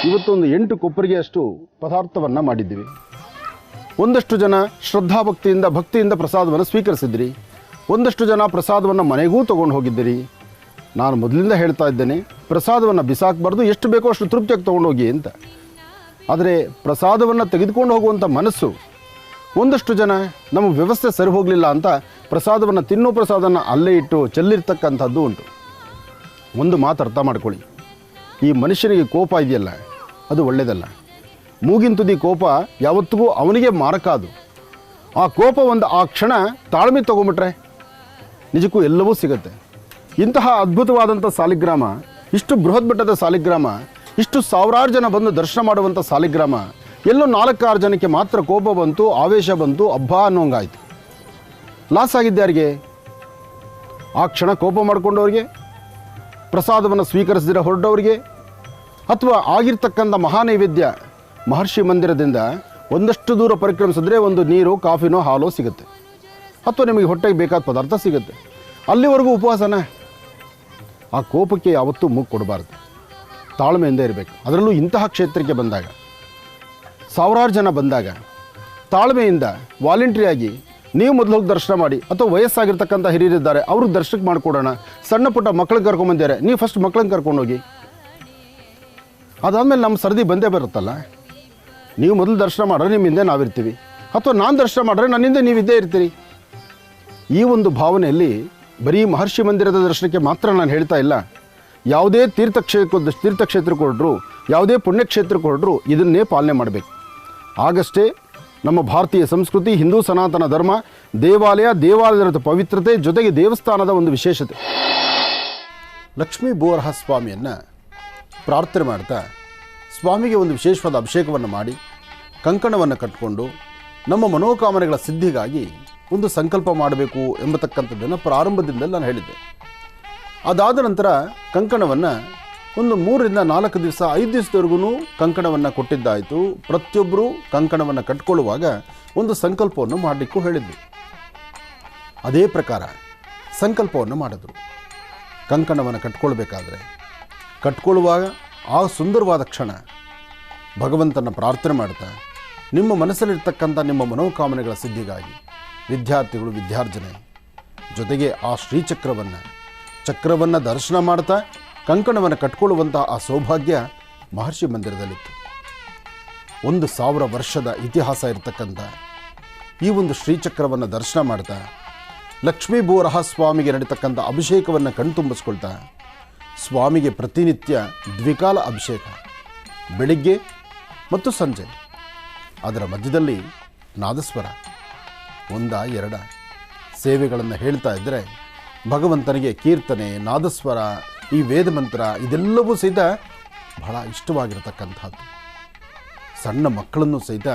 ಇವತ್ತೊಂದು 8 ಕೊಪ್ಪರಿಗೆ ಅಷ್ಟು ಪದಾರ್ಥವನ್ನು ಮಾಡಿದ್ದೀವಿ. ಒಂದಷ್ಟು ಜನ ಭಕ್ತಿಯಿಂದ ಪ್ರಸಾದವನ್ನು ಸ್ವೀಕರಿಸಿದ್ರಿ. ಒಂದಷ್ಟು ಜನ ಪ್ರಸಾದವನ್ನು ಮನೆಗೂ ತೊಗೊಂಡು ಹೋಗಿದ್ದೀರಿ. ನಾನು ಮೊದಲಿಂದ ಹೇಳ್ತಾ ಇದ್ದೇನೆ, ಪ್ರಸಾದವನ್ನು ಬಿಸಾಕಬಾರ್ದು, ಎಷ್ಟು ಬೇಕೋ ಅಷ್ಟು ತೃಪ್ತಿಯಾಗಿ ತೊಗೊಂಡು ಹೋಗಿ ಅಂತ. ಆದರೆ ಪ್ರಸಾದವನ್ನು ತೆಗೆದುಕೊಂಡು ಹೋಗುವಂಥ ಮನಸ್ಸು, ಒಂದಷ್ಟು ಜನ ನಮ್ಮ ವ್ಯವಸ್ಥೆ ಸರಿ ಹೋಗಲಿಲ್ಲ ಅಂತ ಪ್ರಸಾದವನ್ನು ತಿನ್ನೋ ಪ್ರಸಾದನ ಅಲ್ಲೇ ಇಟ್ಟು ಚೆಲ್ಲಿರ್ತಕ್ಕಂಥದ್ದು ಉಂಟು. ಒಂದು ಮಾತು ಅರ್ಥ ಮಾಡ್ಕೊಳ್ಳಿ, ಈ ಮನುಷ್ಯನಿಗೆ ಕೋಪ ಇದೆಯಲ್ಲ, ಅದು ಒಳ್ಳೆಯದಲ್ಲ. ಮೂಗಿನ ತುದಿ ಕೋಪ ಯಾವತ್ತಿಗೂ ಅವನಿಗೆ ಮಾರಕ. ಅದು ಆ ಕೋಪ ಆ ಕ್ಷಣ ತಾಳ್ಮೆ ತೊಗೊಂಬಿಟ್ರೆ ನಿಜಕ್ಕೂ ಎಲ್ಲವೂ ಸಿಗುತ್ತೆ. ಇಂತಹ ಅದ್ಭುತವಾದಂಥ ಸಾಲಿಗ್ರಾಮ, ಇಷ್ಟು ಬೃಹತ್ ಬೆಟ್ಟದ ಸಾಲಿಗ್ರಾಮ, ಇಷ್ಟು ಸಾವಿರಾರು ಜನ ಬಂದು ದರ್ಶನ ಮಾಡುವಂಥ ಸಾಲಿಗ್ರಾಮ, ಎಲ್ಲೋ 4-6 ಜನಕ್ಕೆ ಮಾತ್ರ ಕೋಪ ಬಂತು, ಆವೇಶ ಬಂತು, ಹಬ್ಬ ಅನ್ನೋಂಗಾಯಿತು. ಲಾಸ್ ಆಗಿದ್ದೆ ಯಾರಿಗೆ? ಆ ಕ್ಷಣ ಕೋಪ ಮಾಡಿಕೊಂಡವ್ರಿಗೆ, ಪ್ರಸಾದವನ್ನು ಸ್ವೀಕರಿಸಿದ್ರೆ ಹೊರಟವರಿಗೆ, ಅಥವಾ ಆಗಿರ್ತಕ್ಕಂಥ ಮಹಾನೈವೇದ್ಯ ಮಹರ್ಷಿ ಮಂದಿರದಿಂದ ಒಂದಷ್ಟು ದೂರ ಪರಿಕ್ರಮಿಸಿದ್ರೆ ಒಂದು ನೀರು, ಕಾಫಿನೋ, ಹಾಲೋ ಸಿಗುತ್ತೆ, ಅಥವಾ ನಿಮಗೆ ಹೊಟ್ಟೆಗೆ ಬೇಕಾದ ಪದಾರ್ಥ ಸಿಗುತ್ತೆ. ಅಲ್ಲಿವರೆಗೂ ಉಪವಾಸನ. ಆ ಕೋಪಕ್ಕೆ ಯಾವತ್ತೂ ಮೂಗು ಕೊಡಬಾರ್ದು, ತಾಳ್ಮೆಯಿಂದ ಇರಬೇಕು. ಅದರಲ್ಲೂ ಇಂತಹ ಕ್ಷೇತ್ರಕ್ಕೆ ಬಂದಾಗ, ಸಾವಿರಾರು ಜನ ಬಂದಾಗ, ತಾಳ್ಮೆಯಿಂದ ವಾಲಂಟ್ರಿಯಾಗಿ ನೀವು ಮೊದಲು ಹೋಗಿ ದರ್ಶನ ಮಾಡಿ, ಅಥವಾ ವಯಸ್ಸಾಗಿರ್ತಕ್ಕಂಥ ಹಿರಿಯರಿದ್ದಾರೆ ಅವ್ರಿಗೆ ದರ್ಶನಕ್ಕೆ ಮಾಡಿಕೊಡೋಣ. ಸಣ್ಣ ಪುಟ್ಟ ಮಕ್ಕಳನ್ನ ಕರ್ಕೊಂಬಂದಿದ್ದಾರೆ, ನೀವು ಫಸ್ಟ್ ಮಕ್ಕಳನ್ನ ಕರ್ಕೊಂಡೋಗಿ. ಅದಾದಮೇಲೆ ನಮ್ಮ ಸರದಿ ಬಂದೇ ಬರುತ್ತಲ್ಲ. ನೀವು ಮೊದಲು ದರ್ಶನ ಮಾಡಿದ್ರೆ ನಿಮ್ಮ ಹಿಂದೆ ನಾವಿರ್ತೀವಿ, ಅಥವಾ ನಾನು ದರ್ಶನ ಮಾಡಿದ್ರೆ ನನ್ನ ಹಿಂದೆ ನೀವಿದ್ದೇ ಇರ್ತೀರಿ. ಈ ಒಂದು ಭಾವನೆಯಲ್ಲಿ ಬರೀ ಮಹರ್ಷಿ ಮಂದಿರದ ದರ್ಶನಕ್ಕೆ ಮಾತ್ರ ನಾನು ಹೇಳ್ತಾ ಇಲ್ಲ. ಯಾವುದೇ ತೀರ್ಥಕ್ಷೇತ್ರಕ್ಕೆ ಹೊರಡ್ರು, ಯಾವುದೇ ಪುಣ್ಯಕ್ಷೇತ್ರಕ್ಕೆ ಹೊರಡ್ರು ಇದನ್ನೇ ಪಾಲನೆ ಮಾಡಬೇಕು. ಆಗಷ್ಟೇ ನಮ್ಮ ಭಾರತೀಯ ಸಂಸ್ಕೃತಿ, ಹಿಂದೂ ಸನಾತನ ಧರ್ಮ, ದೇವಾಲಯದ ಪವಿತ್ರತೆ ಜೊತೆಗೆ ದೇವಸ್ಥಾನದ ಒಂದು ವಿಶೇಷತೆ. ಲಕ್ಷ್ಮೀ ಬೋರಹ ಸ್ವಾಮಿಯನ್ನು ಪ್ರಾರ್ಥನೆ ಮಾಡ್ತಾ ಸ್ವಾಮಿಗೆ ಒಂದು ವಿಶೇಷವಾದ ಅಭಿಷೇಕವನ್ನು ಮಾಡಿ ಕಂಕಣವನ್ನು ಕಟ್ಟಿಕೊಂಡು ನಮ್ಮ ಮನೋಕಾಮನೆಗಳ ಸಿದ್ಧಿಗಾಗಿ ಒಂದು ಸಂಕಲ್ಪ ಮಾಡಬೇಕು ಎಂಬತಕ್ಕಂಥದ್ದನ್ನು ಪ್ರಾರಂಭದಿಂದಲೇ ನಾನು ಹೇಳಿದ್ದೆ. ಅದಾದ ನಂತರ ಕಂಕಣವನ್ನು ಒಂದು 3 ರಿಂದ 4 ದಿವಸ 5 ದಿವಸದವರೆಗೂ ಕಂಕಣವನ್ನು ಕೊಟ್ಟಿದ್ದಾಯಿತು. ಪ್ರತಿಯೊಬ್ಬರು ಕಂಕಣವನ್ನು ಕಟ್ಕೊಳ್ಳುವಾಗ ಒಂದು ಸಂಕಲ್ಪವನ್ನು ಮಾಡಲಿಕ್ಕೂ ಹೇಳಿದ್ವಿ. ಅದೇ ಪ್ರಕಾರ ಸಂಕಲ್ಪವನ್ನು ಮಾಡಿದ್ರು. ಕಂಕಣವನ್ನು ಕಟ್ಕೊಳ್ಳುವಾಗ ಆ ಸುಂದರವಾದ ಕ್ಷಣ ಭಗವಂತನ ಪ್ರಾರ್ಥನೆ ಮಾಡ್ತಾ ನಿಮ್ಮ ಮನಸ್ಸಲ್ಲಿರ್ತಕ್ಕಂಥ ನಿಮ್ಮ ಮನೋಕಾಮನೆಗಳ ಸಿದ್ಧಿಗಾಗಿ ವಿದ್ಯಾರ್ಥಿಗಳು ವಿದ್ಯಾರ್ಜನೆ ಜೊತೆಗೆ ಆ ಚಕ್ರವನ್ನು ದರ್ಶನ ಮಾಡ್ತಾ ಕಂಕಣವನ್ನು ಕಟ್ಕೊಳ್ಳುವಂಥ ಆ ಸೌಭಾಗ್ಯ ಮಹರ್ಷಿ ಮಂದಿರದಲ್ಲಿತ್ತು. 1000 ವರ್ಷದ ಇತಿಹಾಸ ಇರತಕ್ಕಂಥ ಈ ಒಂದು ಶ್ರೀಚಕ್ರವನ್ನು ದರ್ಶನ ಮಾಡ್ತಾ ಲಕ್ಷ್ಮೀ ಬೋರಹ ಸ್ವಾಮಿಗೆ ನಡೀತಕ್ಕಂಥ ಅಭಿಷೇಕವನ್ನು ಕಣ್ತುಂಬಿಸ್ಕೊಳ್ತಾ ಸ್ವಾಮಿಗೆ ಪ್ರತಿನಿತ್ಯ ದ್ವಿಕಾಲ ಅಭಿಷೇಕ, ಬೆಳಿಗ್ಗೆ ಮತ್ತು ಸಂಜೆ. ಅದರ ಮಧ್ಯದಲ್ಲಿ ನಾದಸ್ವರ 1-2 ಸೇವೆಗಳನ್ನು ಹೇಳ್ತಾ ಇದ್ದರೆ ಭಗವಂತನಿಗೆ ಕೀರ್ತನೆ, ನಾದಸ್ವರ, ಈ ವೇದ ಮಂತ್ರ ಇದೆಲ್ಲವೂ ಸಹಿತ ಬಹಳ ಇಷ್ಟವಾಗಿರತಕ್ಕಂಥದ್ದು. ಸಣ್ಣ ಮಕ್ಕಳನ್ನು ಸಹಿತ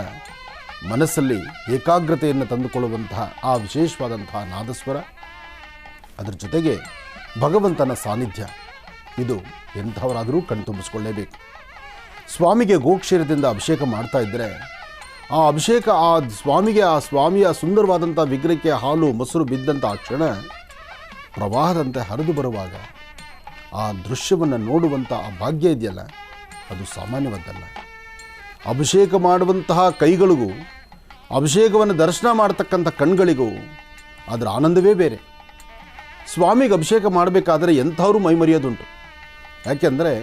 ಮನಸ್ಸಲ್ಲಿ ಏಕಾಗ್ರತೆಯನ್ನು ತಂದುಕೊಳ್ಳುವಂತಹ ಆ ವಿಶೇಷವಾದಂತಹ ನಾದಸ್ವರ, ಅದರ ಜೊತೆಗೆ ಭಗವಂತನ ಸಾನ್ನಿಧ್ಯ, ಇದು ಎಂಥವರಾದರೂ ಕಣ್ತುಂಬಿಸ್ಕೊಳ್ಳೇಬೇಕು. ಸ್ವಾಮಿಗೆ ಗೋಕ್ಷೀರದಿಂದ ಅಭಿಷೇಕ ಮಾಡ್ತಾ ಇದ್ದರೆ ಆ ಅಭಿಷೇಕ ಸ್ವಾಮಿಯ ಸುಂದರವಾದಂಥ ವಿಗ್ರಹಕ್ಕೆ ಹಾಲು ಮೊಸರು ಬಿದ್ದಂಥ ಆ ಕ್ಷಣ ಪ್ರವಾಹದಂತೆ ಹರಿದು ಬರುವಾಗ ಆ ದೃಶ್ಯವನ್ನು ನೋಡುವಂಥ ಆ ಭಾಗ್ಯ ಇದೆಯಲ್ಲ, ಅದು ಸಾಮಾನ್ಯವಾದ್ದಲ್ಲ. ಅಭಿಷೇಕ ಮಾಡುವಂತಹ ಕೈಗಳಿಗೂ ಅಭಿಷೇಕವನ್ನು ದರ್ಶನ ಮಾಡತಕ್ಕಂಥ ಕಣ್ಗಳಿಗೂ ಅದರ ಆನಂದವೇ ಬೇರೆ. ಸ್ವಾಮಿಗೆ ಅಭಿಷೇಕ ಮಾಡಬೇಕಾದರೆ ಎಂಥವರು ಮೈಮರೆಯೋದುಂಟು. ಯಾಕೆಂದರೆ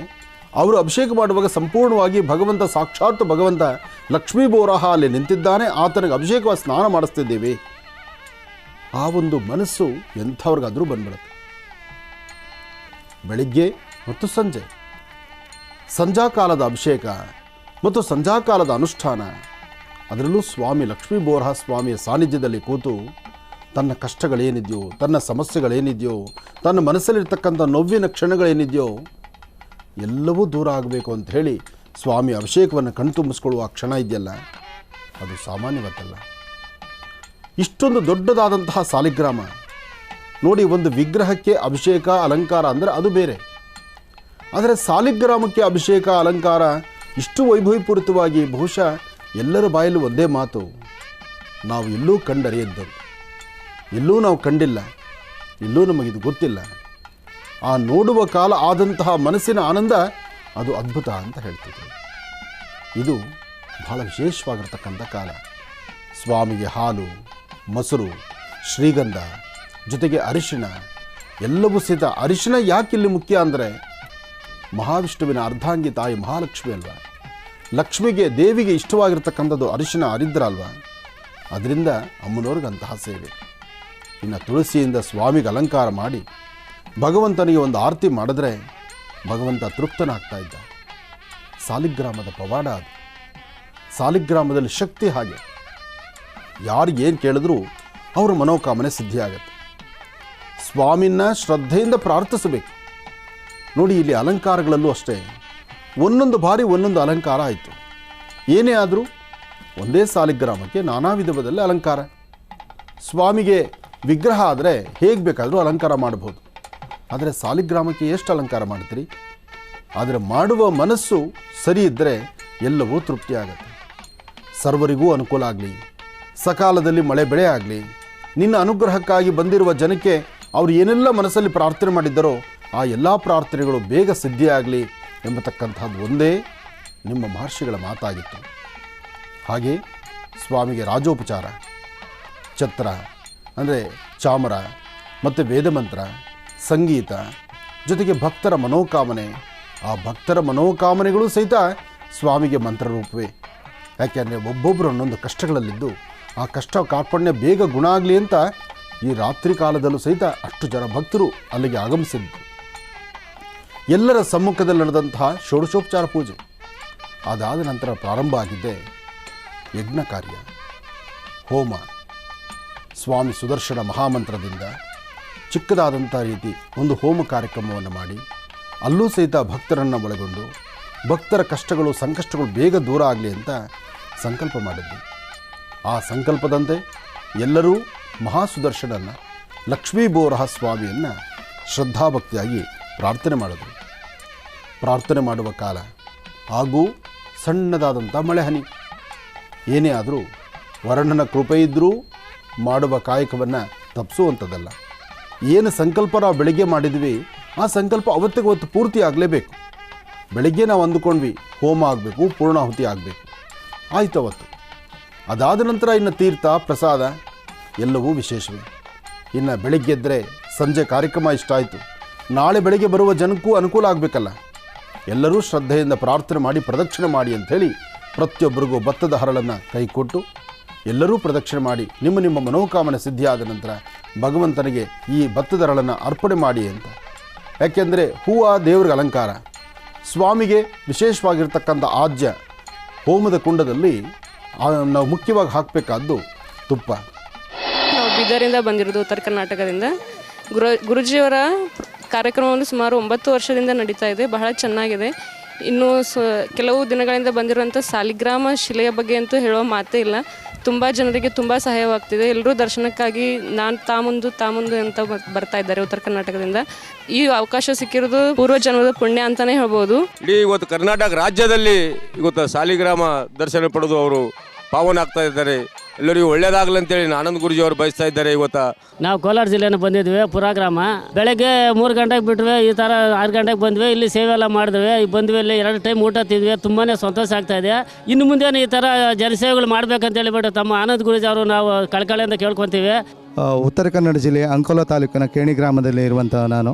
ಅವರು ಅಭಿಷೇಕ ಮಾಡುವಾಗ ಸಂಪೂರ್ಣವಾಗಿ ಸಾಕ್ಷಾತ್ ಭಗವಂತ ಲಕ್ಷ್ಮೀ ಬೋರಹ ಅಲ್ಲಿ ನಿಂತಿದ್ದಾನೆ, ಆತನಿಗೆ ಅಭಿಷೇಕ ಸ್ನಾನ ಮಾಡಿಸ್ತಿದ್ದೇವೆ. ಆ ಒಂದು ಮನಸ್ಸು ಎಂಥವ್ರಿಗಾದರೂ ಬಂದ್ಬಿಡುತ್ತೆ. ಬೆಳಿಗ್ಗೆ ಮತ್ತು ಸಂಜಾಕಾಲದ ಅಭಿಷೇಕ ಮತ್ತು ಸಂಜಾಕಾಲದ ಅನುಷ್ಠಾನ, ಅದರಲ್ಲೂ ಸ್ವಾಮಿ ಲಕ್ಷ್ಮೀ ಬೋರಹ ಸ್ವಾಮಿಯ ಸಾನ್ನಿಧ್ಯದಲ್ಲಿ ಕೂತು ತನ್ನ ಕಷ್ಟಗಳೇನಿದೆಯೋ, ತನ್ನ ಸಮಸ್ಯೆಗಳೇನಿದೆಯೋ, ತನ್ನ ಮನಸ್ಸಲ್ಲಿರ್ತಕ್ಕಂಥ ನೋವಿನ ಕ್ಷಣಗಳೇನಿದೆಯೋ ಎಲ್ಲವೂ ದೂರ ಆಗಬೇಕು ಅಂತ ಹೇಳಿ ಸ್ವಾಮಿ ಅಭಿಷೇಕವನ್ನು ಕಣ್ತುಂಬಿಸ್ಕೊಳ್ಳುವ ಕ್ಷಣ ಇದೆಯಲ್ಲ, ಅದು ಸಾಮಾನ್ಯವಾದಲ್ಲ. ಇಷ್ಟೊಂದು ದೊಡ್ಡದಾದಂತಹ ಸಾಲಿಗ್ರಾಮ ನೋಡಿ, ಒಂದು ವಿಗ್ರಹಕ್ಕೆ ಅಭಿಷೇಕ ಅಲಂಕಾರ ಅಂದರೆ ಅದು ಬೇರೆ. ಆದರೆ ಸಾಲಿಗ್ರಾಮಕ್ಕೆ ಅಭಿಷೇಕ ಅಲಂಕಾರ ಇಷ್ಟು ವೈಭವಪೂರಿತವಾಗಿ ಬಹುಶಃ ಎಲ್ಲರ ಬಾಯಲ್ಲೂ ಒಂದೇ ಮಾತು, ನಾವು ಎಲ್ಲೂ ಕಂಡರಿಯದ್ದು, ಎಲ್ಲೂ ನಾವು ಕಂಡಿಲ್ಲ, ಎಲ್ಲೂ ನಮಗಿದು ಗೊತ್ತಿಲ್ಲ. ಆ ನೋಡುವ ಕಾಲ ಆದಂತಹ ಮನಸ್ಸಿನ ಆನಂದ ಅದು ಅದ್ಭುತ ಅಂತ ಹೇಳ್ತಿದ್ವಿ. ಇದು ಬಹಳ ವಿಶೇಷವಾಗಿರ್ತಕ್ಕಂಥ ಕಾಲ. ಸ್ವಾಮಿಗೆ ಹಾಲು, ಮೊಸರು, ಶ್ರೀಗಂಧ ಜೊತೆಗೆ ಅರಿಶಿಣ ಎಲ್ಲವೂ ಸಹಿತ. ಅರಿಶಿಣ ಯಾಕೆ ಇಲ್ಲಿ ಮುಖ್ಯ ಅಂದರೆ ಮಹಾವಿಷ್ಣುವಿನ ಅರ್ಧಾಂಗಿ ತಾಯಿ ಮಹಾಲಕ್ಷ್ಮಿ ಅಲ್ವಾ. ಲಕ್ಷ್ಮಿಗೆ, ದೇವಿಗೆ ಇಷ್ಟವಾಗಿರ್ತಕ್ಕಂಥದ್ದು ಅರಿಶಿಣ ಹರಿದ್ರ ಅಲ್ವಾ. ಅದರಿಂದ ಅಮ್ಮನವ್ರಿಗೆ ಅಂತಹ ಸೇವೆ. ಇನ್ನು ತುಳಸಿಯಿಂದ ಸ್ವಾಮಿಗೆ ಅಲಂಕಾರ ಮಾಡಿ ಭಗವಂತನಿಗೆ ಒಂದು ಆರತಿ ಮಾಡಿದ್ರೆ ಭಗವಂತ ತೃಪ್ತನಾಗ್ತಾ ಇದ್ದ. ಸಾಲಿಗ್ರಾಮದ ಪವಾಡ ಅದು. ಸಾಲಿಗ್ರಾಮದಲ್ಲಿ ಶಕ್ತಿ ಹಾಗೆ. ಯಾರಿಗೇನು ಕೇಳಿದ್ರೂ ಅವರ ಮನೋಕಾಮನೆ ಸಿದ್ಧಿಯಾಗತ್ತೆ. ಸ್ವಾಮಿನ ಶ್ರದ್ಧೆಯಿಂದ ಪ್ರಾರ್ಥಿಸಬೇಕು. ನೋಡಿ, ಇಲ್ಲಿ ಅಲಂಕಾರಗಳಲ್ಲೂ ಅಷ್ಟೇ ಒಂದೊಂದು ಬಾರಿ ಒಂದೊಂದು ಅಲಂಕಾರ ಆಯಿತು. ಏನೇ ಆದರೂ ಒಂದೇ ಸಾಲಿಗ್ರಾಮಕ್ಕೆ ನಾನಾ ವಿಧದಲ್ಲಿ ಅಲಂಕಾರ. ಸ್ವಾಮಿಗೆ ವಿಗ್ರಹ ಆದರೆ ಹೇಗೆ ಬೇಕಾದರೂ ಅಲಂಕಾರ ಮಾಡ್ಬೋದು. ಆದರೆ ಸಾಲಿಗ್ರಾಮಕ್ಕೆ ಎಷ್ಟು ಅಲಂಕಾರ ಮಾಡ್ತೀರಿ? ಆದರೆ ಮಾಡುವ ಮನಸ್ಸು ಸರಿ ಇದ್ದರೆ ಎಲ್ಲವೂ ತೃಪ್ತಿಯಾಗತ್ತೆ. ಸರ್ವರಿಗೂ ಅನುಕೂಲ ಆಗಲಿ, ಸಕಾಲದಲ್ಲಿ ಮಳೆ ಬೆಳೆ ಆಗಲಿ, ನಿನ್ನ ಅನುಗ್ರಹಕ್ಕಾಗಿ ಬಂದಿರುವ ಜನಕ್ಕೆ ಅವರು ಏನೆಲ್ಲ ಮನಸ್ಸಲ್ಲಿ ಪ್ರಾರ್ಥನೆ ಮಾಡಿದ್ದರೋ ಆ ಎಲ್ಲ ಪ್ರಾರ್ಥನೆಗಳು ಬೇಗ ಸಿದ್ಧಿಯಾಗಲಿ ಎಂಬತಕ್ಕಂಥದ್ದು ಒಂದೇ ನಿಮ್ಮ ಮಹರ್ಷಿಗಳ ಮಾತಾಗಿತ್ತು. ಹಾಗೆ ಸ್ವಾಮಿಗೆ ರಾಜೋಪಚಾರ, ಛತ್ರ ಅಂದರೆ ಚಾಮರ ಮತ್ತು ವೇದಮಂತ್ರ, ಸಂಗೀತ ಜೊತೆಗೆ ಭಕ್ತರ ಮನೋಕಾಮನೆ. ಆ ಭಕ್ತರ ಮನೋಕಾಮನೆಗಳು ಸಹಿತ ಸ್ವಾಮಿಗೆ ಮಂತ್ರರೂಪವೇ. ಯಾಕೆಂದರೆ ಒಬ್ಬೊಬ್ಬರು ಒಂದೊಂದು ಕಷ್ಟಗಳಲ್ಲಿದ್ದು ಆ ಕಷ್ಟ ಕಾರ್ಪಣ್ಯ ಬೇಗ ಗುಣ ಆಗಲಿ ಅಂತ ಈ ರಾತ್ರಿ ಕಾಲದಲ್ಲೂ ಸಹಿತ ಅಷ್ಟು ಜನ ಭಕ್ತರು ಅಲ್ಲಿಗೆ ಆಗಮಿಸಿದ್ದು. ಎಲ್ಲರ ಸಮ್ಮುಖದಲ್ಲಿ ನಡೆದಂತಹ ಷೋಡಶೋಪಚಾರ ಪೂಜೆ. ಅದಾದ ನಂತರ ಪ್ರಾರಂಭ ಆಗಿದ್ದೆ ಯಜ್ಞ ಕಾರ್ಯ, ಹೋಮ. ಸ್ವಾಮಿ ಸುದರ್ಶನ ಮಹಾಮಂತ್ರದಿಂದ ಚಿಕ್ಕದಾದಂಥ ರೀತಿ ಒಂದು ಹೋಮ ಕಾರ್ಯಕ್ರಮವನ್ನು ಮಾಡಿ ಅಲ್ಲೂ ಸಹಿತ ಭಕ್ತರನ್ನು ಒಳಗೊಂಡು ಭಕ್ತರ ಕಷ್ಟಗಳು ಸಂಕಷ್ಟಗಳು ಬೇಗ ದೂರ ಆಗಲಿ ಅಂತ ಸಂಕಲ್ಪ ಮಾಡಿದ್ವಿ. ಆ ಸಂಕಲ್ಪದಂತೆ ಎಲ್ಲರೂ ಮಹಾಸುದರ್ಶನನ್ನು, ಲಕ್ಷ್ಮೀ ಬೋರಹ ಸ್ವಾಮಿಯನ್ನು ಶ್ರದ್ಧಾಭಕ್ತಿಯಾಗಿ ಪ್ರಾರ್ಥನೆ ಮಾಡಿದ್ರು. ಪ್ರಾರ್ಥನೆ ಮಾಡುವ ಕಾಲ ಹಾಗೂ ಸಣ್ಣದಾದಂಥ ಮಳೆ ಹನಿ. ಏನೇ ಆದರೂ ವರುಣನ ಕೃಪೆ ಇದ್ದರೂ ಮಾಡುವ ಕಾಯಕವನ್ನು ತಪ್ಪಿಸುವಂಥದ್ದಲ್ಲ. ಏನು ಸಂಕಲ್ಪ ನಾವು ಬೆಳಗ್ಗೆ ಮಾಡಿದ್ವಿ ಆ ಸಂಕಲ್ಪ ಅವತ್ತಿಗೆ ಪೂರ್ತಿ ಆಗಲೇಬೇಕು. ಬೆಳಗ್ಗೆ ನಾವು ಅಂದುಕೊಂಡ್ವಿ ಹೋಮ ಆಗಬೇಕು, ಪೂರ್ಣಾಹುತಿ ಆಗಬೇಕು, ಆಯ್ತು ಅವತ್ತು. ಅದಾದ ನಂತರ ಇನ್ನು ತೀರ್ಥ ಪ್ರಸಾದ ಎಲ್ಲವೂ ವಿಶೇಷವೇ. ಇನ್ನು ಬೆಳಗ್ಗೆದ್ದರೆ ಸಂಜೆ ಕಾರ್ಯಕ್ರಮ ಇಷ್ಟ ಆಯಿತು, ನಾಳೆ ಬೆಳಗ್ಗೆ ಬರುವ ಜನಕ್ಕೂ ಅನುಕೂಲ ಆಗಬೇಕಲ್ಲ. ಎಲ್ಲರೂ ಶ್ರದ್ಧೆಯಿಂದ ಪ್ರಾರ್ಥನೆ ಮಾಡಿ ಪ್ರದಕ್ಷಿಣೆ ಮಾಡಿ ಅಂಥೇಳಿ ಪ್ರತಿಯೊಬ್ಬರಿಗೂ ಭತ್ತದ ಹರಳನ್ನು ಕೈಕೊಟ್ಟು ಎಲ್ಲರೂ ಪ್ರದಕ್ಷಿಣೆ ಮಾಡಿ ನಿಮ್ಮ ನಿಮ್ಮ ಮನೋಕಾಮನೆ ಸಿದ್ಧಿಯಾದ ನಂತರ ಭಗವಂತನಿಗೆ ಈ ಭತ್ತದ ಹರಳನ್ನು ಅರ್ಪಣೆ ಮಾಡಿ ಅಂತ. ಯಾಕೆಂದರೆ ಹೂವು ದೇವರಿಗೆ ಅಲಂಕಾರ, ಸ್ವಾಮಿಗೆ ವಿಶೇಷವಾಗಿರ್ತಕ್ಕಂಥ ಆಜ್ಯ. ಹೋಮದ ಕುಂಡದಲ್ಲಿ ನಾವು ಮುಖ್ಯವಾಗಿ ಹಾಕಬೇಕಾದ್ದು ತುಪ್ಪ. ನಾವು ಬೀದರಿಂದ ಬಂದಿರೋದು, ಉತ್ತರ ಕರ್ನಾಟಕದಿಂದ. ಗುರುಜಿಯವರ ಕಾರ್ಯಕ್ರಮವನ್ನು ಸುಮಾರು 9 ವರ್ಷದಿಂದ ನಡೀತಾ ಇದೆ. ಬಹಳ ಚೆನ್ನಾಗಿದೆ. ಇನ್ನು ಕೆಲವು ದಿನಗಳಿಂದ ಬಂದಿರುವಂಥ ಸಾಲಿಗ್ರಾಮ ಶಿಲೆಯ ಬಗ್ಗೆ ಅಂತೂ ಹೇಳೋ ಮಾತೇ ಇಲ್ಲ. ತುಂಬ ಜನರಿಗೆ ತುಂಬ ಸಹಾಯವಾಗ್ತಿದೆ. ಎಲ್ಲರೂ ದರ್ಶನಕ್ಕಾಗಿ ತಾಮುಂದು ಅಂತ ಬರ್ತಾ ಇದ್ದಾರೆ ಉತ್ತರ ಕರ್ನಾಟಕದಿಂದ. ಈ ಅವಕಾಶ ಸಿಕ್ಕಿರೋದು ಪೂರ್ವ ಜನ್ಮದ ಪುಣ್ಯ ಅಂತಲೇ ಹೇಳ್ಬೋದು. ಇಡೀ ಇವತ್ತು ಕರ್ನಾಟಕ ರಾಜ್ಯದಲ್ಲಿ ಇವತ್ತು ಸಾಲಿಗ್ರಾಮ ದರ್ಶನ ಪಡೆದು ಅವರು ಪಾವನ ಆಗ್ತಾ ಇದ್ದಾರೆ. ಎಲ್ಲರಿಗೂ ಒಳ್ಳೇದಾಗಲಿ ಅಂತೇಳಿ ಆನಂದ್ ಗುರುಜಿ ಅವರು ಬಯಸ್ತಾ ಇದ್ದಾರೆ. ಇವತ್ತು ನಾವು ಕೋಲಾರ ಜಿಲ್ಲೆನ ಬಂದಿದ್ವಿ, ಪುರಾಗ್ರಾಮ. ಬೆಳಗ್ಗೆ 3 ಗಂಟೆಗೆ ಬಿಟ್ವಿ, ಈ ಥರ 6 ಗಂಟೆಗೆ ಬಂದ್ವಿ. ಇಲ್ಲಿ ಸೇವೆ ಎಲ್ಲ ಮಾಡಿದ್ವಿ. ಬಂದ್ವಿ, ಇಲ್ಲಿ 2 ಟೈಮ್ ಊಟ ತಿಂದ್ವಿ. ತುಂಬಾ ಸಂತೋಷ ಆಗ್ತಾ ಇದೆ. ಇನ್ನು ಮುಂದೆ ಈ ಥರ ಜನಸೇವೆಗಳು ಮಾಡ್ಬೇಕಂತ ಹೇಳಿಬಿಟ್ಟು ತಮ್ಮ ಆನಂದ್ ಗುರುಜಿ ಅವರು ನಾವು ಕಳಕಳಿಯಿಂದ ಕೇಳ್ಕೊತೀವಿ. ಉತ್ತರ ಕನ್ನಡ ಜಿಲ್ಲೆಯ ಅಂಕೋಲ ತಾಲೂಕಿನ ಕೇಣಿ ಗ್ರಾಮದಲ್ಲಿ ಇರುವಂಥ ನಾನು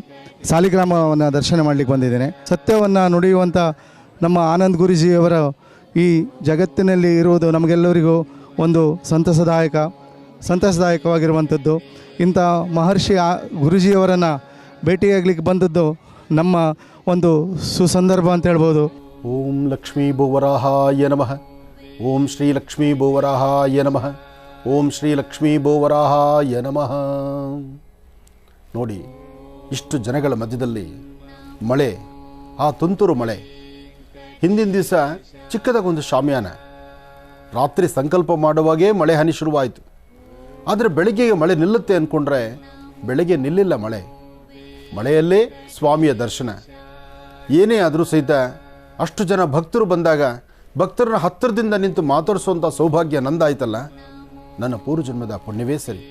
ಸಾಲಿಗ್ರಾಮವನ್ನು ದರ್ಶನ ಮಾಡಲಿಕ್ಕೆ ಬಂದಿದ್ದೇನೆ. ಸತ್ಯವನ್ನು ನುಡಿಯುವಂಥ ನಮ್ಮ ಆನಂದ್ ಗುರುಜಿಯವರ ಈ ಜಗತ್ತಿನಲ್ಲಿ ಇರುವುದು ನಮಗೆಲ್ಲರಿಗೂ ಒಂದು ಸಂತಸದಾಯಕವಾಗಿರುವಂಥದ್ದು. ಇಂಥ ಮಹರ್ಷಿ ಗುರುಜಿಯವರನ್ನು ಭೇಟಿಯಾಗಲಿಕ್ಕೆ ಬಂದದ್ದು ನಮ್ಮ ಒಂದು ಸುಸಂದರ್ಭ ಅಂತ ಹೇಳ್ಬೋದು. ಓಂ ಲಕ್ಷ್ಮೀ ಭೂವರಾಹಾಯ ನಮಃ. ಓಂ ಶ್ರೀ ಲಕ್ಷ್ಮೀ ಭೂವರಾಹಾಯ ನಮಃ. ಓಂ ಶ್ರೀ ಲಕ್ಷ್ಮೀ ಭೂವರಾಹಾಯ ನಮಃ. ನೋಡಿ, ಇಷ್ಟು ಜನಗಳ ಮಧ್ಯದಲ್ಲಿ ಮಳೆ, ಆ ತುಂತುರು ಮಳೆ. ಹಿಂದಿನ ದಿವಸ ಚಿಕ್ಕದಾಗೊಂದು ಶಾಮಿಯಾನ, ರಾತ್ರಿ ಸಂಕಲ್ಪ ಮಾಡುವಾಗೇ ಮಳೆ ಹನಿ ಶುರುವಾಯಿತು. ಆದರೆ ಬೆಳಗ್ಗೆಗೆ ಮಳೆ ನಿಲ್ಲುತ್ತೆ ಅಂದ್ಕೊಂಡ್ರೆ ಬೆಳಗ್ಗೆ ನಿಲ್ಲಿಲ್ಲ ಮಳೆ. ಮಳೆಯಲ್ಲೇ ಸ್ವಾಮಿಯ ದರ್ಶನ. ಏನೇ ಆದರೂ ಸಹಿತ ಅಷ್ಟು ಜನ ಭಕ್ತರು ಬಂದಾಗ ಭಕ್ತರನ್ನ ಹತ್ತಿರದಿಂದ ನಿಂತು ಮಾತಾಡಿಸುವಂಥ ಸೌಭಾಗ್ಯ ನಂದಾಯ್ತಲ್ಲ. ನನ್ನ ಪೂರ್ವಜನ್ಮದ ಪುಣ್ಯವೇ ಸರಿ.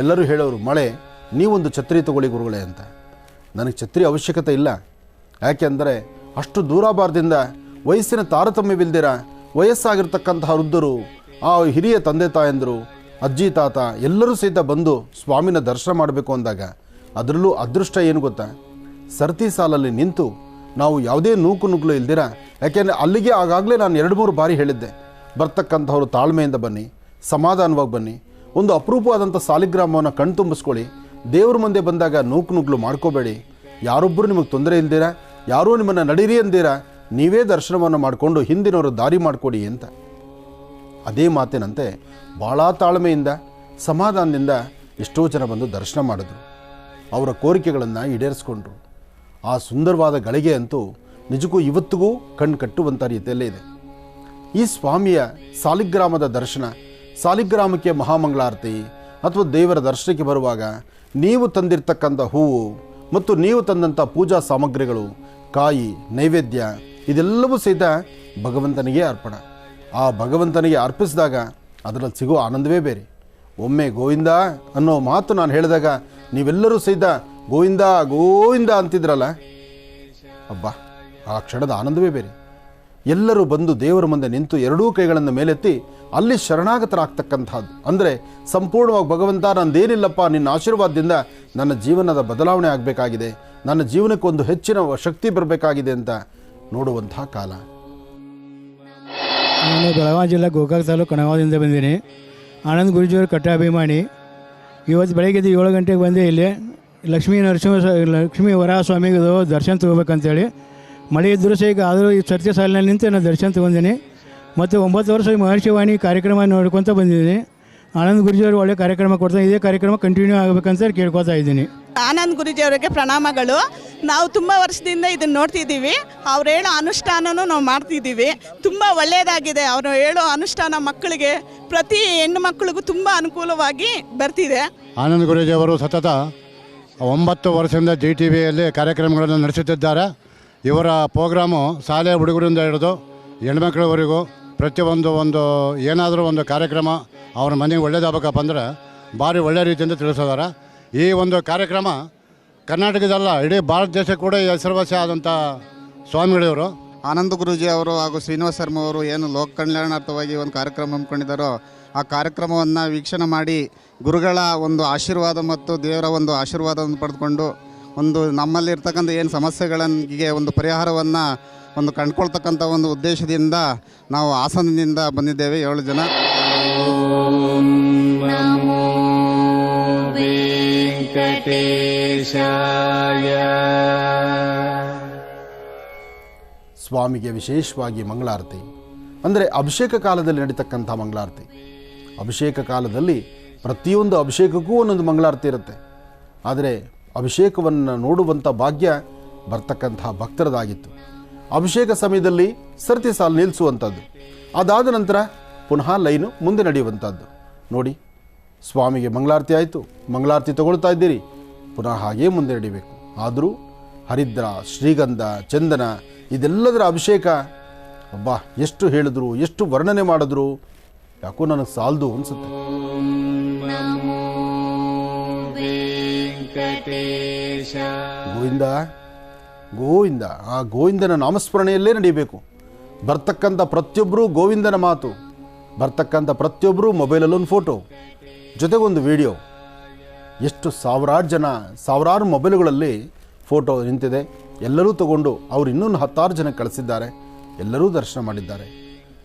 ಎಲ್ಲರೂ ಹೇಳೋರು, ಮಳೆ ನೀವೊಂದು ಛತ್ರಿ ತಗೊಳ್ಳಿ ಗುರುಗಳೇ ಅಂತ. ನನಗೆ ಛತ್ರಿ ಅವಶ್ಯಕತೆ ಇಲ್ಲ. ಯಾಕೆ ಅಂದರೆ ಅಷ್ಟು ದೂರಾಬಾರದಿಂದ ವಯಸ್ಸಿನ ತಾರತಮ್ಯವಿಲ್ದಿರ ವಯಸ್ಸಾಗಿರ್ತಕ್ಕಂತಹ ವೃದ್ಧರು, ಆ ಹಿರಿಯ ತಂದೆ ತಾಯಂದರು, ಅಜ್ಜಿ ತಾತ ಎಲ್ಲರೂ ಸಹಿತ ಬಂದು ಸ್ವಾಮಿನ ದರ್ಶನ ಮಾಡಬೇಕು ಅಂದಾಗ ಅದರಲ್ಲೂ ಅದೃಷ್ಟ ಏನು ಗೊತ್ತಾ, ಸರತಿ ಸಾಲಲ್ಲಿ ನಿಂತು ನಾವು ಯಾವುದೇ ನೂಕು ನುಗ್ಲು ಇಲ್ದಿರ, ಯಾಕೆಂದರೆ ಅಲ್ಲಿಗೆ ಆಗಾಗಲೇ ನಾನು 2-3 ಬಾರಿ ಹೇಳಿದ್ದೆ, ಬರ್ತಕ್ಕಂಥವ್ರು ತಾಳ್ಮೆಯಿಂದ ಬನ್ನಿ, ಸಮಾಧಾನವಾಗಿ ಬನ್ನಿ, ಒಂದು ಅಪರೂಪವಾದಂಥ ಸಾಲಿಗ್ರಾಮವನ್ನು ಕಣ್ತುಂಬಿಸ್ಕೊಳ್ಳಿ, ದೇವ್ರ ಮುಂದೆ ಬಂದಾಗ ನೂಕು ನುಗ್ಲು ಮಾಡ್ಕೋಬೇಡಿ, ಯಾರೊಬ್ಬರು ನಿಮಗೆ ತೊಂದರೆ ಇಲ್ದಿರ, ಯಾರೂ ನಿಮ್ಮನ್ನು ನಡೀರಿ ಅಂದಿರ, ನೀವೇ ದರ್ಶನವನ್ನು ಮಾಡಿಕೊಂಡು ಹಿಂದಿನವರು ದಾರಿ ಮಾಡಿಕೊಡಿ ಅಂತ. ಅದೇ ಮಾತಿನಂತೆ ಭಾಳ ತಾಳ್ಮೆಯಿಂದ ಸಮಾಧಾನದಿಂದ ಎಷ್ಟೋ ಜನ ಬಂದು ದರ್ಶನ ಮಾಡಿದ್ರು, ಅವರ ಕೋರಿಕೆಗಳನ್ನು ಈಡೇರಿಸ್ಕೊಂಡ್ರು. ಆ ಸುಂದರವಾದ ಗಳಿಗೆ ಅಂತೂ ನಿಜಕ್ಕೂ ಇವತ್ತಿಗೂ ಕಣ್ಣು ಕಟ್ಟುವಂಥ ರೀತಿಯಲ್ಲೇ ಇದೆ. ಈ ಸ್ವಾಮಿಯ ಸಾಲಿಗ್ರಾಮದ ದರ್ಶನ, ಸಾಲಿಗ್ರಾಮಕ್ಕೆ ಮಹಾಮಂಗಳಾರತಿ ಅಥವಾ ದೇವರ ದರ್ಶನಕ್ಕೆ ಬರುವಾಗ ನೀವು ತಂದಿರ್ತಕ್ಕಂಥ ಹೂವು ಮತ್ತು ನೀವು ತಂದಂಥ ಪೂಜಾ ಸಾಮಗ್ರಿಗಳು, ಕಾಯಿ, ನೈವೇದ್ಯ ಇದೆಲ್ಲವೂ ಸಹಿತ ಭಗವಂತನಿಗೆ ಅರ್ಪಣ. ಆ ಭಗವಂತನಿಗೆ ಅರ್ಪಿಸಿದಾಗ ಅದರಲ್ಲಿ ಸಿಗೋ ಆನಂದವೇ ಬೇರೆ. ಒಮ್ಮೆ ಗೋವಿಂದ ಅನ್ನೋ ಮಾತು ನಾನು ಹೇಳಿದಾಗ ನೀವೆಲ್ಲರೂ ಸಹಿತ ಗೋವಿಂದ ಗೋವಿಂದ ಅಂತಿದ್ರಲ್ಲ, ಅಬ್ಬಾ ಆ ಕ್ಷಣದ ಆನಂದವೇ ಬೇರೆ. ಎಲ್ಲರೂ ಬಂದು ದೇವರ ಮುಂದೆ ನಿಂತು ಎರಡೂ ಕೈಗಳನ್ನು ಮೇಲೆತ್ತಿ ಅಲ್ಲಿ ಶರಣಾಗತರಾಗ್ತಕ್ಕಂಥದ್ದು. ಅಂದರೆ ಸಂಪೂರ್ಣವಾಗಿ ಭಗವಂತ, ನಂದೇನಿಲ್ಲಪ್ಪ, ನಿನ್ನ ಆಶೀರ್ವಾದದಿಂದ ನನ್ನ ಜೀವನದ ಬದಲಾವಣೆ ಆಗಬೇಕಾಗಿದೆ, ನನ್ನ ಜೀವನಕ್ಕೆ ಒಂದು ಹೆಚ್ಚಿನ ಶಕ್ತಿ ಬರಬೇಕಾಗಿದೆ ಅಂತ ನೋಡುವಂಥ ಕಾಲ. ನಾನು ಬೆಳಗಾವಿ ಜಿಲ್ಲೆ ಗೋಕಾಕ್ ತಾಲೂಕು ಕಣಗಾವದಿಂದ ಬಂದೀನಿ. ಆನಂದ್ ಗುರೂಜಿಯವರು ಕಟ್ಟಾಭಿಮಾನಿ. ಇವತ್ತು ಬೆಳಗ್ಗೆ 7 ಗಂಟೆಗೆ ಬಂದೆ. ಇಲ್ಲಿ ಲಕ್ಷ್ಮೀ ವರಾಹ ಸ್ವಾಮಿಗೆ ದರ್ಶನ ತೊಗೋಬೇಕಂತೇಳಿ ಮಳೆ ಇದ್ದರೂ ಸಹ ಈಗ ಆದರೂ ಈ ಸತ್ಯ ಸಾಲಿನಲ್ಲಿ ನಿಂತು ನಾನು ದರ್ಶನ ತೊಗೊಂಡಿನಿ. ಮತ್ತು 9 ವರ್ಷ ಮಹರ್ಷಿ ವಾಣಿ ಕಾರ್ಯಕ್ರಮ ನೋಡ್ಕೊತ ಬಂದಿದ್ದೀನಿ. ಆನಂದ್ ಗುರೂಜಿಯವರು ಒಳ್ಳೆ ಕಾರ್ಯಕ್ರಮ ಕೊಡ್ತಾರೆ. ಇದೇ ಕಾರ್ಯಕ್ರಮ ಕಂಟಿನ್ಯೂ ಆಗಬೇಕಂತ ಕೇಳ್ಕೊತಾ ಇದ್ದೀನಿ. ಆನಂದ್ ಗುರೂಜಿಯವರಿಗೆ ಪ್ರಣಾಮಗಳು. ನಾವು ತುಂಬ ವರ್ಷದಿಂದ ಇದನ್ನು ನೋಡ್ತಿದ್ದೀವಿ. ಅವ್ರು ಹೇಳೋ ಅನುಷ್ಠಾನನೂ ನಾವು ಮಾಡ್ತಿದ್ದೀವಿ. ತುಂಬ ಒಳ್ಳೆಯದಾಗಿದೆ. ಅವರು ಹೇಳೋ ಅನುಷ್ಠಾನ ಮಕ್ಕಳಿಗೆ, ಪ್ರತಿ ಹೆಣ್ಣು ಮಕ್ಕಳಿಗೂ ತುಂಬ ಅನುಕೂಲವಾಗಿ ಬರ್ತಿದೆ. ಆನಂದ್ ಗುರೂಜಿಯವರು ಸತತ 9 ವರ್ಷದಿಂದ GTVಯಲ್ಲಿ ಕಾರ್ಯಕ್ರಮಗಳನ್ನು ನಡೆಸುತ್ತಿದ್ದಾರೆ. ಇವರ ಪ್ರೋಗ್ರಾಮು ಶಾಲೆ ಹುಡುಗರಿಂದ ಹಿಡಿದು ಹೆಣ್ಮಕ್ಳವರೆಗೂ ಪ್ರತಿಯೊಂದು ಏನಾದರೂ ಒಂದು ಕಾರ್ಯಕ್ರಮ ಅವ್ರ ಮನೆಗೆ ಒಳ್ಳೇದಾಗಬೇಕಪ್ಪ ಅಂದರೆ ಭಾರಿ ಒಳ್ಳೆ ರೀತಿಯಿಂದ ತಿಳಿಸಿದ್ದಾರೆ. ಈ ಒಂದು ಕಾರ್ಯಕ್ರಮ ಕರ್ನಾಟಕದಲ್ಲ, ಇಡೀ ಭಾರತ ದೇಶ ಕೂಡ ಹೆಸರುವಾಸಿ ಆದಂಥ ಸ್ವಾಮಿಗಳಿವರು. ಆನಂದ್ ಗುರೂಜಿ ಅವರು ಹಾಗೂ ಶ್ರೀನಿವಾಸ ಶರ್ಮ ಅವರು ಏನು ಲೋಕ ಕಲ್ಯಾಣಾರ್ಥವಾಗಿ ಒಂದು ಕಾರ್ಯಕ್ರಮ ಹಮ್ಮಿಕೊಂಡಿದ್ದಾರೋ ಆ ಕಾರ್ಯಕ್ರಮವನ್ನು ವೀಕ್ಷಣೆ ಮಾಡಿ ಗುರುಗಳ ಒಂದು ಆಶೀರ್ವಾದ ಮತ್ತು ದೇವರ ಒಂದು ಆಶೀರ್ವಾದವನ್ನು ಪಡೆದುಕೊಂಡು ಒಂದು ನಮ್ಮಲ್ಲಿರ್ತಕ್ಕಂಥ ಏನು ಸಮಸ್ಯೆಗಳಿಗೆ ಒಂದು ಪರಿಹಾರವನ್ನು ಒಂದು ಕಂಡುಕೊಳ್ತಕ್ಕಂಥ ಒಂದು ಉದ್ದೇಶದಿಂದ ನಾವು ಹಾಸನದಿಂದ ಬಂದಿದ್ದೇವೆ 7 ಜನ. ಸ್ವಾಮಿಗೆ ವಿಶೇಷವಾಗಿ ಮಂಗಳಾರತಿ ಅಂದರೆ ಅಭಿಷೇಕ ಕಾಲದಲ್ಲಿ ನಡೀತಕ್ಕಂಥ ಮಂಗಳಾರತಿ. ಅಭಿಷೇಕ ಕಾಲದಲ್ಲಿ ಪ್ರತಿಯೊಂದು ಅಭಿಷೇಕಕ್ಕೂ ಒಂದೊಂದು ಮಂಗಳಾರತಿ ಇರುತ್ತೆ. ಆದರೆ ಅಭಿಷೇಕವನ್ನು ನೋಡುವಂಥ ಭಾಗ್ಯ ಬರ್ತಕ್ಕಂಥ ಭಕ್ತರದಾಗಿತ್ತು. ಅಭಿಷೇಕ ಸಮಯದಲ್ಲಿ ಸರತಿ ಸಾಲು ನಿಲ್ಲಿಸುವಂಥದ್ದು, ಅದಾದ ನಂತರ ಪುನಃ ಲೈನು ಮುಂದೆ ನಡೆಯುವಂಥದ್ದು. ನೋಡಿ, ಸ್ವಾಮಿಗೆ ಮಂಗಳಾರತಿ ಆಯಿತು, ಮಂಗಳಾರತಿ ತಗೊಳ್ತಾ ಇದ್ದೀರಿ, ಪುನಃ ಹಾಗೇ ಮುಂದೆ ನಡಿಬೇಕು. ಆದರೂ ಹರಿದ್ರ, ಶ್ರೀಗಂಧ, ಚಂದನ ಇದೆಲ್ಲದರ ಅಭಿಷೇಕ ಅಬ್ಬಾ ಎಷ್ಟು ಹೇಳಿದ್ರು, ಎಷ್ಟು ವರ್ಣನೆ ಮಾಡಿದ್ರು ಯಾಕೋ ನನಗೆ ಸಾಲದು ಅನಿಸುತ್ತೆ. ಗೋವಿಂದ ಗೋವಿಂದ, ಆ ಗೋವಿಂದನ ನಾಮಸ್ಮರಣೆಯಲ್ಲೇ ನಡೀಬೇಕು. ಬರ್ತಕ್ಕಂಥ ಪ್ರತಿಯೊಬ್ಬರೂ ಗೋವಿಂದನ ಮಾತು, ಬರ್ತಕ್ಕಂಥ ಪ್ರತಿಯೊಬ್ಬರೂ ಮೊಬೈಲಲ್ಲೊಂದು ಫೋಟೋ, ಜೊತೆಗೊಂದು ವಿಡಿಯೋ. ಎಷ್ಟು ಸಾವಿರಾರು ಜನ, ಸಾವಿರಾರು ಮೊಬೈಲುಗಳಲ್ಲಿ ಫೋಟೋ ನಿಂತಿದೆ. ಎಲ್ಲರೂ ತಗೊಂಡು ಅವ್ರು ಇನ್ನೊಂದು 10 ಜನ ಕಳಿಸಿದ್ದಾರೆ. ಎಲ್ಲರೂ ದರ್ಶನ ಮಾಡಿದ್ದಾರೆ.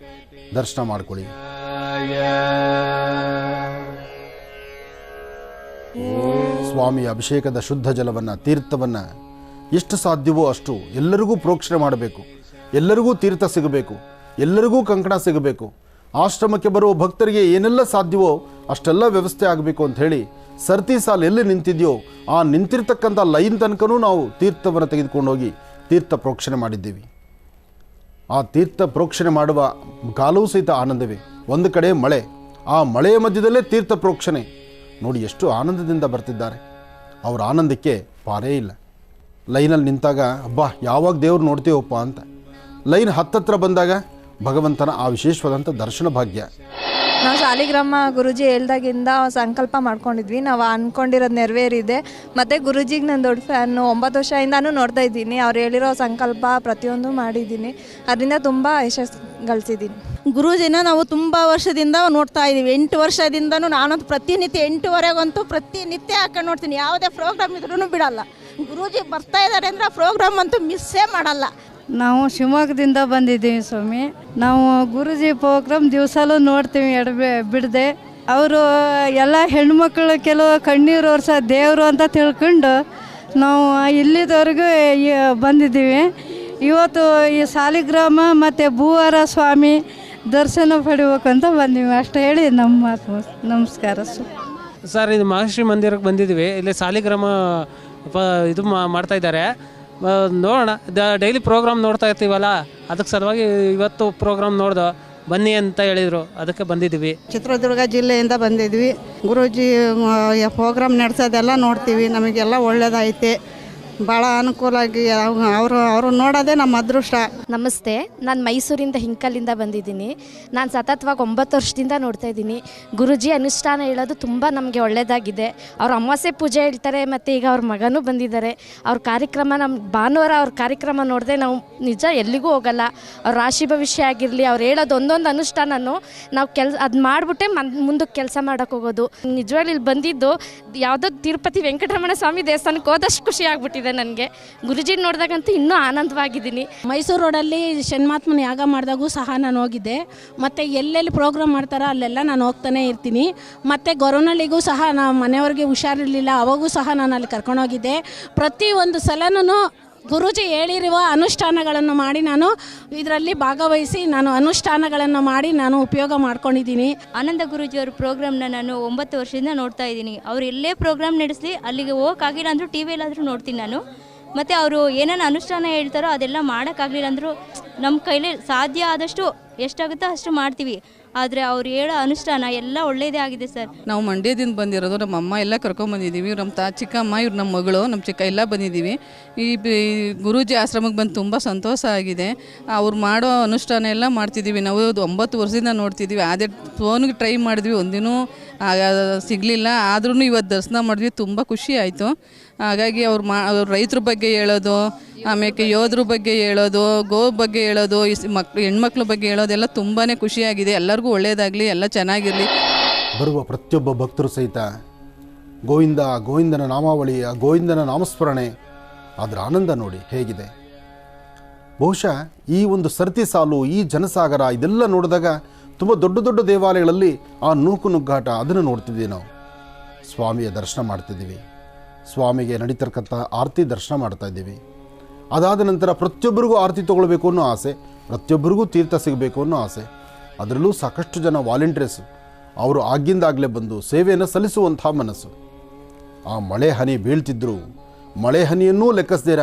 ದರ್ಶನ ಮಾಡ್ಕೊಳ್ಳಿ. ಸ್ವಾಮಿಯ ಅಭಿಷೇಕದ ಶುದ್ಧ ಜಲವನ್ನು, ತೀರ್ಥವನ್ನು ಎಷ್ಟು ಸಾಧ್ಯವೋ ಅಷ್ಟು ಎಲ್ಲರಿಗೂ ಪ್ರೋಕ್ಷಣೆ ಮಾಡಬೇಕು. ಎಲ್ಲರಿಗೂ ತೀರ್ಥ ಸಿಗಬೇಕು, ಎಲ್ಲರಿಗೂ ಕಂಕಣ ಸಿಗಬೇಕು. ಆಶ್ರಮಕ್ಕೆ ಬರುವ ಭಕ್ತರಿಗೆ ಏನೆಲ್ಲ ಸಾಧ್ಯವೋ ಅಷ್ಟೆಲ್ಲ ವ್ಯವಸ್ಥೆ ಆಗಬೇಕು ಅಂತ ಹೇಳಿ ಸರತಿ ಸಾಲು ಎಲ್ಲಿ ನಿಂತಿದೆಯೋ ಆ ನಿಂತಿರ್ತಕ್ಕಂಥ ಲೈನ್ ತನಕನೂ ನಾವು ತೀರ್ಥವನ್ನು ತೆಗೆದುಕೊಂಡು ಹೋಗಿ ತೀರ್ಥ ಪ್ರೋಕ್ಷಣೆ ಮಾಡಿದ್ದೀವಿ. ಆ ತೀರ್ಥ ಪ್ರೋಕ್ಷಣೆ ಮಾಡುವ ಕಾಲವೂ ಸಹಿತ ಆನಂದವೇ. ಒಂದು ಕಡೆ ಮಳೆ, ಆ ಮಳೆಯ ಮಧ್ಯದಲ್ಲೇ ತೀರ್ಥ ಪ್ರೋಕ್ಷಣೆ. ನೋಡಿ ಎಷ್ಟು ಆನಂದದಿಂದ ಬರ್ತಿದ್ದಾರೆ. ಅವರ ಆನಂದಕ್ಕೆ ಪಾರೇ ಇಲ್ಲ. ಲೈನಲ್ಲಿ ನಿಂತಾಗ ಅಬ್ಬಾ ಯಾವಾಗ ದೇವ್ರು ನೋಡ್ತೀವಪ್ಪ ಅಂತ, ಲೈನ್ ಹತ್ತತ್ರ ಬಂದಾಗ ಭಗವಂತನ ಆ ವಿಶೇಷವಾದಂಥ ದರ್ಶನ ಭಾಗ್ಯ. ನಾವು ಸಾಲಿಗ್ರಾಮ ಗುರೂಜಿ ಹೇಳ್ದಾಗಿಂದ ಸಂಕಲ್ಪ ಮಾಡ್ಕೊಂಡಿದ್ವಿ. ನಾವು ಅಂದ್ಕೊಂಡಿರೋದು ನೆರವೇರಿದೆ. ಮತ್ತು ಗುರೂಜಿಗೆ ನಾನು ದೊಡ್ಡ ಫ್ಯಾನು. 9 ವರ್ಷದಿಂದನೂ ನೋಡ್ತಾ ಇದ್ದೀನಿ. ಅವ್ರು ಹೇಳಿರೋ ಸಂಕಲ್ಪ ಪ್ರತಿಯೊಂದು ಮಾಡಿದ್ದೀನಿ. ಅದರಿಂದ ತುಂಬ ಯಶಸ್ಸು ಗಳಿಸಿದ್ದೀನಿ. ಗುರೂಜಿನ ನಾವು ತುಂಬ ವರ್ಷದಿಂದ ನೋಡ್ತಾ ಇದ್ದೀವಿ. 8 ವರ್ಷದಿಂದನೂ ನಾನಂತೂ ಪ್ರತಿನಿತ್ಯ 8:30ಗಂತೂ ಪ್ರತಿನಿತ್ಯ ಹಾಕೊಂಡು ನೋಡ್ತೀನಿ. ಯಾವುದೇ ಪ್ರೋಗ್ರಾಮ್ ಇದ್ರೂ ಬಿಡಲ್ಲ. ಗುರೂಜಿ ಬರ್ತಾ ಇದ್ದಾರೆ ಅಂದರೆ ಆ ಪ್ರೋಗ್ರಾಮ್ ಅಂತೂ ಮಿಸ್ಸೇ ಮಾಡಲ್ಲ. ನಾವು ಶಿವಮೊಗ್ಗದಿಂದ ಬಂದಿದ್ದೀವಿ ಸ್ವಾಮಿ. ನಾವು ಗುರೂಜಿ ಪ್ರೋಗ್ರಾಮ್ ದಿವಸಲೂ ನೋಡ್ತೀವಿ ಬಿಡದೆ. ಅವರು ಎಲ್ಲ ಹೆಣ್ಮಕ್ಳು ಕೆಲವು ಕಣ್ಣೀರು ಒರೆಸೋ ದೇವರು ಅಂತ ತಿಳ್ಕೊಂಡು ನಾವು ಇಲ್ಲಿದವರೆಗೂ ಬಂದಿದ್ದೀವಿ. ಇವತ್ತು ಈ ಸಾಲಿಗ್ರಾಮ ಮತ್ತು ಭೂವಾರ ಸ್ವಾಮಿ ದರ್ಶನ ಪಡಿಬೇಕಂತ ಬಂದೀವಿ. ಅಷ್ಟು ಹೇಳಿ ನಮ್ಮ ಮಾತು ನಮಸ್ಕಾರ ಸರ್. ಇದು ಮಹರ್ಷಿ ಮಂದಿರಕ್ಕೆ ಬಂದಿದ್ದೀವಿ. ಇಲ್ಲಿ ಸಾಲಿಗ್ರಾಮ ಇದು ಮಾಡ್ತಾ ಇದ್ದಾರೆ. ನೋಡೋಣ, ಡೈಲಿ ಪ್ರೋಗ್ರಾಮ್ ನೋಡ್ತಾ ಇರ್ತೀವಲ್ಲ, ಅದಕ್ಕೆ ಸಲುವಾಗಿ ಇವತ್ತು ಪ್ರೋಗ್ರಾಮ್ ನೋಡ್ದು ಬನ್ನಿ ಅಂತ ಹೇಳಿದರು, ಅದಕ್ಕೆ ಬಂದಿದ್ದೀವಿ. ಚಿತ್ರದುರ್ಗ ಜಿಲ್ಲೆಯಿಂದ ಬಂದಿದ್ವಿ. ಗುರೂಜಿ ಪ್ರೋಗ್ರಾಮ್ ನಡೆಸೋದೆಲ್ಲ ನೋಡ್ತೀವಿ. ನಮಗೆಲ್ಲ ಒಳ್ಳೆಯದೈತೆ, ಭಾಳ ಅನುಕೂಲ ಆಗಿ ಅವರು ನೋಡೋದೇ ನಮ್ಮ ಅದೃಷ್ಟ. ನಮಸ್ತೆ, ನಾನು ಮೈಸೂರಿಂದ ಹಿಂಕಲಿಂದ ಬಂದಿದ್ದೀನಿ. ನಾನು ಸತತವಾಗಿ 9 ವರ್ಷದಿಂದ ನೋಡ್ತಾ ಇದ್ದೀನಿ. ಗುರೂಜಿ ಅನುಷ್ಠಾನ ಹೇಳೋದು ತುಂಬ ನಮಗೆ ಒಳ್ಳೆಯದಾಗಿದೆ. ಅವ್ರ ಅಮಾವಾಸ್ಯೆ ಪೂಜೆ ಹೇಳ್ತಾರೆ, ಮತ್ತು ಈಗ ಅವ್ರ ಮಗನೂ ಬಂದಿದ್ದಾರೆ. ಅವ್ರ ಕಾರ್ಯಕ್ರಮ ನಮ್ಮ ಭಾನುವಾರ ಅವ್ರ ಕಾರ್ಯಕ್ರಮ ನೋಡಿದೆ ನಾವು ನಿಜ ಎಲ್ಲಿಗೂ ಹೋಗಲ್ಲ. ಅವ್ರ ರಾಶಿ ಭವಿಷ್ಯ ಆಗಿರಲಿ, ಅವ್ರು ಹೇಳೋದು ಒಂದೊಂದು ಅನುಷ್ಠಾನನೂ ನಾವು ಅದು ಮಾಡಿಬಿಟ್ಟೆ ಮುಂದಕ್ಕೆ ಕೆಲಸ ಮಾಡೋಕ್ಕೆ ಹೋಗೋದು. ನಿಜವಾಗ್ಲೂ ಇಲ್ಲಿ ಬಂದಿದ್ದು ಯಾವುದೋ ತಿರುಪತಿ ವೆಂಕಟರಮಣ ಸ್ವಾಮಿ ದೇವಸ್ಥಾನಕ್ಕೆ ಹೋದಷ್ಟು ಖುಷಿ ಆಗ್ಬಿಟ್ಟಿದೆ ನನಗೆ. ಗುರುಜಿ ನೋಡಿದಾಗಂತೂ ಇನ್ನೂ ಆನಂದವಾಗಿದ್ದೀನಿ. ಮೈಸೂರು ರೋಡಲ್ಲಿ ಶನ್ಮಾತ್ಮನ ಯಾಗ ಮಾಡಿದಾಗೂ ಸಹ ನಾನು ಹೋಗಿದ್ದೆ. ಮತ್ತು ಎಲ್ಲೆಲ್ಲಿ ಪ್ರೋಗ್ರಾಮ್ ಮಾಡ್ತಾರೋ ಅಲ್ಲೆಲ್ಲ ನಾನು ಹೋಗ್ತಾನೆ ಇರ್ತೀನಿ. ಮತ್ತು ಗೊರವನಹಳ್ಳಿಗೂ ಸಹ ನಾವು ಮನೆಯವ್ರಿಗೆ ಹುಷಾರಿರಲಿಲ್ಲ, ಅವಾಗೂ ಸಹ ನಾನು ಅಲ್ಲಿ ಕರ್ಕೊಂಡೋಗಿದ್ದೆ. ಪ್ರತಿಯೊಂದು ಸಲನೂ ಗುರೂಜಿ ಹೇಳಿರುವ ಅನುಷ್ಠಾನಗಳನ್ನು ಮಾಡಿ ನಾನು ಇದರಲ್ಲಿ ಭಾಗವಹಿಸಿ ನಾನು ಅನುಷ್ಠಾನಗಳನ್ನು ಮಾಡಿ ನಾನು ಉಪಯೋಗ ಮಾಡ್ಕೊಂಡಿದ್ದೀನಿ. ಆನಂದ ಗುರೂಜಿಯವ್ರ ಪ್ರೋಗ್ರಾಮ್ನ ನಾನು 9 ವರ್ಷದಿಂದ ನೋಡ್ತಾ ಇದ್ದೀನಿ. ಅವ್ರು ಎಲ್ಲೇ ಪ್ರೋಗ್ರಾಮ್ ನಡೆಸಲಿ ಅಲ್ಲಿಗೆ ಹೋಗೋಕ್ಕಾಗಿಲ್ಲ ಅಂದರೂ ಟಿ ವಿಯಲ್ಲಾದರೂ ನೋಡ್ತೀನಿ ನಾನು. ಮತ್ತು ಅವರು ಏನೇನು ಅನುಷ್ಠಾನ ಹೇಳ್ತಾರೋ ಅದೆಲ್ಲ ಮಾಡೋಕ್ಕಾಗಲಿಲ್ಲ ಅಂದರೂ ನಮ್ಮ ಕೈಲಿ ಸಾಧ್ಯ ಆದಷ್ಟು ಎಷ್ಟಾಗುತ್ತೋ ಅಷ್ಟು ಮಾಡ್ತೀವಿ. ಆದರೆ ಅವ್ರು ಹೇಳೋ ಅನುಷ್ಠಾನ ಎಲ್ಲ ಒಳ್ಳೆಯದೇ ಆಗಿದೆ ಸರ್. ನಾವು ಮಂಡ್ಯದಿಂದ ಬಂದಿರೋದು. ನಮ್ಮ ಅಮ್ಮ ಎಲ್ಲ ಕರ್ಕೊಂಬಂದಿದ್ದೀವಿ. ನಮ್ಮ ಚಿಕ್ಕಮ್ಮ, ಇವ್ರು ನಮ್ಮ ಮಗಳು, ನಮ್ಮ ಚಿಕ್ಕ ಎಲ್ಲ ಬಂದಿದ್ದೀವಿ. ಈ ಗುರೂಜಿ ಆಶ್ರಮಕ್ಕೆ ಬಂದು ತುಂಬ ಸಂತೋಷ ಆಗಿದೆ. ಅವ್ರು ಮಾಡೋ ಅನುಷ್ಠಾನ ಎಲ್ಲ ಮಾಡ್ತಿದ್ದೀವಿ. ನಾವು 9 ವರ್ಷದಿಂದ ನೋಡ್ತಿದ್ದೀವಿ. ಅದೇ ಫೋನ್ಗೆ ಟ್ರೈ ಮಾಡಿದ್ವಿ, ಒಂದಿನೂ ಸಿಗಲಿಲ್ಲ. ಆದ್ರೂ ಇವತ್ತು ದರ್ಶನ ಮಾಡಿದ್ವಿ, ತುಂಬ ಖುಷಿ ಆಯಿತು. ಹಾಗಾಗಿ ಅವ್ರು ರೈತರ ಬಗ್ಗೆ ಹೇಳೋದು, ಆಮೇಲೆ ಯೋಧರ ಬಗ್ಗೆ ಹೇಳೋದು, ಗೋ ಬಗ್ಗೆ ಹೇಳೋದು, ಹೆಣ್ಮಕ್ಳ ಬಗ್ಗೆ ಹೇಳೋದೆಲ್ಲ ತುಂಬಾ ಖುಷಿಯಾಗಿದೆ. ಎಲ್ಲರಿಗೂ ಒಳ್ಳೆಯದಾಗಲಿ, ಎಲ್ಲ ಚೆನ್ನಾಗಿರಲಿ. ಬರುವ ಪ್ರತಿಯೊಬ್ಬ ಭಕ್ತರು ಸಹಿತ ಗೋವಿಂದ ಗೋವಿಂದನ ನಾಮಾವಳಿಯ ಗೋವಿಂದನ ನಾಮಸ್ಮರಣೆ ಅದರ ಆನಂದ ನೋಡಿ ಹೇಗಿದೆ. ಬಹುಶಃ ಈ ಒಂದು ಸರತಿ ಸಾಲು, ಈ ಜನಸಾಗರ ಇದೆಲ್ಲ ನೋಡಿದಾಗ ತುಂಬ ದೊಡ್ಡ ದೊಡ್ಡ ದೇವಾಲಯಗಳಲ್ಲಿ ಆ ನೂಕು ನುಗ್ಗಾಟ ಅದನ್ನು ನೋಡ್ತಿದ್ದೀವಿ. ನಾವು ಸ್ವಾಮಿಯ ದರ್ಶನ ಮಾಡ್ತಿದ್ದೀವಿ, ಸ್ವಾಮಿಗೆ ನಡೀತಕ್ಕಂಥ ಆರತಿ ದರ್ಶನ ಮಾಡ್ತಾ ಇದ್ದೀವಿ. ಅದಾದ ನಂತರ ಪ್ರತಿಯೊಬ್ಬರಿಗೂ ಆರತಿ ತೊಗೊಳ್ಬೇಕು ಅನ್ನೋ ಆಸೆ, ಪ್ರತಿಯೊಬ್ಬರಿಗೂ ತೀರ್ಥ ಸಿಗಬೇಕು ಅನ್ನೋ ಆಸೆ. ಅದರಲ್ಲೂ ಸಾಕಷ್ಟು ಜನ ವಾಲಂಟಿಯರ್ಸ್ ಅವರು ಆಗಿಂದಾಗಲೇ ಬಂದು ಸೇವೆಯನ್ನು ಸಲ್ಲಿಸುವಂಥ ಮನಸ್ಸು. ಆ ಮಳೆ ಹನಿ ಬೀಳ್ತಿದ್ರು, ಮಳೆ ಹನಿಯನ್ನೂ ಲೆಕ್ಕಿಸ್ದಿರ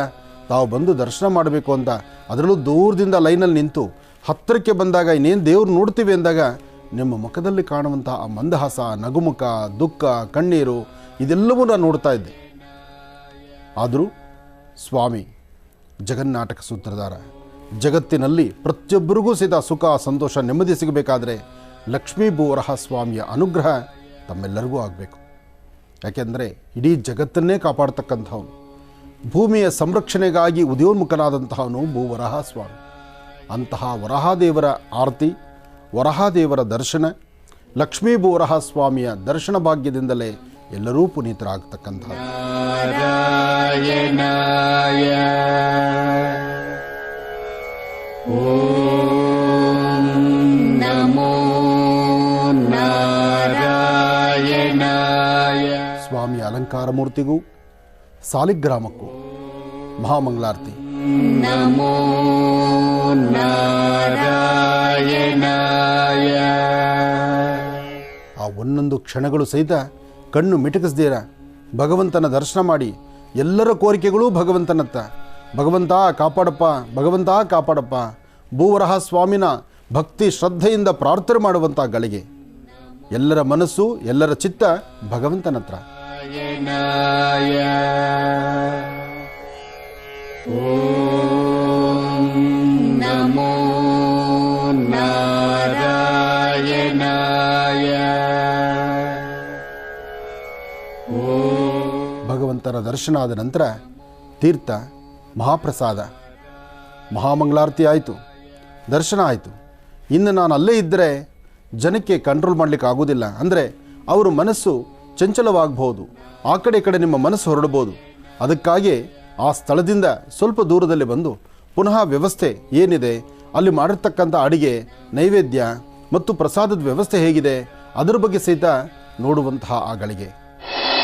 ತಾವು ಬಂದು ದರ್ಶನ ಮಾಡಬೇಕು ಅಂತ ಅದರಲ್ಲೂ ದೂರದಿಂದ ಲೈನಲ್ಲಿ ನಿಂತು ಹತ್ತಿರಕ್ಕೆ ಬಂದಾಗ ಇನ್ನೇನು ದೇವ್ರು ನೋಡ್ತೀವಿ ಅಂದಾಗ ನಿಮ್ಮ ಮುಖದಲ್ಲಿ ಕಾಣುವಂಥ ಆ ಮಂದಹಾಸ, ನಗುಮುಖ, ದುಃಖ, ಕಣ್ಣೀರು ಇದೆಲ್ಲವೂ ನಾನು ನೋಡ್ತಾ ಇದ್ದೆ. ಆದರೂ ಸ್ವಾಮಿ ಜಗನ್ನಾಟಕ ಸೂತ್ರಧಾರ, ಜಗತ್ತಿನಲ್ಲಿ ಪ್ರತಿಯೊಬ್ಬರಿಗೂ ಸಹಿತ ಸುಖ, ಸಂತೋಷ, ನೆಮ್ಮದಿ ಸಿಗಬೇಕಾದ್ರೆ ಲಕ್ಷ್ಮೀ ಭೂವರಹ ಸ್ವಾಮಿಯ ಅನುಗ್ರಹ ತಮ್ಮೆಲ್ಲರಿಗೂ ಆಗಬೇಕು. ಯಾಕೆಂದರೆ ಇಡೀ ಜಗತ್ತನ್ನೇ ಕಾಪಾಡ್ತಕ್ಕಂಥವನು, ಭೂಮಿಯ ಸಂರಕ್ಷಣೆಗಾಗಿ ಉದಯೋನ್ಮುಖನಾದಂತಹವನು ಭೂವರಹ ಸ್ವಾಮಿ. ಅಂತಹ ವರಹಾದೇವರ ಆರತಿ, ವರಹಾದೇವರ ದರ್ಶನ, ಲಕ್ಷ್ಮೀ ಭೂವರಹ ಸ್ವಾಮಿಯ ದರ್ಶನ ಭಾಗ್ಯದಿಂದಲೇ ಎಲ್ಲರೂ ಪುನೀತರಾಗತಕ್ಕಂಥದ್ದು. ಸ್ವಾಮಿಯ ಅಲಂಕಾರ ಮೂರ್ತಿಗೂ ಸಾಲಿಗ್ರಾಮಕ್ಕೂ ಮಹಾಮಂಗಳಾರತಿ. ನಮೋ ನಾರಾಯಣಾಯ. ಆ ಒಂದೊಂದು ಕ್ಷಣಗಳು ಸಹಿತ ಕಣ್ಣು ಮಿಟಕಿಸ್ದೀರ ಭಗವಂತನ ದರ್ಶನ ಮಾಡಿ ಎಲ್ಲರ ಕೋರಿಕೆಗಳು ಭಗವಂತನತ್ತ. ಭಗವಂತ ಕಾಪಾಡಪ್ಪ, ಭಗವಂತ ಕಾಪಾಡಪ್ಪ. ಭೂವರಹ ಸ್ವಾಮಿನ ಭಕ್ತಿ ಶ್ರದ್ಧೆಯಿಂದ ಪ್ರಾರ್ಥನೆ ಮಾಡುವಂಥ ಗಳಿಗೆ ಎಲ್ಲರ ಮನಸ್ಸು, ಎಲ್ಲರ ಚಿತ್ತ ಭಗವಂತನತ್ರ. ನಮೋ ನಾರಾಯಣಾಯ. ಭಗವಂತನ ದರ್ಶನ ಆದ ನಂತರ ತೀರ್ಥ ಮಹಾಪ್ರಸಾದ ಮಹಾಮಂಗಳಾರತಿ ಆಯಿತು, ದರ್ಶನ ಆಯಿತು. ಇನ್ನು ನಾನು ಅಲ್ಲೇ ಇದ್ದರೆ ಜನಕ್ಕೆ ಕಂಟ್ರೋಲ್ ಮಾಡಲಿಕ್ಕೆ ಆಗೋದಿಲ್ಲ. ಅಂದರೆ ಅವರು ಮನಸ್ಸು ಚಂಚಲವಾಗಬಹುದು, ಆ ಕಡೆ ಈ ಕಡೆ ನಿಮ್ಮ ಮನಸ್ಸು ಹೊರಡ್ಬೋದು. ಅದಕ್ಕಾಗಿ ಆ ಸ್ಥಳದಿಂದ ಸ್ವಲ್ಪ ದೂರದಲ್ಲಿ ಬಂದು ಪುನಃ ವ್ಯವಸ್ಥೆ ಏನಿದೆ, ಅಲ್ಲಿ ಮಾಡಿರ್ತಕ್ಕಂಥ ಅಡಿಗೆ, ನೈವೇದ್ಯ ಮತ್ತು ಪ್ರಸಾದದ ವ್ಯವಸ್ಥೆ ಹೇಗಿದೆ ಅದರ ಬಗ್ಗೆ ಸಹಿತ ನೋಡುವಂತಹ ಆ ಗಳಿಗೆ.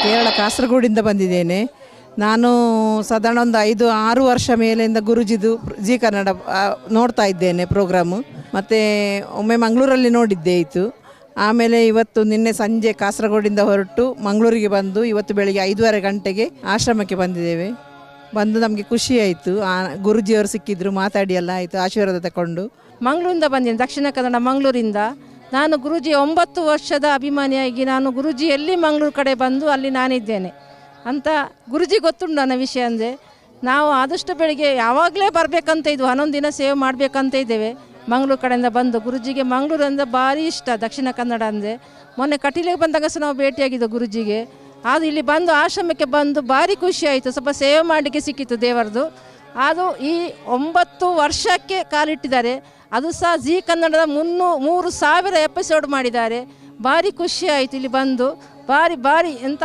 ಕೇರಳ ಕಾಸರಗೋಡಿಂದ ಬಂದಿದ್ದೇನೆ. ನಾನು ಸಾಧಾರಣ ಒಂದು 5-6 ವರ್ಷ ಮೇಲಿಂದ ಗುರುಜಿದು ಜಿ ಕನ್ನಡ ನೋಡ್ತಾ ಇದ್ದೇನೆ ಪ್ರೋಗ್ರಾಮು. ಮತ್ತು ಒಮ್ಮೆ ಮಂಗಳೂರಲ್ಲಿ ನೋಡಿದ್ದೆ ಇತ್ತು. ಆಮೇಲೆ ಇವತ್ತು ನಿನ್ನೆ ಸಂಜೆ ಕಾಸರಗೋಡಿಂದ ಹೊರಟು ಮಂಗಳೂರಿಗೆ ಬಂದು ಇವತ್ತು ಬೆಳಿಗ್ಗೆ 5:30 ಗಂಟೆಗೆ ಆಶ್ರಮಕ್ಕೆ ಬಂದಿದ್ದೇವೆ. ಬಂದು ನಮಗೆ ಖುಷಿ ಆಯಿತು. ಗುರುಜಿಯವರು ಸಿಕ್ಕಿದ್ರು, ಮಾತಾಡಿ ಎಲ್ಲ ಆಯಿತು, ಆಶೀರ್ವಾದ ತಗೊಂಡು. ಮಂಗಳೂರಿಂದ ಬಂದಿದ್ದೀನಿ, ದಕ್ಷಿಣ ಕನ್ನಡ ಮಂಗಳೂರಿಂದ. ನಾನು ಗುರೂಜಿ 9 ವರ್ಷದ ಅಭಿಮಾನಿಯಾಗಿ ನಾನು ಗುರೂಜಿ ಎಲ್ಲಿ ಮಂಗಳೂರು ಕಡೆ ಬಂದು ಅಲ್ಲಿ ನಾನಿದ್ದೇನೆ ಅಂತ ಗುರೂಜಿ ಗೊತ್ತುಂಟು. ನನ್ನ ವಿಷಯ ಅಂದರೆ ನಾವು ಆದಷ್ಟು ಬೆಳಿಗ್ಗೆ ಯಾವಾಗಲೇ ಬರಬೇಕಂತ ಇದ್ವು, 11 ದಿನ ಸೇವೆ ಮಾಡಬೇಕಂತ ಇದ್ದೇವೆ. ಮಂಗಳೂರು ಕಡೆಯಿಂದ ಬಂದು ಗುರೂಜಿಗೆ ಮಂಗಳೂರು ಅಂದರೆ ಭಾರಿ ಇಷ್ಟ, ದಕ್ಷಿಣ ಕನ್ನಡ ಅಂದರೆ. ಮೊನ್ನೆ ಕಟೀಲಿಗೆ ಬಂದಾಗ ಸಹ ನಾವು ಭೇಟಿಯಾಗಿದ್ದು ಗುರೂಜಿಗೆ. ಅದು ಇಲ್ಲಿ ಬಂದು ಆಶ್ರಮಕ್ಕೆ ಬಂದು ಭಾರಿ ಖುಷಿ ಆಯಿತು, ಸ್ವಲ್ಪ ಸೇವೆ ಮಾಡಲಿಕ್ಕೆ ಸಿಕ್ಕಿತ್ತು ದೇವರದು. ಅದು ಈ 9 ವರ್ಷಕ್ಕೆ ಕಾಲಿಟ್ಟಿದ್ದಾರೆ. ಅದು ಸಹ ಜಿ ಕನ್ನಡದ 3,000 ಎಪಿಸೋಡ್ ಮಾಡಿದ್ದಾರೆ. ಭಾರಿ ಖುಷಿ ಆಯಿತು ಇಲ್ಲಿ ಬಂದು. ಭಾರಿ ಎಂಥ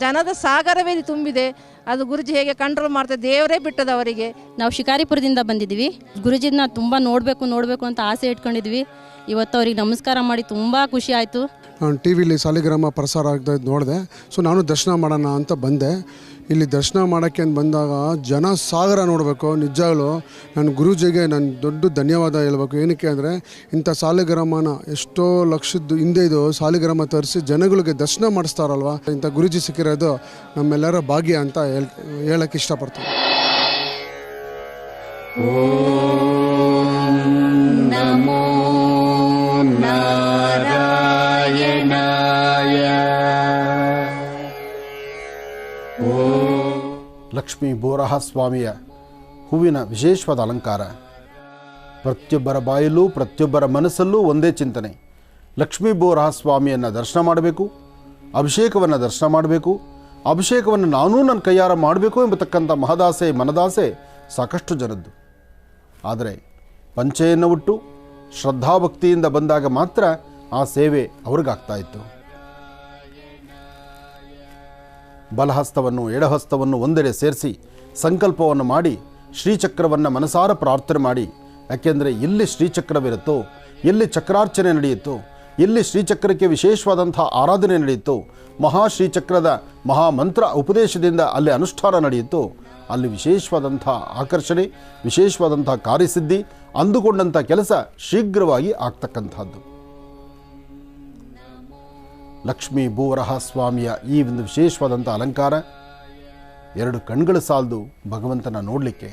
ಜನದ ಸಾಗರವೇ ತುಂಬಿದೆ. ಅದು ಗುರುಜಿ ಹೇಗೆ ಕಂಟ್ರೋಲ್ ಮಾಡ್ತಾರೆ, ದೇವರೇ ಬಿಟ್ಟದ್ದು ಅವರಿಗೆ. ನಾವು ಶಿಕಾರಿಪುರದಿಂದ ಬಂದಿದ್ವಿ. ಗುರುಜಿನ ತುಂಬ ನೋಡಬೇಕು ಅಂತ ಆಸೆ ಇಟ್ಕೊಂಡಿದ್ವಿ. ಇವತ್ತು ಅವ್ರಿಗೆ ನಮಸ್ಕಾರ ಮಾಡಿ ತುಂಬ ಖುಷಿ ಆಯಿತು. ನಾನು ಟಿ ವಿಲಿ ಸಾಲಿಗ್ರಾಮ ಪ್ರಸಾರ ಆಗ್ತಾಯಿದ್ದು ನೋಡಿದೆ. ಸೊ ನಾನು ದರ್ಶನ ಮಾಡೋಣ ಅಂತ ಬಂದೆ. ಇಲ್ಲಿ ದರ್ಶನ ಮಾಡೋಕ್ಕೆ ಅಂತ ಬಂದಾಗ ಜನ ಸಾಗರ ನೋಡಬೇಕು. ನಿಜವಾಗ್ಲೂ ನಾನು ಗುರೂಜಿಗೆ ನಾನು ದೊಡ್ಡ ಧನ್ಯವಾದ ಹೇಳ್ಬೇಕು. ಏನಕ್ಕೆ ಅಂದರೆ ಇಂಥ ಸಾಲಿಗ್ರಾಮನ ಎಷ್ಟೋ ಲಕ್ಷದ ಹಿಂದೆ ಇದು ಸಾಲಿಗ್ರಾಮ ತರಿಸಿ ಜನಗಳಿಗೆ ದರ್ಶನ ಮಾಡಿಸ್ತಾರಲ್ವ, ಇಂಥ ಗುರೂಜಿ ಸಿಕ್ಕಿರೋದು ನಮ್ಮೆಲ್ಲರ ಭಾಗ್ಯ ಅಂತ ಹೇಳಕ್ಕೆ ಇಷ್ಟಪಡ್ತೀನಿ. ನಮೋ ಲಕ್ಷ್ಮೀ ಬೋರಹ ಸ್ವಾಮಿಯ ಹೂವಿನ ವಿಶೇಷವಾದ ಅಲಂಕಾರ. ಪ್ರತಿಯೊಬ್ಬರ ಬಾಯಲ್ಲೂ ಪ್ರತಿಯೊಬ್ಬರ ಮನಸ್ಸಲ್ಲೂ ಒಂದೇ ಚಿಂತನೆ, ಲಕ್ಷ್ಮೀ ಬೋರಹ ಸ್ವಾಮಿಯನ್ನು ದರ್ಶನ ಮಾಡಬೇಕು, ಅಭಿಷೇಕವನ್ನು ದರ್ಶನ ಮಾಡಬೇಕು, ಅಭಿಷೇಕವನ್ನು ನಾನೂ ನನ್ನ ಕೈಯಾರ ಮಾಡಬೇಕು ಎಂಬತಕ್ಕಂಥ ಮಹದಾಸೆ ಮನದಾಸೆ ಸಾಕಷ್ಟು ಜನದ್ದು. ಆದರೆ ಪಂಚೆಯನ್ನು ಉಟ್ಟು ಶ್ರದ್ಧಾಭಕ್ತಿಯಿಂದ ಬಂದಾಗ ಮಾತ್ರ ಆ ಸೇವೆ ಅವ್ರಿಗಾಗ್ತಾ ಇತ್ತು. ಬಲಹಸ್ತವನ್ನು ಎಡಹಸ್ತವನ್ನು ಒಂದೆಡೆ ಸೇರಿಸಿ ಸಂಕಲ್ಪವನ್ನು ಮಾಡಿ ಶ್ರೀಚಕ್ರವನ್ನು ಮನಸಾರ ಪ್ರಾರ್ಥನೆ ಮಾಡಿ. ಯಾಕೆಂದರೆ ಎಲ್ಲಿ ಶ್ರೀಚಕ್ರವಿರುತ್ತೋ, ಎಲ್ಲಿ ಚಕ್ರಾರ್ಚನೆ ನಡೆಯುತ್ತೋ, ಎಲ್ಲಿ ಶ್ರೀಚಕ್ರಕ್ಕೆ ವಿಶೇಷವಾದಂಥ ಆರಾಧನೆ ನಡೆಯುತ್ತೋ, ಮಹಾಶ್ರೀಚಕ್ರದ ಮಹಾಮಂತ್ರ ಉಪದೇಶದಿಂದ ಅಲ್ಲಿ ಅನುಷ್ಠಾನ ನಡೆಯುತ್ತೋ, ಅಲ್ಲಿ ವಿಶೇಷವಾದಂಥ ಆಕರ್ಷಣೆ, ವಿಶೇಷವಾದಂಥ ಕಾರ್ಯಸಿದ್ಧಿ, ಅಂದುಕೊಂಡಂಥ ಕೆಲಸ ಶೀಘ್ರವಾಗಿ ಆಗ್ತಕ್ಕಂಥದ್ದು. ಲಕ್ಷ್ಮೀ ಬೋರಹ ಸ್ವಾಮಿಯ ಈ ಒಂದು ವಿಶೇಷವಾದಂಥ ಅಲಂಕಾರ 2 ಕಣ್ಗಳು ಸಾಲದು ಭಗವಂತನ ನೋಡಲಿಕ್ಕೆ.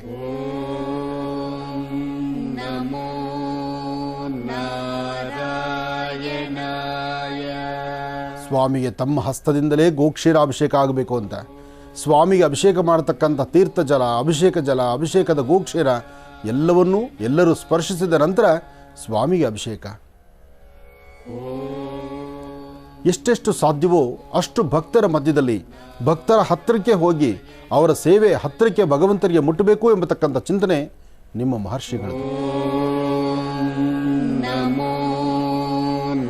ಸ್ವಾಮಿಗೆ ತಮ್ಮ ಹಸ್ತದಿಂದಲೇ ಗೋಕ್ಷೀರಾಭಿಷೇಕ ಆಗಬೇಕು ಅಂತ, ಸ್ವಾಮಿಗೆ ಅಭಿಷೇಕ ಮಾಡತಕ್ಕಂಥ ತೀರ್ಥ ಜಲ, ಅಭಿಷೇಕದ ಗೋಕ್ಷೀರ ಎಲ್ಲವನ್ನೂ ಎಲ್ಲರೂ ಸ್ಪರ್ಶಿಸಿದ ನಂತರ ಸ್ವಾಮಿಗೆ ಅಭಿಷೇಕ. ಎಷ್ಟೆಷ್ಟು ಸಾಧ್ಯವೋ ಅಷ್ಟು ಭಕ್ತರ ಮಧ್ಯದಲ್ಲಿ, ಭಕ್ತರ ಹತ್ತಿರಕ್ಕೆ ಹೋಗಿ ಅವರ ಸೇವೆ ಹತ್ತಿರಕ್ಕೆ ಭಗವಂತರಿಗೆ ಮುಟ್ಟಬೇಕು ಎಂಬತಕ್ಕಂಥ ಚಿಂತನೆ ನಿಮ್ಮ ಮಹರ್ಷಿಗಳದು. ನಮೋ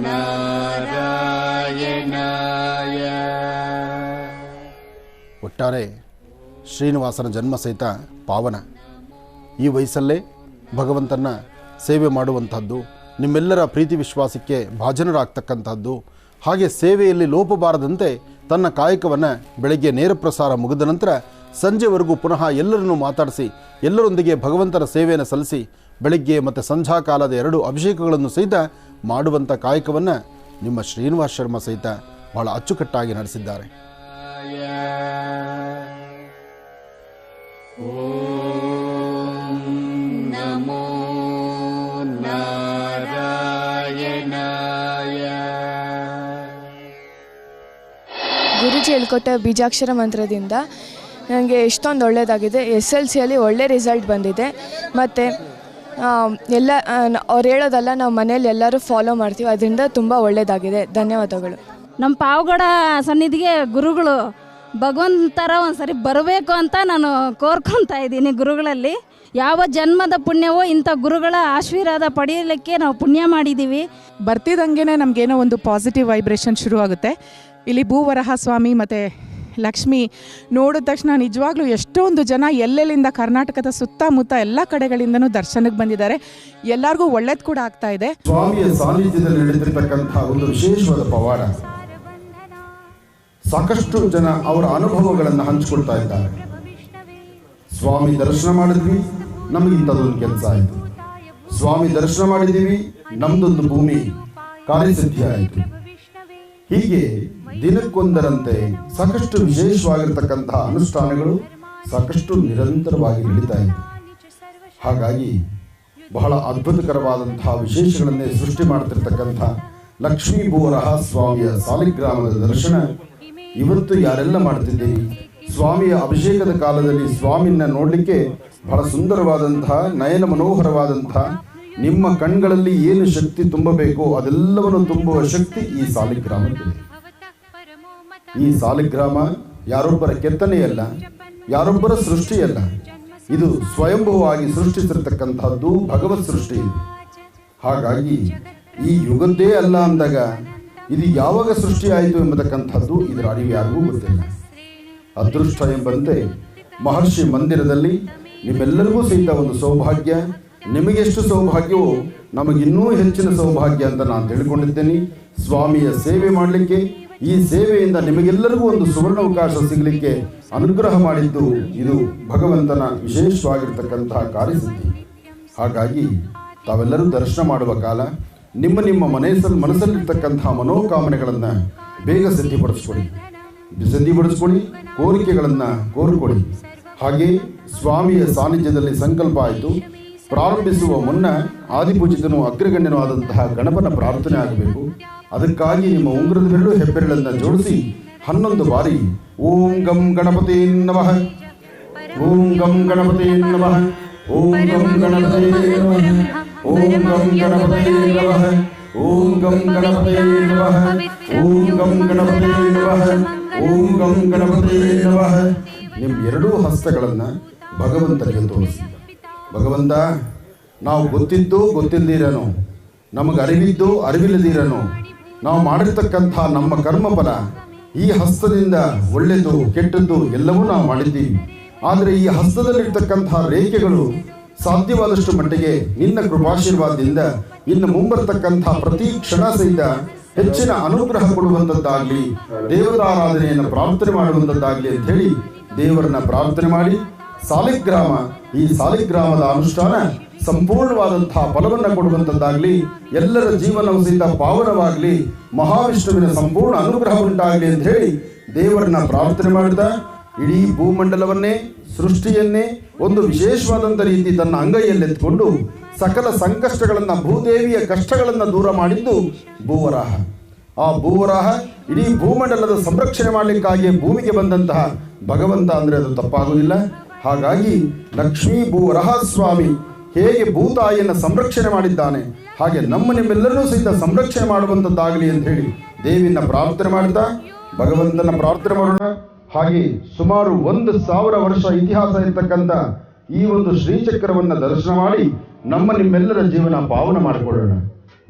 ನಾರಾಯಣಾಯ. ಒಟ್ಟಾರೆ ಶ್ರೀನಿವಾಸನ ಜನ್ಮ ಸಹಿತ ಪಾವನ. ಈ ವಯಸ್ಸಲ್ಲೇ ಭಗವಂತನ ಸೇವೆ ಮಾಡುವಂಥದ್ದು, ನಿಮ್ಮೆಲ್ಲರ ಪ್ರೀತಿ ವಿಶ್ವಾಸಕ್ಕೆ ಭಾಜನರಾಗ್ತಕ್ಕಂಥದ್ದು. ಹಾಗೆ ಸೇವೆಯಲ್ಲಿ ಲೋಪ ಬಾರದಂತೆ ತನ್ನ ಕಾಯಕವನ್ನು ಬೆಳಗ್ಗೆ ನೇರ ಪ್ರಸಾರ ಮುಗಿದ ನಂತರ ಸಂಜೆವರೆಗೂ ಪುನಃ ಎಲ್ಲರನ್ನೂ ಮಾತಾಡಿಸಿ ಎಲ್ಲರೊಂದಿಗೆ ಭಗವಂತನ ಸೇವೆಯನ್ನು ಸಲ್ಲಿಸಿ ಬೆಳಗ್ಗೆ ಮತ್ತು ಸಂಧ್ಯಾ ಕಾಲದ 2 ಅಭಿಷೇಕಗಳನ್ನು ಸಹಿತ ಮಾಡುವಂಥ ಕಾಯಕವನ್ನು ನಿಮ್ಮ ಶ್ರೀನಿವಾಸ ಶರ್ಮ ಸಹಿತ ಬಹಳ ಅಚ್ಚುಕಟ್ಟಾಗಿ ನಡೆಸಿದ್ದಾರೆ. ನಮೋ ನಾರಾಯಣಾಯ. ಗುರೂಜಿ ಹೇಳ್ಕೊಟ್ಟ ಬೀಜಾಕ್ಷರ ಮಂತ್ರದಿಂದ ನನಗೆ ಎಷ್ಟೊಂದು ಒಳ್ಳೆಯದಾಗಿದೆ. SLCಯಲ್ಲಿ ಒಳ್ಳೆ ರಿಸಲ್ಟ್ ಬಂದಿದೆ. ಮತ್ತು ಎಲ್ಲ ಅವ್ರು ಹೇಳೋದಲ್ಲ, ನಾವು ಮನೇಲಿ ಎಲ್ಲರೂ ಫಾಲೋ ಮಾಡ್ತೀವಿ. ಅದರಿಂದ ತುಂಬ ಒಳ್ಳೆಯದಾಗಿದೆ. ಧನ್ಯವಾದಗಳು. ನಮ್ಮ ಪಾವಗಡ ಸನ್ನಿಧಿಗೆ ಗುರುಗಳು ಭಗವಂತರ ಒಂದ್ಸರಿ ಬರಬೇಕು ಅಂತ ನಾನು ಕೋರ್ಕೊತಾ ಇದ್ದೀನಿ ಗುರುಗಳಲ್ಲಿ. ಯಾವ ಜನ್ಮದ ಪುಣ್ಯವೋ ಇಂಥ ಗುರುಗಳ ಆಶೀರ್ವಾದ ಪಡೆಯಲಿಕ್ಕೆ ನಾವು ಪುಣ್ಯ ಮಾಡಿದ್ದೀವಿ. ಬರ್ತಿದ್ದಂಗೆ ನಮಗೇನೋ ಒಂದು ಪಾಸಿಟಿವ್ ವೈಬ್ರೇಷನ್ ಶುರು ಆಗುತ್ತೆ. ಇಲ್ಲಿ ಭೂವರಹ ಸ್ವಾಮಿ ಮತ್ತು ಲಕ್ಷ್ಮಿ ನೋಡಿದ ತಕ್ಷಣ ನಿಜವಾಗ್ಲೂ ಎಷ್ಟೊಂದು ಜನ ಎಲ್ಲೆಲ್ಲಿಂದ ಕರ್ನಾಟಕದ ಸುತ್ತಮುತ್ತ ಎಲ್ಲ ಕಡೆಗಳಿಂದನೂ ದರ್ಶನಕ್ಕೆ ಬಂದಿದ್ದಾರೆ. ಎಲ್ಲರಿಗೂ ಒಳ್ಳೇದು ಕೂಡ ಆಗ್ತಾ ಇದೆ. ಸ್ವಾಮಿಯ ಸಾನ್ನಿಧ್ಯದಲ್ಲಿ ನಡೆದಿರ್ತಕ್ಕಂತಹ ಒಂದು ವಿಶೇಷವಾದ ಪವಾಡ. ಸಾಕಷ್ಟು ಜನ ಅವರ ಅನುಭವಗಳನ್ನು ಹಂಚಿಕೊಳ್ತಾ ಇದ್ದಾರೆ. ಸ್ವಾಮಿ ದರ್ಶನ ಮಾಡಿದ್ವಿ, ನಮಗಿಂತದೊಂದು ಕೆಲಸ ಆಯಿತು. ಸ್ವಾಮಿ ದರ್ಶನ ಮಾಡಿದ್ದೀವಿ, ನಮ್ದೊಂದು ಭೂಮಿ ಕಾರ್ಯಸಿದ್ಧಿ ಆಯಿತು. ಹೀಗೆ ದಿನಕ್ಕೊಂದರಂತೆ ಸಾಕಷ್ಟು ವಿಶೇಷವಾಗಿರ್ತಕ್ಕಂತಹ ಅನುಷ್ಠಾನಗಳು ಸಾಕಷ್ಟು ನಿರಂತರವಾಗಿ ನಡೀತಾ ಇದೆ. ಹಾಗಾಗಿ ಬಹಳ ಅದ್ಭುತಕರವಾದಂತಹ ವಿಶೇಷಗಳನ್ನೇ ಸೃಷ್ಟಿ ಮಾಡ್ತಿರ್ತಕ್ಕಂಥ ಲಕ್ಷ್ಮೀ ಭೂವರಹ ಸ್ವಾಮಿಯ ಸಾಲಿಗ್ರಾಮದ ದರ್ಶನ ಇವತ್ತು ಯಾರೆಲ್ಲ ಮಾಡ್ತಿದ್ದೀರಿ, ಸ್ವಾಮಿಯ ಅಭಿಷೇಕದ ಕಾಲದಲ್ಲಿ ಸ್ವಾಮಿನ ನೋಡಲಿಕ್ಕೆ ಬಹಳ ಸುಂದರವಾದಂತಹ ನಯನ ಮನೋಹರವಾದಂತಹ ನಿಮ್ಮ ಕಣ್ಗಳಲ್ಲಿ ಏನು ಶಕ್ತಿ ತುಂಬಬೇಕೋ ಅದೆಲ್ಲವನ್ನು ತುಂಬುವ ಶಕ್ತಿ ಈ ಸಾಲಿಗ್ರಾಮಕ್ಕಿದೆ. ಈ ಸಾಲಿಗ್ರಾಮ ಯಾರೊಬ್ಬರ ಕೆತ್ತನೆಯಲ್ಲ, ಯಾರೊಬ್ಬರ ಸೃಷ್ಟಿಯಲ್ಲ. ಇದು ಸ್ವಯಂಭವವಾಗಿ ಸೃಷ್ಟಿಸಿರ್ತಕ್ಕಂಥದ್ದು ಭಗವತ್ ಸೃಷ್ಟಿ. ಹಾಗಾಗಿ ಈ ಯುಗದ್ದೇ ಅಲ್ಲ ಅಂದಾಗ ಇದು ಯಾವಾಗ ಸೃಷ್ಟಿಯಾಯಿತು ಎಂಬತಕ್ಕಂಥದ್ದು ಇದರ ಅರಿವು ಯಾರಿಗೂ ಗೊತ್ತಿಲ್ಲ. ಅದೃಷ್ಟ ಎಂಬಂತೆ ಮಹರ್ಷಿ ಮಂದಿರದಲ್ಲಿ ನಿಮ್ಮೆಲ್ಲರಿಗೂ ಸಹಿತ ಒಂದು ಸೌಭಾಗ್ಯ. ನಿಮಗೆಷ್ಟು ಸೌಭಾಗ್ಯವೋ ನಮಗಿನ್ನೂ ಹೆಚ್ಚಿನ ಸೌಭಾಗ್ಯ ಅಂತ ನಾನು ತಿಳ್ಕೊಂಡಿದ್ದೇನೆ. ಸ್ವಾಮಿಯ ಸೇವೆ ಮಾಡಲಿಕ್ಕೆ, ಈ ಸೇವೆಯಿಂದ ನಿಮಗೆಲ್ಲರಿಗೂ ಒಂದು ಸುವರ್ಣಾವಕಾಶ ಸಿಗಲಿಕ್ಕೆ ಅನುಗ್ರಹ ಮಾಡಿದ್ದು ಇದು ಭಗವಂತನ ವಿಶೇಷವಾಗಿರ್ತಕ್ಕಂತಹ ಕಾರ್ಯಸಿದ್ಧಿ. ಹಾಗಾಗಿ ತಾವೆಲ್ಲರೂ ದರ್ಶನ ಮಾಡುವ ಕಾಲ ನಿಮ್ಮ ನಿಮ್ಮ ಮನಸ್ಸಲ್ಲಿರ್ತಕ್ಕಂತಹ ಮನೋಕಾಮನೆಗಳನ್ನು ಬೇಗ ಸಿದ್ಧಿಪಡಿಸ್ಕೊಳ್ಳಿ, ಕೋರಿಕೆಗಳನ್ನು ಕೋರಿಕೊಡಿ. ಹಾಗೆ ಸ್ವಾಮಿಯ ಸಾನ್ನಿಧ್ಯದಲ್ಲಿ ಸಂಕಲ್ಪ ಆಯಿತು. ಪ್ರಾರಂಭಿಸುವ ಮುನ್ನ ಆದಿಪೂಜಿತನೂ ಅಗ್ರಗಣ್ಯನೂ ಆದಂತಹ ಗಣಪನ ಪ್ರಾರ್ಥನೆ ಆಗಬೇಕು. ಅದಕ್ಕಾಗಿ ನಿಮ್ಮ ಉಂಗುರದ ಬೆರಳು ಹೆಬ್ಬೆರಳನ್ನು ಜೋಡಿಸಿ 11 ಬಾರಿ ಓಂ ಗಂ ಗಣಪತಿ ನಮಃ, ಓಂ ಗಂ ಗಣಪತಿ ನಮಃ, ಓಂ ಗಂ ಗಣಪತಿ ನಮಃ, ಓಂ ಗಂ ಗಣಪತಿ ನಮಃ, ಓಂ ಗಂ ಗಣಪತಿ ನಮಃ, ಓಂ ಗಂ ಗಣಪತಿ ನಮಃ, ಓಂ ಗಂ ಗಣಪತಿ ನಮಃ. ನಿಮ್ಮ ಎರಡೂ ಹಸ್ತಗಳನ್ನು ಭಗವಂತನಿಗೆ ತೋರಿಸಿ. ಭಗವಂತ, ನಾವು ಗೊತ್ತಿದ್ದು ಗೊತ್ತಿಲ್ಲದಿರನು, ನಮಗೆ ಅರಿವಿದ್ದು ಅರಿವಿಲ್ಲದಿರನು, ನಾವು ಮಾಡಿರ್ತಕ್ಕಂಥ ನಮ್ಮ ಕರ್ಮಫಲ ಈ ಹಸ್ತದಿಂದ ಒಳ್ಳೆಯದು ಕೆಟ್ಟದ್ದು ಎಲ್ಲವೂ ನಾವು ಮಾಡಿದ್ದೀವಿ. ಆದರೆ ಈ ಹಸ್ತದಲ್ಲಿರ್ತಕ್ಕಂತಹ ರೇಖೆಗಳು ಸಾಧ್ಯವಾದಷ್ಟು ಮಟ್ಟಿಗೆ ನಿನ್ನ ಕೃಪಾಶೀರ್ವಾದದಿಂದ ಇನ್ನು ಮುಂಬರ್ತಕ್ಕಂಥ ಪ್ರತಿ ಕ್ಷಣ ಸಹಿತ ಹೆಚ್ಚಿನ ಅನುಗ್ರಹ ಕೊಡುವಂಥದ್ದಾಗಲಿ, ದೇವತಾರಾಧನೆಯನ್ನು ಪ್ರಾರ್ಥನೆ ಮಾಡುವಂಥದ್ದಾಗಲಿ ಅಂತ ಹೇಳಿ ದೇವರನ್ನ ಪ್ರಾರ್ಥನೆ ಮಾಡಿ ಸಾಲಿಗ್ರಾಮ, ಈ ಸಾಲಿಗ್ರಾಮದ ಅನುಷ್ಠಾನ ಸಂಪೂರ್ಣವಾದಂತಹ ಫಲವನ್ನು ಕೊಡುವಂಥದ್ದಾಗಲಿ, ಎಲ್ಲರ ಜೀವನವು ಸಹಿತ ಪಾವನವಾಗಲಿ, ಮಹಾವಿಷ್ಣುವಿನ ಸಂಪೂರ್ಣ ಅನುಗ್ರಹ ಉಂಟಾಗಲಿ ಅಂತ ಹೇಳಿ ದೇವರನ್ನ ಪ್ರಾರ್ಥನೆ ಮಾಡಿದ ಇಡೀ ಭೂಮಂಡಲವನ್ನೇ, ಸೃಷ್ಟಿಯನ್ನೇ ಒಂದು ವಿಶೇಷವಾದಂಥ ರೀತಿ ತನ್ನ ಅಂಗೈಯಲ್ಲೆತ್ಕೊಂಡು ಸಕಲ ಸಂಕಷ್ಟಗಳನ್ನು, ಭೂದೇವಿಯ ಕಷ್ಟಗಳನ್ನು ದೂರ ಮಾಡಿದ್ದು ಭೂವರಾಹ. ಆ ಭೂವರಾಹ ಇಡೀ ಭೂಮಂಡಲದ ಸಂರಕ್ಷಣೆ ಮಾಡಲಿಕ್ಕಾಗಿ ಭೂಮಿಗೆ ಬಂದಂತಹ ಭಗವಂತ ಅಂದರೆ ಅದು ತಪ್ಪಾಗುವುದಿಲ್ಲ. ಹಾಗಾಗಿ ಲಕ್ಷ್ಮೀ ಭೂವರಹ ಸ್ವಾಮಿ ಹೇಗೆ ಭೂತಾಯಿಯನ್ನು ಸಂರಕ್ಷಣೆ ಮಾಡಿದ್ದಾನೆ ಹಾಗೆ ನಿಮ್ಮೆಲ್ಲರನ್ನೂ ಸಹಿತ ಸಂರಕ್ಷಣೆ ಮಾಡುವಂಥದ್ದಾಗಲಿ ಅಂತ ಹೇಳಿ ದೇವಿನ ಪ್ರಾರ್ಥನೆ ಮಾಡ್ತಾ ಭಗವಂತನ ಪ್ರಾರ್ಥನೆ ಮಾಡೋಣ. ಹಾಗೆ ಸುಮಾರು 1000 ವರ್ಷ ಇತಿಹಾಸ ಇರ್ತಕ್ಕಂಥ ಈ ಒಂದು ಶ್ರೀಚಕ್ರವನ್ನು ದರ್ಶನ ಮಾಡಿ ನಿಮ್ಮೆಲ್ಲರ ಜೀವನ ಪಾವನ ಮಾಡಿಕೊಳ್ಳೋಣ.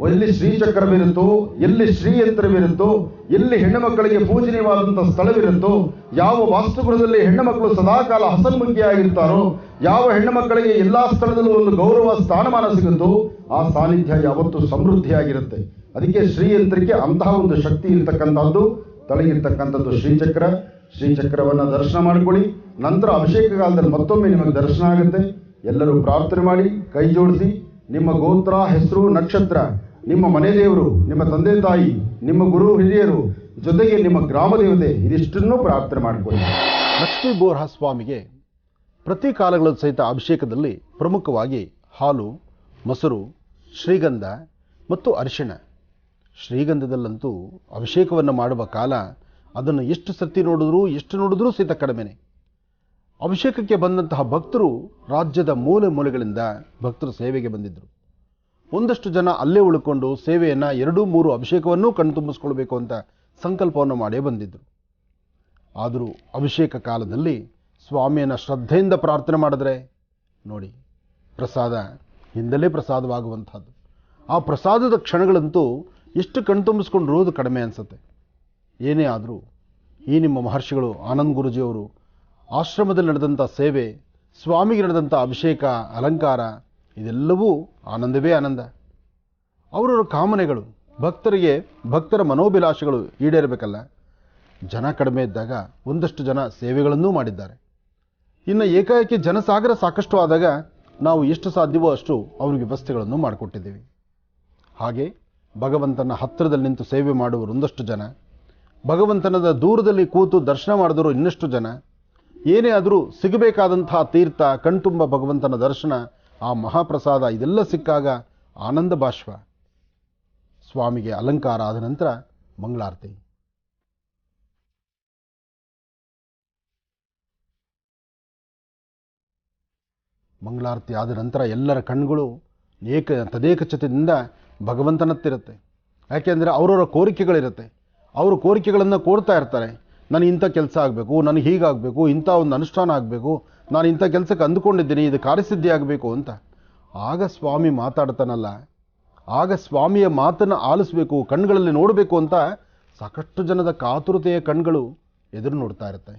ಎಲ್ಲಿ ಶ್ರೀಚಕ್ರವಿರುತ್ತೋ, ಎಲ್ಲಿ ಶ್ರೀಯಂತ್ರವಿರುತ್ತೋ, ಎಲ್ಲಿ ಹೆಣ್ಣು ಮಕ್ಕಳಿಗೆ ಪೂಜನೀಯವಾದಂಥ ಸ್ಥಳವಿರುತ್ತೋ, ಯಾವ ವಾಸ್ತುಗುಣದಲ್ಲಿ ಹೆಣ್ಣು ಮಕ್ಕಳು ಸದಾಕಾಲ ಹಸನ್ಮುಖಿಯಾಗಿರ್ತಾರೋ, ಯಾವ ಹೆಣ್ಣು ಮಕ್ಕಳಿಗೆ ಎಲ್ಲ ಸ್ಥಳದಲ್ಲೂ ಒಂದು ಗೌರವ ಸ್ಥಾನಮಾನ ಸಿಗುತ್ತೋ ಆ ಸಾನ್ನಿಧ್ಯ ಯಾವತ್ತೂ ಸಮೃದ್ಧಿಯಾಗಿರುತ್ತೆ. ಅದಕ್ಕೆ ಶ್ರೀಯಂತ್ರಕ್ಕೆ ಅಂತಹ ಒಂದು ಶಕ್ತಿ ಇರ್ತಕ್ಕಂಥದ್ದು, ತಳಗಿರ್ತಕ್ಕಂಥದ್ದು ಶ್ರೀಚಕ್ರವನ್ನು ದರ್ಶನ ಮಾಡಿಕೊಳ್ಳಿ. ನಂತರ ಅಭಿಷೇಕ ಕಾಲದಲ್ಲಿ ಮತ್ತೊಮ್ಮೆ ನಿಮಗೆ ದರ್ಶನ ಆಗುತ್ತೆ. ಎಲ್ಲರೂ ಪ್ರಾರ್ಥನೆ ಮಾಡಿ, ಕೈ ಜೋಡಿಸಿ, ನಿಮ್ಮ ಗೋತ್ರ, ಹೆಸರು, ನಕ್ಷತ್ರ, ನಿಮ್ಮ ಮನೆ ದೇವರು, ನಿಮ್ಮ ತಂದೆ ತಾಯಿ, ನಿಮ್ಮ ಗುರು ಹಿರಿಯರು, ಜೊತೆಗೆ ನಿಮ್ಮ ಗ್ರಾಮ ದೇವತೆ, ಇದಿಷ್ಟನ್ನೂ ಪ್ರಾರ್ಥನೆ ಮಾಡಿಕೊಳ್ಳಿ. ಲಕ್ಷ್ಮೀ ಭೂವರಹ ಸ್ವಾಮಿಗೆ ಪ್ರತಿ ಕಾಲಗಳಲ್ಲೂ ಸಹಿತ ಅಭಿಷೇಕದಲ್ಲಿ ಪ್ರಮುಖವಾಗಿ ಹಾಲು, ಮೊಸರು, ಶ್ರೀಗಂಧ ಮತ್ತು ಅರಿಶಿಣ. ಶ್ರೀಗಂಧದಲ್ಲಂತೂ ಅಭಿಷೇಕವನ್ನು ಮಾಡುವ ಕಾಲ ಅದನ್ನು ಎಷ್ಟು ನೋಡಿದ್ರೂ ಸಹಿತ ಕಡಿಮೆನೆ. ಅಭಿಷೇಕಕ್ಕೆ ಬಂದಂತಹ ಭಕ್ತರು ರಾಜ್ಯದ ಮೂಲೆ ಮೂಲೆಗಳಿಂದ ಭಕ್ತರು ಸೇವೆಗೆ ಬಂದಿದ್ದರು. ಒಂದಷ್ಟು ಜನ ಅಲ್ಲೇ ಉಳ್ಕೊಂಡು ಸೇವೆಯನ್ನು 2-3 ಅಭಿಷೇಕವನ್ನೂ ಕಣ್ತುಂಬಿಸ್ಕೊಳ್ಬೇಕು ಅಂತ ಸಂಕಲ್ಪವನ್ನು ಮಾಡೇ ಬಂದಿದ್ದರು. ಆದರೂ ಅಭಿಷೇಕ ಕಾಲದಲ್ಲಿ ಸ್ವಾಮಿಯನ್ನು ಶ್ರದ್ಧೆಯಿಂದ ಪ್ರಾರ್ಥನೆ ಮಾಡಿದ್ರೆ ನೋಡಿ, ಪ್ರಸಾದ ಹಿಂದಲೇ ಪ್ರಸಾದವಾಗುವಂಥದ್ದು. ಆ ಪ್ರಸಾದದ ಕ್ಷಣಗಳಂತೂ ಎಷ್ಟು ಕಣ್ತುಂಬಿಸ್ಕೊಂಡಿರೋದು ಕಡಿಮೆ ಅನಿಸುತ್ತೆ. ಏನೇ ಆದರೂ ಈ ನಿಮ್ಮ ಮಹರ್ಷಿಗಳು ಆನಂದ್ ಗುರೂಜಿಯವರು ಆಶ್ರಮದಲ್ಲಿ ನಡೆದಂಥ ಸೇವೆ, ಸ್ವಾಮಿಗೆ ನಡೆದಂಥ ಅಭಿಷೇಕ, ಅಲಂಕಾರ, ಇದೆಲ್ಲವೂ ಆನಂದವೇ ಆನಂದ. ಅವರವರ ಕಾಮನೆಗಳು, ಭಕ್ತರ ಮನೋಭಿಲಾಷೆಗಳು ಈಡೇರಬೇಕಲ್ಲ. ಜನ ಕಡಿಮೆ ಇದ್ದಾಗ ಒಂದಷ್ಟು ಜನ ಸೇವೆಗಳನ್ನೂ ಮಾಡಿದ್ದಾರೆ. ಇನ್ನು ಏಕಾಏಕಿ ಜನಸಾಗರ ಸಾಕಷ್ಟು ಆದಾಗ ನಾವು ಎಷ್ಟು ಸಾಧ್ಯವೋ ಅಷ್ಟು ಅವ್ರ ವ್ಯವಸ್ಥೆಗಳನ್ನು ಮಾಡಿಕೊಟ್ಟಿದ್ದೀವಿ. ಹಾಗೆ ಭಗವಂತನ ಹತ್ತಿರದಲ್ಲಿ ನಿಂತು ಸೇವೆ ಮಾಡುವರು ಒಂದಷ್ಟು ಜನ, ಭಗವಂತನದ ದೂರದಲ್ಲಿ ಕೂತು ದರ್ಶನ ಮಾಡಿದವರು ಇನ್ನಷ್ಟು ಜನ. ಏನೇ ಆದರೂ ಸಿಗಬೇಕಾದಂತಹ ತೀರ್ಥ, ಕಣ್ತುಂಬ ಭಗವಂತನ ದರ್ಶನ, ಆ ಮಹಾಪ್ರಸಾದ ಇದೆಲ್ಲ ಸಿಕ್ಕಾಗ ಆನಂದ ಬಾಷ್ಪ. ಸ್ವಾಮಿಗೆ ಅಲಂಕಾರ ಆದ ನಂತರ ಮಂಗಳಾರತಿ. ಮಂಗಳಾರತಿ ಆದ ನಂತರ ಎಲ್ಲರ ಕಣ್ಣುಗಳು ತದೇಕಚಿತ್ತದಿಂದ ಭಗವಂತನತ್ತಿರುತ್ತೆ. ಯಾಕೆಂದರೆ ಅವರವರ ಕೋರಿಕೆಗಳಿರುತ್ತೆ. ಅವರು ಕೋರಿಕೆಗಳನ್ನು ಕೋರ್ತಾ ಇರ್ತಾರೆ. ನನಗೆ ಇಂಥ ಕೆಲಸ ಆಗಬೇಕು, ನನಗೆ ಹೀಗಾಗಬೇಕು, ಇಂಥ ಒಂದು ಅನುಷ್ಠಾನ ಆಗಬೇಕು, ನಾನು ಇಂಥ ಕೆಲಸಕ್ಕೆ ಅಂದುಕೊಂಡಿದ್ದೀನಿ, ಇದು ಕಾರ್ಯಸಿದ್ಧಿ ಆಗಬೇಕು ಅಂತ. ಆಗ ಸ್ವಾಮಿ ಮಾತಾಡ್ತಾನಲ್ಲ, ಆಗ ಸ್ವಾಮಿಯ ಮಾತನ್ನು ಆಲಿಸಬೇಕು, ಕಣ್ಣುಗಳಲ್ಲಿ ನೋಡಬೇಕು ಅಂತ ಸಾಕಷ್ಟು ಜನದ ಕಾತುರತೆಯ ಕಣ್ಗಳು ಎದುರು ನೋಡ್ತಾ ಇರುತ್ತೆ.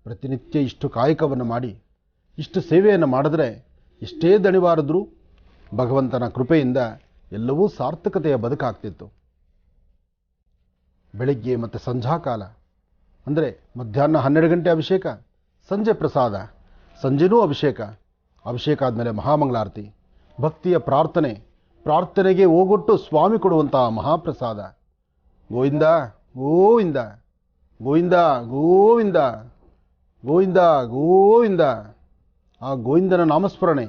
ಪ್ರತಿನಿತ್ಯ ಇಷ್ಟು ಕಾಯಕವನ್ನು ಮಾಡಿ ಇಷ್ಟು ಸೇವೆಯನ್ನು ಮಾಡಿದ್ರೆ ಎಷ್ಟೇ ದಣಿವಾರಿದ್ರೂ ಭಗವಂತನ ಕೃಪೆಯಿಂದ ಎಲ್ಲವೂ ಸಾರ್ಥಕತೆಯ ಬದುಕಾಗ್ತಿತ್ತು. ಬೆಳಗ್ಗೆ ಮತ್ತು ಸಂಧ್ಯಾಕಾಲ ಅಂದರೆ ಮಧ್ಯಾಹ್ನ 12 ಗಂಟೆ ಅಭಿಷೇಕ, ಸಂಜೆ ಪ್ರಸಾದ, ಸಂಜೆನೂ ಅಭಿಷೇಕ, ಅಭಿಷೇಕ ಆದಮೇಲೆ ಮಹಾಮಂಗಳಾರತಿ, ಭಕ್ತಿಯ ಪ್ರಾರ್ಥನೆಗೆ ಹೋಗೊಟ್ಟು ಸ್ವಾಮಿ ಕೊಡುವಂತಹ ಮಹಾಪ್ರಸಾದ. ಗೋವಿಂದ ಗೋವಿಂದ ಗೋವಿಂದ ಗೋವಿಂದ ಗೋವಿಂದ ಗೋವಿಂದ. ಆ ಗೋವಿಂದನ ನಾಮಸ್ಮರಣೆ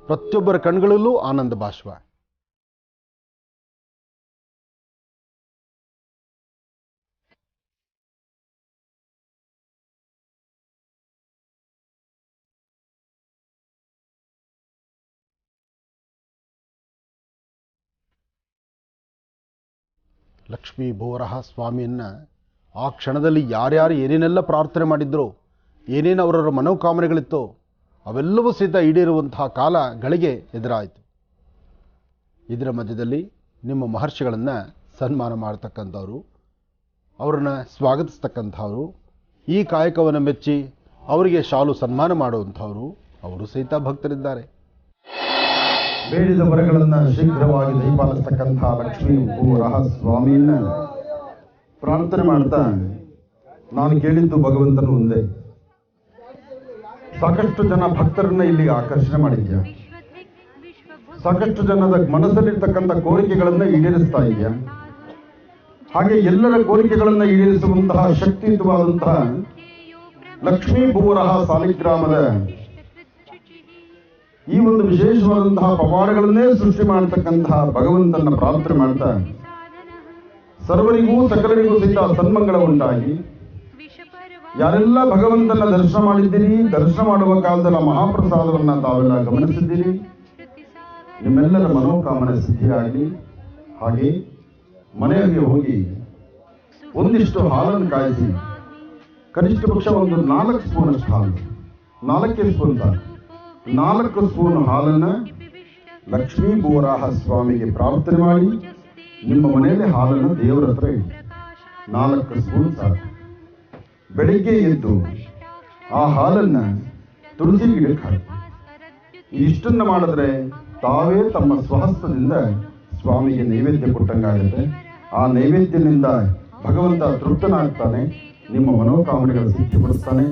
ಪ್ರತಿಯೊಬ್ಬರ ಕಣ್ಗಳಲ್ಲೂ ಆನಂದ ಬಾಷ್ಪ. ಲಕ್ಷ್ಮೀ ಭೂವರಹ ಸ್ವಾಮಿಯನ್ನು ಆ ಕ್ಷಣದಲ್ಲಿ ಯಾರ್ಯಾರು ಏನೇನೆಲ್ಲ ಪ್ರಾರ್ಥನೆ ಮಾಡಿದ್ರೋ, ಏನೇನು ಅವರವರ ಮನೋಕಾಮನೆಗಳಿತ್ತೋ ಅವೆಲ್ಲವೂ ಸಹಿತ ಈಡೇರುವಂತಹ ಕಾಲ ಗಳಿಗೆ ಎದುರಾಯಿತು. ಇದರ ಮಧ್ಯದಲ್ಲಿ ನಿಮ್ಮ ಮಹರ್ಷಿಗಳನ್ನು ಸನ್ಮಾನ ಮಾಡತಕ್ಕಂಥವ್ರು, ಅವರನ್ನು ಸ್ವಾಗತಿಸ್ತಕ್ಕಂಥವ್ರು, ಈ ಕಾಯಕವನ್ನು ಮೆಚ್ಚಿ ಅವರಿಗೆ ಶಾಲು ಸನ್ಮಾನ ಮಾಡುವಂಥವರು ಅವರು ಸಹಿತ ಭಕ್ತರಿದ್ದಾರೆ. ಬೇಡಿದ ವರಗಳನ್ನು ಶೀಘ್ರವಾಗಿ ದಯಪಾಲಿಸ್ತಕ್ಕಂಥ ಲಕ್ಷ್ಮೀ ಭೂವರಹ ಸ್ವಾಮಿಯನ್ನು ಪ್ರಾರ್ಥನೆ ಮಾಡ್ತಾ, ನಾನು ಕೇಳಿದ್ದು ಭಗವಂತನು ಒಂದೇ, ಸಾಕಷ್ಟು ಜನ ಭಕ್ತರನ್ನ ಇಲ್ಲಿ ಆಕರ್ಷಣೆ ಮಾಡಿದ್ಯಾ, ಸಾಕಷ್ಟು ಜನದ ಮನಸ್ಸಲ್ಲಿರ್ತಕ್ಕಂಥ ಕೋರಿಕೆಗಳನ್ನು ಈಡೇರಿಸ್ತಾ ಇದೆಯಾ. ಹಾಗೆ ಎಲ್ಲರ ಕೋರಿಕೆಗಳನ್ನು ಈಡೇರಿಸುವಂತಹ ಶಕ್ತಿಯುತವಾದಂತಹ ಲಕ್ಷ್ಮೀ ಭೂವರಹ ಸಾಲಿಗ್ರಾಮದ ಈ ಒಂದು ವಿಶೇಷವಾದಂತಹ ಪವಾಡಗಳನ್ನೇ ಸೃಷ್ಟಿ ಮಾಡತಕ್ಕಂತಹ ಭಗವಂತನ ಪ್ರಾರ್ಥನೆ ಮಾಡ್ತಾ, ಸರ್ವರಿಗೂ ಸಕಲರಿಗೂ ಸಹಿತ ಸನ್ಮಂಗಳ ಉಂಟಾಗಿ, ಯಾರೆಲ್ಲ ಭಗವಂತನ ದರ್ಶನ ಮಾಡಿದ್ದೀರಿ, ದರ್ಶನ ಮಾಡುವ ಕಾಲದಲ್ಲಿ ಮಹಾಪ್ರಸಾದವನ್ನು ತಾವೆಲ್ಲ ಗಮನಿಸಿದ್ದೀರಿ, ನಿಮ್ಮೆಲ್ಲರ ಮನೋಕಾಮನೆ ಸಿದ್ಧಿಯಾಗಲಿ. ಹಾಗೆ ಮನೆಯಲ್ಲಿ ಹೋಗಿ ಒಂದಿಷ್ಟು ಹಾಲನ್ನು ಕಾಯಿಸಿ, ಕನಿಷ್ಠ ಪಕ್ಷ ಒಂದು 4 ಸ್ಪೂನಷ್ಟು ಹಾಲು, 4 ಸ್ಪೂನ್ ಸಾಕು, 4 ಸ್ಪೂನ್ ಹಾಲನ್ನು ಲಕ್ಷ್ಮೀ ಭೂವರಹ ಸ್ವಾಮಿಗೆ ಪ್ರಾರ್ಥನೆ ಮಾಡಿ ನಿಮ್ಮ ಮನೆಯಲ್ಲಿ ಹಾಲನ್ನು ದೇವರ ಹತ್ರ ಇಡಿ. 4 ಸ್ಪೂನ್ ಸಾಕು. ಬೆಳಿಗ್ಗೆ ಎದ್ದು ಆ ಹಾಲನ್ನು ತುಳಸಿ ಗಿಡಕ್ಕೆ ಹಾಕಿ. ಇಷ್ಟನ್ನು ಮಾಡಿದ್ರೆ ತಾವೇ ತಮ್ಮ ಸ್ವಹಸ್ತದಿಂದ ಸ್ವಾಮಿಗೆ ನೈವೇದ್ಯ ಕೊಟ್ಟಂಗಾಗುತ್ತೆ. ಆ ನೈವೇದ್ಯದಿಂದ ಭಗವಂತ ತೃಪ್ತನಾಗ್ತಾನೆ, ನಿಮ್ಮ ಮನೋಕಾಮನೆಗಳ ಸಿದ್ಧಿಪಡಿಸ್ತಾನೆ.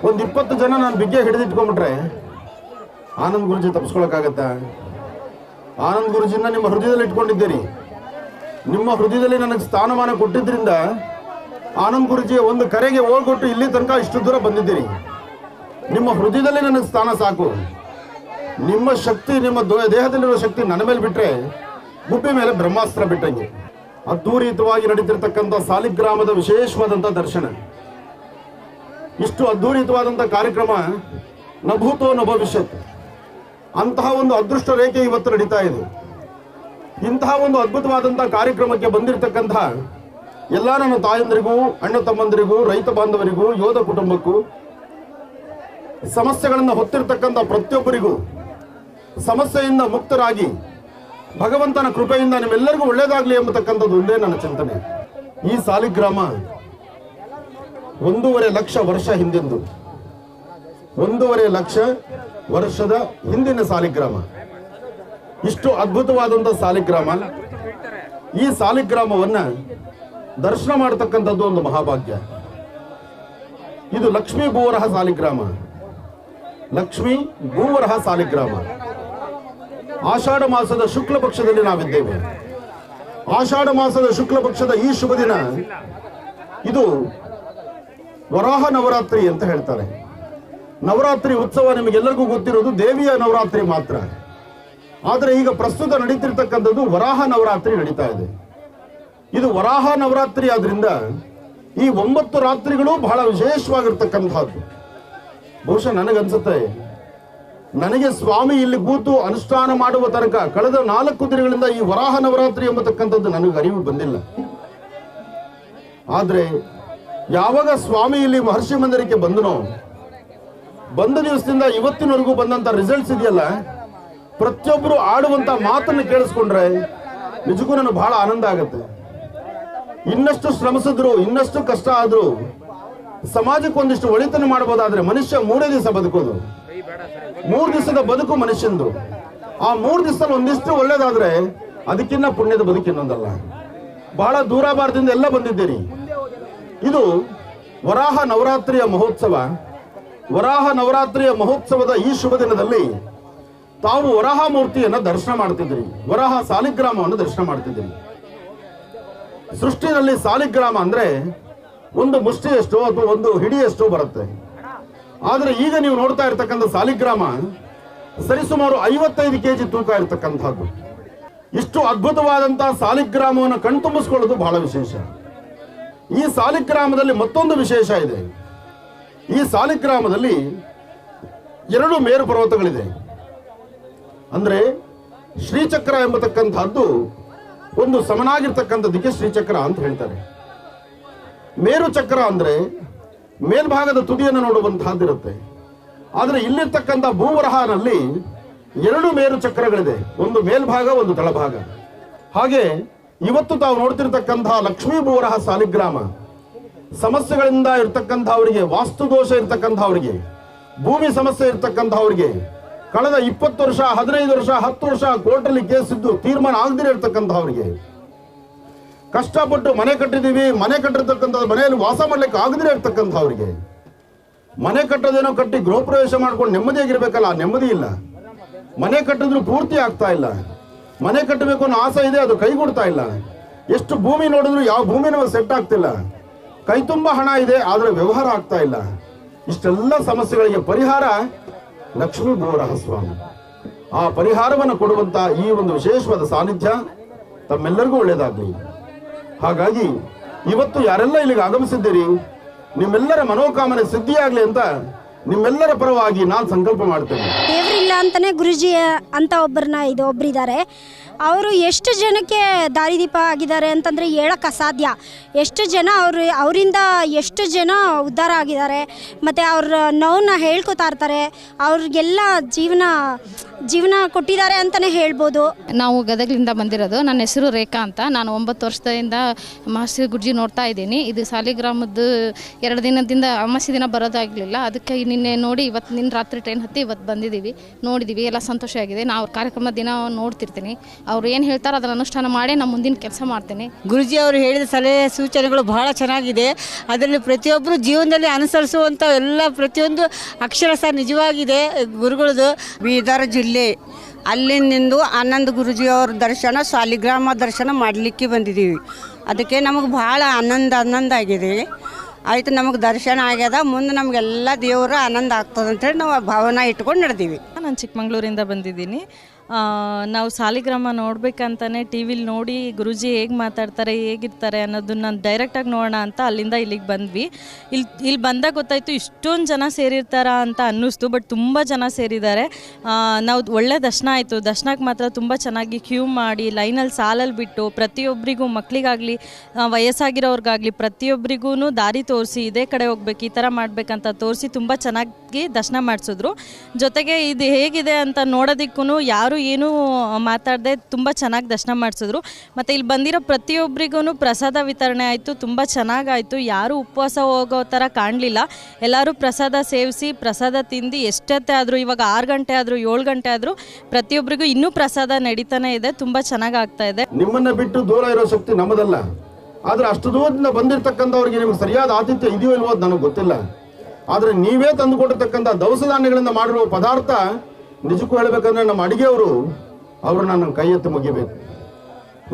ಒಂದು 20 ಜನ ನಾನು ಬಿಗ್ಗೆ ಹಿಡಿದಿಟ್ಕೊಂಡ್ಬಿಟ್ರೆ ಆನಂದ್ ಗುರುಜಿ ತಪ್ಪಿಸ್ಕೊಳಕ್ಕಾಗತ್ತಾ? ಆನಂದ್ ಗುರುಜಿನ ನಿಮ್ಮ ಹೃದಯದಲ್ಲಿ ಇಟ್ಕೊಂಡಿದ್ದೀರಿ. ನಿಮ್ಮ ಹೃದಯದಲ್ಲಿ ನನಗೆ ಸ್ಥಾನಮಾನ ಕೊಟ್ಟಿದ್ದರಿಂದ ಆನಂದ್ ಗುರುಜಿಯ ಒಂದು ಕರೆಗೆ ಹೋಗ್ಕೊಟ್ಟು ಇಲ್ಲಿ ತನಕ ಇಷ್ಟು ದೂರ ಬಂದಿದ್ದೀರಿ. ನಿಮ್ಮ ಹೃದಯದಲ್ಲಿ ನನಗೆ ಸ್ಥಾನ ಸಾಕು. ನಿಮ್ಮ ಶಕ್ತಿ, ನಿಮ್ಮ ದೇಹದಲ್ಲಿರುವ ಶಕ್ತಿ ನನ್ನ ಮೇಲೆ ಬಿಟ್ಟರೆ ಗುಬ್ಬಿ ಮೇಲೆ ಬ್ರಹ್ಮಾಸ್ತ್ರ ಬಿಟ್ಟಂಗೆ. ಅದ್ಧೂರಿತವಾಗಿ ನಡೀತಿರ್ತಕ್ಕಂಥ ಸಾಲಿಗ್ರಾಮದ ವಿಶೇಷವಾದಂಥ ದರ್ಶನ. ಇಷ್ಟು ಅದ್ಧೂರಿತವಾದಂಥ ಕಾರ್ಯಕ್ರಮ ನಭೂತೋ ನ ಭವಿಷ್ಯತ್. ಅಂತಹ ಒಂದು ಅದೃಷ್ಟ ರೇಖೆ ಇವತ್ತು ನಡೀತಾ ಇದೆ. ಇಂತಹ ಒಂದು ಅದ್ಭುತವಾದಂಥ ಕಾರ್ಯಕ್ರಮಕ್ಕೆ ಬಂದಿರತಕ್ಕಂಥ ಎಲ್ಲ ನನ್ನ ತಾಯಂದರಿಗೂ, ಅಣ್ಣ ತಮ್ಮಂದರಿಗೂ, ರೈತ ಬಾಂಧವರಿಗೂ, ಯೋಧ ಕುಟುಂಬಕ್ಕೂ, ಸಮಸ್ಯೆಗಳನ್ನು ಹೊತ್ತಿರತಕ್ಕಂಥ ಪ್ರತಿಯೊಬ್ಬರಿಗೂ ಸಮಸ್ಯೆಯಿಂದ ಮುಕ್ತರಾಗಿ ಭಗವಂತನ ಕೃಪೆಯಿಂದ ನಿಮ್ಮೆಲ್ಲರಿಗೂ ಒಳ್ಳೆಯದಾಗಲಿ ಎಂಬತಕ್ಕಂಥದ್ದು ಒಂದೇ ನನ್ನ ಚಿಂತನೆ. ಈ ಸಾಲಿಗ್ರಾಮ 1.5 ಲಕ್ಷ ವರ್ಷ ಹಿಂದಿಂದು, 1.5 ಲಕ್ಷ ವರ್ಷದ ಹಿಂದಿನ ಸಾಲಿಗ್ರಾಮ. ಇಷ್ಟು ಅದ್ಭುತವಾದಂಥ ಸಾಲಿಗ್ರಾಮ. ಈ ಸಾಲಿಗ್ರಾಮವನ್ನ ದರ್ಶನ ಮಾಡತಕ್ಕಂಥದ್ದು ಒಂದು ಮಹಾಭಾಗ್ಯ. ಇದು ಲಕ್ಷ್ಮೀ ಭೂವರಹ ಸಾಲಿಗ್ರಾಮ. ಲಕ್ಷ್ಮೀ ಭೂವರಹ ಸಾಲಿಗ್ರಾಮ. ಆಷಾಢ ಮಾಸದ ಶುಕ್ಲ ಪಕ್ಷದಲ್ಲಿ ನಾವಿದ್ದೇವೆ. ಆಷಾಢ ಮಾಸದ ಶುಕ್ಲ ಪಕ್ಷದ ಈ ಶುಭ ದಿನ ಇದು ವರಾಹ ನವರಾತ್ರಿ ಅಂತ ಹೇಳ್ತಾರೆ. ನವರಾತ್ರಿ ಉತ್ಸವ ನಿಮಗೆಲ್ಲರಿಗೂ ಗೊತ್ತಿರೋದು ದೇವಿಯ ನವರಾತ್ರಿ ಮಾತ್ರ. ಆದರೆ ಈಗ ಪ್ರಸ್ತುತ ನಡೀತಿರ್ತಕ್ಕಂಥದ್ದು ವರಾಹ ನವರಾತ್ರಿ ನಡೀತಾ ಇದೆ. ಇದು ವರಾಹ ನವರಾತ್ರಿ ಆದ್ರಿಂದ ಈ 9 ರಾತ್ರಿಗಳು ಬಹಳ ವಿಶೇಷವಾಗಿರ್ತಕ್ಕಂಥದ್ದು. ಬಹುಶಃ ನನಗನ್ಸುತ್ತೆ, ನನಗೆ ಸ್ವಾಮಿ ಇಲ್ಲಿ ಕೂತು ಅನುಷ್ಠಾನ ಮಾಡುವ ತನಕ ಕಳೆದ 4 ದಿನಗಳಿಂದ ಈ ವರಾಹ ನವರಾತ್ರಿ ಎಂಬತಕ್ಕಂಥದ್ದು ನನಗೆ ಅರಿವು ಬಂದಿಲ್ಲ. ಆದ್ರೆ ಯಾವಾಗ ಸ್ವಾಮಿ ಇಲ್ಲಿ ಮಹರ್ಷಿ ಮಂದಿರಕ್ಕೆ ಬಂದನೋ, ಬಂದ ದಿವಸದಿಂದ ಇವತ್ತಿನವರೆಗೂ ಬಂದಂತ ರಿಸಲ್ಟ್ಸ್ ಇದೆಯಲ್ಲ, ಪ್ರತಿಯೊಬ್ಬರು ಆಡುವಂತ ಮಾತನ್ನು ಕೇಳಿಸ್ಕೊಂಡ್ರೆ ನಿಜಕ್ಕೂ ನನಗೆ ಬಹಳ ಆನಂದ ಆಗುತ್ತೆ. ಇನ್ನಷ್ಟು ಶ್ರಮಿಸಿದ್ರು, ಇನ್ನಷ್ಟು ಕಷ್ಟ ಆದ್ರೂ ಸಮಾಜಕ್ಕೆ ಒಂದಿಷ್ಟು ಒಳಿತನ್ನು ಮಾಡಬಹುದಾದ್ರೆ ಮನುಷ್ಯ 3 ದಿವಸ ಬದುಕೋದು. 3 ದಿವಸದ ಬದುಕು ಮನುಷ್ಯಂದು. ಆ 3 ದಿವಸದಲ್ಲಿ ಒಂದಿಷ್ಟು ಒಳ್ಳೇದಾದ್ರೆ ಅದಕ್ಕಿನ್ನ ಪುಣ್ಯದ ಬದುಕಿನ್ನೊಂದಲ್ಲ. ಬಹಳ ದೂರಾಭಾರದಿಂದ ಎಲ್ಲ ಬಂದಿದ್ದೀರಿ. ಇದು ವರಾಹ ನವರಾತ್ರಿಯ ಮಹೋತ್ಸವ. ವರಾಹ ನವರಾತ್ರಿಯ ಮಹೋತ್ಸವದ ಈ ಶುಭ ದಿನದಲ್ಲಿ ತಾವು ವರಾಹ ಮೂರ್ತಿಯನ್ನು ದರ್ಶನ ಮಾಡ್ತಿದ್ರಿ, ವರಾಹ ಸಾಲಿಗ್ರಾಮವನ್ನು ದರ್ಶನ ಮಾಡ್ತಿದ್ರಿ. ಸೃಷ್ಟಿನಲ್ಲಿ ಸಾಲಿಗ್ರಾಮ ಅಂದ್ರೆ ಒಂದು ಮುಷ್ಟಿಯಷ್ಟು ಅಥವಾ ಒಂದು ಹಿಡಿಯಷ್ಟು ಬರುತ್ತೆ. ಆದ್ರೆ ಈಗ ನೀವು ನೋಡ್ತಾ ಇರ್ತಕ್ಕಂಥ ಸಾಲಿಗ್ರಾಮ ಸರಿಸುಮಾರು 55 kg ತೂಕ ಇರತಕ್ಕಂಥದ್ದು. ಇಷ್ಟು ಅದ್ಭುತವಾದಂತಹ ಸಾಲಿಗ್ರಾಮವನ್ನು ಕಣ್ತುಂಬಿಸ್ಕೊಳ್ಳೋದು ಬಹಳ ವಿಶೇಷ. ಈ ಸಾಲಿಗ್ರಾಮದಲ್ಲಿ ಮತ್ತೊಂದು ವಿಶೇಷ ಇದೆ. ಈ ಸಾಲಿಗ್ರಾಮದಲ್ಲಿ 2 ಮೇರು ಪರ್ವತಗಳಿದೆ. ಅಂದರೆ ಶ್ರೀಚಕ್ರ ಎಂಬತಕ್ಕಂಥದ್ದು ಒಂದು ಸಮನಾಗಿರ್ತಕ್ಕಂಥದ್ದಕ್ಕೆ ಶ್ರೀಚಕ್ರ ಅಂತ ಹೇಳ್ತಾರೆ. ಮೇರು ಚಕ್ರ ಅಂದರೆ ಮೇಲ್ಭಾಗದ ತುದಿಯನ್ನು ನೋಡುವಂತಹದ್ದಿರುತ್ತೆ. ಆದರೆ ಇಲ್ಲಿರ್ತಕ್ಕಂಥ ಭೂವರಹನಲ್ಲಿ 2 ಮೇರು ಚಕ್ರಗಳಿದೆ, ಒಂದು ಮೇಲ್ಭಾಗ ಒಂದು ತಳಭಾಗ. ಹಾಗೆ ಇವತ್ತು ತಾವು ನೋಡ್ತಿರ್ತಕ್ಕಂತಹ ಲಕ್ಷ್ಮೀ ಭೂವರಹ ಸಾಲಿಗ್ರಾಮ ಸಮಸ್ಯೆಗಳಿಂದ ಇರ್ತಕ್ಕಂಥವರಿಗೆ, ವಾಸ್ತುದೋಷ ಇರ್ತಕ್ಕಂಥವರಿಗೆ, ಭೂಮಿ ಸಮಸ್ಯೆ ಇರ್ತಕ್ಕಂಥವರಿಗೆ, ಕಳೆದ 20 ವರ್ಷ 15 ವರ್ಷ 10 ವರ್ಷ ಕೋರ್ಟಲ್ಲಿ ಕೇಸಿದ್ದು ತೀರ್ಮಾನ ಆಗದಿರ ಇರ್ತಕ್ಕಂಥವರಿಗೆ, ಕಷ್ಟಪಟ್ಟು ಮನೆ ಕಟ್ಟಿದ್ದೀವಿ, ಮನೆ ಕಟ್ಟಿರ್ತಕ್ಕಂಥ ಮನೆಯಲ್ಲಿ ವಾಸ ಮಾಡ್ಲಿಕ್ಕೆ ಆಗದಿರ ಇರ್ತಕ್ಕಂಥವ್ರಿಗೆ, ಮನೆ ಕಟ್ಟೋದೇನೋ ಕಟ್ಟಿ ಗೃಹ ಪ್ರವೇಶ ಮಾಡ್ಕೊಂಡು ನೆಮ್ಮದಿಯಾಗಿರ್ಬೇಕಲ್ಲ, ನೆಮ್ಮದಿ ಇಲ್ಲ, ಮನೆ ಕಟ್ಟಿದ್ರು ಪೂರ್ತಿ ಆಗ್ತಾ ಇಲ್ಲ, ಮನೆ ಕಟ್ಟಬೇಕು ಅನ್ನೋ ಆಸೆ ಇದೆ, ಅದು ಕೈಗೂಡ್ತಾ ಇಲ್ಲ, ಎಷ್ಟು ಭೂಮಿ ನೋಡಿದ್ರು ಯಾವ ಭೂಮಿನೂ ಸೆಟ್ ಆಗ್ತಿಲ್ಲ, ಕೈ ತುಂಬ ಹಣ ಇದೆ ಆದರೆ ವ್ಯವಹಾರ ಆಗ್ತಾ ಇಲ್ಲ. ಇಷ್ಟೆಲ್ಲ ಸಮಸ್ಯೆಗಳಿಗೆ ಪರಿಹಾರ ಲಕ್ಷ್ಮೀ ಭೂವರಹ ಸ್ವಾಮಿ. ಆ ಪರಿಹಾರವನ್ನು ಕೊಡುವಂತ ಈ ಒಂದು ವಿಶೇಷವಾದ ಸಾನ್ನಿಧ್ಯ ತಮ್ಮೆಲ್ಲರಿಗೂ ಒಳ್ಳೆಯದಾಗಲಿ. ಹಾಗಾಗಿ ಇವತ್ತು ಯಾರೆಲ್ಲ ಇಲ್ಲಿಗೆ ಆಗಮಿಸಿದ್ದೀರಿ, ನಿಮ್ಮೆಲ್ಲರ ಮನೋಕಾಮನೆ ಸಿದ್ಧಿಯಾಗಲಿ ಅಂತ ನಿಮ್ಮೆಲ್ಲರ ಪರವಾಗಿ ನಾನು ಸಂಕಲ್ಪ ಮಾಡ್ತೇನೆ. ದೇವರಿಲ್ಲ ಅಂತಾನೆ ಗುರುಜಿ ಅಂತ ಒಬ್ಬರಿದ್ದಾರೆ. ಅವರು ಎಷ್ಟು ಜನಕ್ಕೆ ದಾರಿದೀಪ ಆಗಿದ್ದಾರೆ ಅಂತಂದರೆ ಹೇಳೋಕ್ಕೆ ಅಸಾಧ್ಯ. ಎಷ್ಟು ಜನ ಅವರಿಂದ ಎಷ್ಟು ಜನ ಉದ್ಧಾರ ಆಗಿದ್ದಾರೆ, ಮತ್ತು ಅವ್ರ ನೋವನ್ನ ಹೇಳ್ಕೊತಾ ಇರ್ತಾರೆ, ಅವ್ರಿಗೆಲ್ಲ ಜೀವನ ಕೊಟ್ಟಿದ್ದಾರೆ ಅಂತಲೇ ಹೇಳ್ಬೋದು. ನಾವು ಗದಗಲಿಂದ ಬಂದಿರೋದು. ನನ್ನ ಹೆಸರು ರೇಖಾ ಅಂತ. ನಾನು 9 ವರ್ಷದಿಂದ ಮಹರ್ಷಿ ಗುರುಜಿ ನೋಡ್ತಾ ಇದ್ದೀನಿ. ಇದು ಸಾಲಿಗ್ರಾಮದ್ದು 2 ದಿನದಿಂದ ಅಮಾವಾಸ್ಯೆ ದಿನ ಬರೋದಾಗಲಿಲ್ಲ, ಅದಕ್ಕೆ ನಿನ್ನೆ ನೋಡಿ ನಿನ್ನ ರಾತ್ರಿ ಟ್ರೈನ್ ಹತ್ತಿ ಇವತ್ತು ಬಂದಿದ್ದೀವಿ, ನೋಡಿದ್ದೀವಿ, ಎಲ್ಲ ಸಂತೋಷ ಆಗಿದೆ. ನಾವು ಕಾರ್ಯಕ್ರಮ ದಿನ ನೋಡ್ತಿರ್ತೀನಿ, ಅವ್ರು ಏನು ಹೇಳ್ತಾರೆ ಅದನ್ನು ಅನುಷ್ಠಾನ ಮಾಡಿ ನಾನು ಮುಂದಿನ ಕೆಲಸ ಮಾಡ್ತೀನಿ. ಗುರುಜಿ ಅವರು ಹೇಳಿದ ಸಲಹೆ ಸೂಚನೆಗಳು ಬಹಳ ಚೆನ್ನಾಗಿದೆ. ಅದರಲ್ಲಿ ಪ್ರತಿಯೊಬ್ಬರು ಜೀವನದಲ್ಲಿ ಅನುಸರಿಸುವಂಥ ಎಲ್ಲ ಪ್ರತಿಯೊಂದು ಅಕ್ಷರ ಸಹ ನಿಜವಾಗಿದೆ. ಗುರುಗಳದು ಬೀದರ್ ಜಿಲ್ಲೆ ಅಲ್ಲಿಂದು ಆನಂದ್ ಗುರುಜಿಯವ್ರ ದರ್ಶನ, ಸಾಲಿಗ್ರಾಮ ದರ್ಶನ ಮಾಡಲಿಕ್ಕೆ ಬಂದಿದ್ದೀವಿ. ಅದಕ್ಕೆ ನಮಗೆ ಭಾಳ ಆನಂದ ಆಗಿದೆ. ಆಯಿತು, ನಮಗೆ ದರ್ಶನ ಆಗ್ಯದ, ಮುಂದೆ ನಮಗೆಲ್ಲ ದೇವರ ಆನಂದ ಆಗ್ತದೆ ಅಂತೇಳಿ ನಾವು ಭಾವನೆ ಇಟ್ಕೊಂಡು ನಡೆದೀವಿ. ನಾನು ಚಿಕ್ಕಮಂಗ್ಳೂರಿಂದ ಬಂದಿದ್ದೀನಿ. ನಾವು ಸಾಲಿಗ್ರಾಮ ನೋಡ್ಬೇಕಂತಾನೆ ಟಿ ವಿಲಿ ನೋಡಿ ಗುರುಜಿ ಹೇಗೆ ಮಾತಾಡ್ತಾರೆ, ಹೇಗಿರ್ತಾರೆ ಅನ್ನೋದನ್ನ ಡೈರೆಕ್ಟಾಗಿ ನೋಡೋಣ ಅಂತ ಅಲ್ಲಿಂದ ಇಲ್ಲಿಗೆ ಬಂದ್ವಿ. ಇಲ್ಲಿ ಬಂದಾಗ ಗೊತ್ತಾಯಿತು ಇಷ್ಟೊಂದು ಜನ ಸೇರಿರ್ತಾರ ಅಂತ ಅನ್ನಿಸ್ತು. ಬಟ್ ತುಂಬ ಜನ ಸೇರಿದ್ದಾರೆ. ನಾವು ಒಳ್ಳೆ ದರ್ಶನ ಆಯಿತು. ದರ್ಶನಕ್ಕೆ ಮಾತ್ರ ತುಂಬ ಚೆನ್ನಾಗಿ ಕ್ಯೂ ಮಾಡಿ ಲೈನಲ್ಲಿ ಸಾಲಲ್ಲಿ ಬಿಟ್ಟು ಪ್ರತಿಯೊಬ್ಬರಿಗೂ, ಮಕ್ಕಳಿಗಾಗಲಿ ವಯಸ್ಸಾಗಿರೋರ್ಗಾಗಲಿ ಪ್ರತಿಯೊಬ್ಬರಿಗೂ ದಾರಿ ತೋರಿಸಿ ಇದೇ ಕಡೆ ಹೋಗ್ಬೇಕು, ಈ ಥರ ಮಾಡಬೇಕಂತ ತೋರಿಸಿ ತುಂಬ ಚೆನ್ನಾಗಿ ದರ್ಶನ ಮಾಡಿಸಿದ್ರು. ಜೊತೆಗೆ ಇದು ಹೇಗಿದೆ ಅಂತ ನೋಡೋದಕ್ಕೂ ಯಾರು ಏನೂ ಮಾತಾಡದೆ ತುಂಬ ಚೆನ್ನಾಗಿ ದರ್ಶನ ಮಾಡಿಸಿದ್ರು. ಮತ್ತು ಇಲ್ಲಿ ಬಂದಿರೋ ಪ್ರತಿಯೊಬ್ಬರಿಗೂ ಪ್ರಸಾದ ವಿತರಣೆ ಆಯಿತು, ತುಂಬ ಚೆನ್ನಾಗಾಯಿತು. ಯಾರೂ ಉಪವಾಸ ಹೋಗೋ ಥರ ಕಾಣಲಿಲ್ಲ. ಎಲ್ಲರೂ ಪ್ರಸಾದ ಸೇವಿಸಿ ಪ್ರಸಾದ ತಿಂದು ಎಷ್ಟೊತ್ತೆ ಆದರೂ, ಇವಾಗ 6 ಗಂಟೆ ಆದರೂ 7 ಗಂಟೆ ಆದರೂ ಪ್ರತಿಯೊಬ್ಬರಿಗೂ ಇನ್ನೂ ಪ್ರಸಾದ ನಡೀತಾನೆ ಇದೆ. ತುಂಬ ಚೆನ್ನಾಗಿ ಆಗ್ತಾ ಇದೆ. ನಿಮ್ಮನ್ನು ಬಿಟ್ಟು ದೂರ ಇರೋ ಶಕ್ತಿ ನಮ್ಮದಲ್ಲ, ಆದರೆ ಅಷ್ಟು ದೂರದಿಂದ ಬಂದಿರತಕ್ಕಂಥವ್ರಿಗೆ ನಿಮಗೆ ಸರಿಯಾದ ಆತಿಥ್ಯ ಇದೆಯೋ ಇಲ್ವೋ ಅದು ನನಗೆ ಗೊತ್ತಿಲ್ಲ. ಆದರೆ ನೀವೇ ತಂದುಕೊಟ್ಟಿರ್ತಕ್ಕಂಥ ದವಸ ಧಾನ್ಯಗಳಿಂದ ಮಾಡಿರುವ ಪದಾರ್ಥ ನಿಜಕ್ಕೂ ಹೇಳಬೇಕಂದ್ರೆ ನಮ್ಮ ಅಡಿಗೆಯವರು ನನ್ನ ಕೈ ಎತ್ತಿ ಮುಗಿಬೇಕು.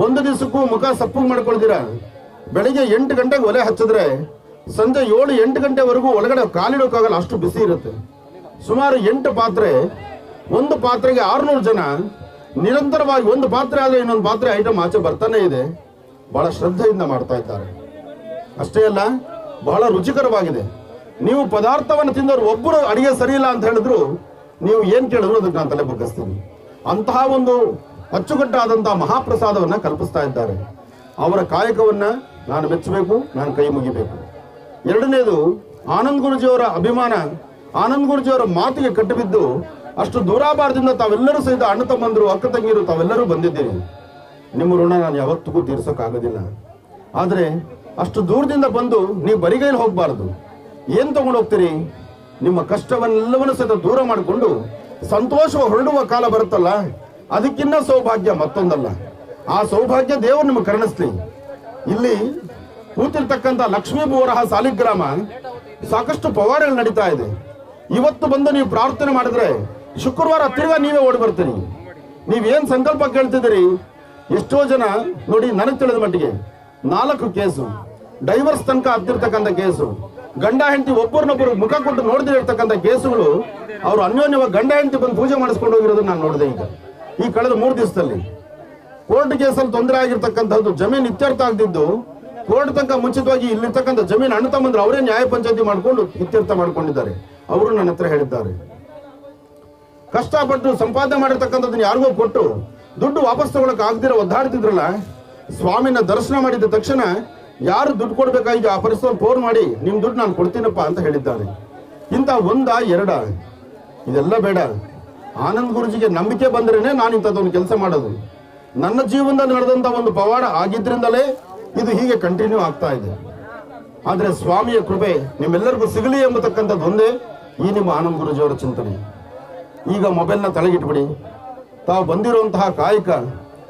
ಒಂದು ದಿವಸಕ್ಕೂ ಮುಖ ಸಪ್ಪು ಮಾಡ್ಕೊಳ್ತೀರ. ಬೆಳಿಗ್ಗೆ 8 ಗಂಟೆಗೆ ಒಲೆ ಹಚ್ಚಿದ್ರೆ ಸಂಜೆ 7-8 ಗಂಟೆವರೆಗೂ ಒಳಗಡೆ ಕಾಲಿಡೋಕ್ಕಾಗಲ್ಲ, ಅಷ್ಟು ಬಿಸಿ ಇರುತ್ತೆ. ಸುಮಾರು 8 ಪಾತ್ರೆ, ಒಂದು ಪಾತ್ರೆಗೆ 600 ಜನ ನಿರಂತರವಾಗಿ, ಒಂದು ಪಾತ್ರೆ ಆದರೆ ಇನ್ನೊಂದು ಪಾತ್ರೆ ಐಟಮ್ ಆಚೆ ಬರ್ತಾನೆ ಇದೆ. ಬಹಳ ಶ್ರದ್ಧೆಯಿಂದ ಮಾಡ್ತಾ ಇದ್ದಾರೆ. ಅಷ್ಟೇ ಅಲ್ಲ, ಬಹಳ ರುಚಿಕರವಾಗಿದೆ. ನೀವು ಪದಾರ್ಥವನ್ನು ತಿಂದವರು ಒಬ್ಬರು ಅಡಿಗೆ ಸರಿ ಇಲ್ಲ ಅಂತ ಹೇಳಿದ್ರು ನೀವು ಏನು ಕೇಳಿದ್ರು ಅದಕ್ಕೆ ನಾನು ತಲೆ ಬಗ್ಗಿಸ್ತೀನಿ. ಅಂತಹ ಒಂದು ಅಚ್ಚುಕಟ್ಟಾದಂತಹ ಮಹಾಪ್ರಸಾದವನ್ನ ಕಲ್ಪಿಸ್ತಾ ಇದ್ದಾರೆ. ಅವರ ಕಾಯಕವನ್ನ ನಾನು ಮೆಚ್ಚಬೇಕು, ನಾನು ಕೈ ಮುಗಿಬೇಕು. ಎರಡನೇದು, ಆನಂದ್ ಗುರುಜಿಯವರ ಅಭಿಮಾನ, ಆನಂದ್ ಗುರುಜಿಯವರ ಮಾತಿಗೆ ಕಟ್ಟಿಬಿದ್ದು ಅಷ್ಟು ದೂರಾಭಾರದಿಂದ ತಾವೆಲ್ಲರೂ ಸಹಿತ ಅಣ್ಣ ತಮ್ಮಂದರು, ಅಕ್ಕ ತಂಗಿರು ತಾವೆಲ್ಲರೂ ಬಂದಿದ್ದೀರಿ. ನಿಮ್ಮ ಋಣ ನಾನು ಯಾವತ್ತಿಗೂ ತೀರ್ಸೋಕ್ಕಾಗೋದಿಲ್ಲ. ಆದರೆ ಅಷ್ಟು ದೂರದಿಂದ ಬಂದು ನೀವು ಬರಿಗೈಲಿ ಹೋಗಬಾರ್ದು. ಏನು ತಗೊಂಡು ಹೋಗ್ತೀರಿ? ನಿಮ್ಮ ಕಷ್ಟವನ್ನೆಲ್ಲವನ್ನು ಸಹಿತ ದೂರ ಮಾಡಿಕೊಂಡು ಸಂತೋಷ ಹೊರಡುವ ಕಾಲ ಬರುತ್ತಲ್ಲ, ಅದಕ್ಕಿನ್ನ ಸೌಭಾಗ್ಯ ಮತ್ತೊಂದಲ್ಲ. ಆ ಸೌಭಾಗ್ಯ ದೇವರು ನಿಮಗೆ ಕರುಣಿಸ್ಲಿ. ಇಲ್ಲಿ ಕೂತಿರ್ತಕ್ಕಂಥ ಲಕ್ಷ್ಮೀ ಭೂವರಹ ಸಾಲಿಗ್ರಾಮ ಸಾಕಷ್ಟು ಪವಾಡಗಳು ನಡೀತಾ ಇದೆ. ಇವತ್ತು ಬಂದು ನೀವು ಪ್ರಾರ್ಥನೆ ಮಾಡಿದ್ರೆ ಶುಕ್ರವಾರ ತಿರ್ಗಾ ನೀವೇ ಓಡಿ ಬರ್ತೀರಿ. ನೀವೇನು ಸಂಕಲ್ಪ ಕೇಳ್ತಿದ್ದೀರಿ? ಎಷ್ಟೋ ಜನ ನೋಡಿ, ನನಗೆ ತಿಳಿದ ಮಟ್ಟಿಗೆ 4 ಕೇಸು, ಡೈವರ್ಸ್ ತನಕ ಹತ್ತಿರ್ತಕ್ಕಂಥ ಕೇಸು, ಗಂಡ ಹೆಂಡತಿ ಒಬ್ಬರನ್ನೊಬ್ಬರು ಮುಖ ಕೊಟ್ಟು ನೋಡ್ದಿರ್ತಕ್ಕಂಥ ಕೇಸುಗಳು, ಅವರು ಅನ್ಯೋನ್ಯವಾಗಿ ಗಂಡ ಹೆಂಡತಿ ಬಂದು ಪೂಜೆ ಮಾಡಿಸ್ಕೊಂಡು ಹೋಗಿರೋದನ್ನ ನಾನು ನೋಡಿದೆ. ಈ ಕಳೆದ 3 ದಿವಸದಲ್ಲಿ ಕೋರ್ಟ್ ಕೇಸಲ್ಲಿ ತೊಂದರೆ ಆಗಿರ್ತಕ್ಕಂಥದ್ದು, ಜಮೀನು ಇತ್ಯರ್ಥ ಆಗದಿದ್ದು ಕೋರ್ಟ್ ತನಕ ಮುಂಚಿತವಾಗಿ ಇಲ್ಲಿರ್ತಕ್ಕಂಥ ಜಮೀನು ಅಣ್ಣ ತಮ್ಮಂದ್ರೆ ಅವರೇ ನ್ಯಾಯ ಪಂಚಾಯತಿ ಮಾಡಿಕೊಂಡು ಇತ್ಯರ್ಥ ಮಾಡ್ಕೊಂಡಿದ್ದಾರೆ. ಅವರು ನನ್ನ ಹತ್ರ ಹೇಳಿದ್ದಾರೆ. ಕಷ್ಟಪಟ್ಟು ಸಂಪಾದನೆ ಮಾಡಿರ್ತಕ್ಕಂಥದ್ದನ್ನ ಯಾರಿಗೋ ಕೊಟ್ಟು ದುಡ್ಡು ವಾಪಸ್ ತಗೊಳಕ್ ಆಗದಿರೋ ಒದ್ದಾಡ್ತಿದ್ರಲ್ಲ, ಸ್ವಾಮಿನ ದರ್ಶನ ಮಾಡಿದ ತಕ್ಷಣ ಯಾರು ದುಡ್ಡು ಕೊಡ್ಬೇಕಾಗಿ ಆ ಪರಿಸ್ಥಿತಿ ಫೋನ್ ಮಾಡಿ ನಿಮ್ ದುಡ್ಡು ನಾನು ಕೊಡ್ತೀನಪ್ಪ ಅಂತ ಹೇಳಿದ್ದಾನೆ. ಇಂಥ ಒಂದ ಎರಡ ಇದೆಲ್ಲ ಬೇಡ. ಆನಂದ್ ಗುರುಜಿಗೆ ನಂಬಿಕೆ ಬಂದ್ರೇನೆ ನಾನು ಇಂಥದ್ದೊಂದು ಕೆಲಸ ಮಾಡೋದು. ನನ್ನ ಜೀವನದಲ್ಲಿ ನಡೆದಂತ ಒಂದು ಪವಾಡ ಆಗಿದ್ರಿಂದಲೇ ಇದು ಹೀಗೆ ಕಂಟಿನ್ಯೂ ಆಗ್ತಾ ಇದೆ. ಆದ್ರೆ ಸ್ವಾಮಿಯ ಕೃಪೆ ನಿಮ್ಮೆಲ್ಲರಿಗೂ ಸಿಗಲಿ ಎಂಬತಕ್ಕಂಥದ್ದು ಒಂದೇ ಈ ನಿಮ್ಮ ಆನಂದ್ ಗುರುಜಿಯವರ ಚಿಂತನೆ. ಈಗ ಮೊಬೈಲ್ನ ತಳಗಿಟ್ಬಿಡಿ. ತಾವು ಬಂದಿರುವಂತಹ ಕಾಯಕ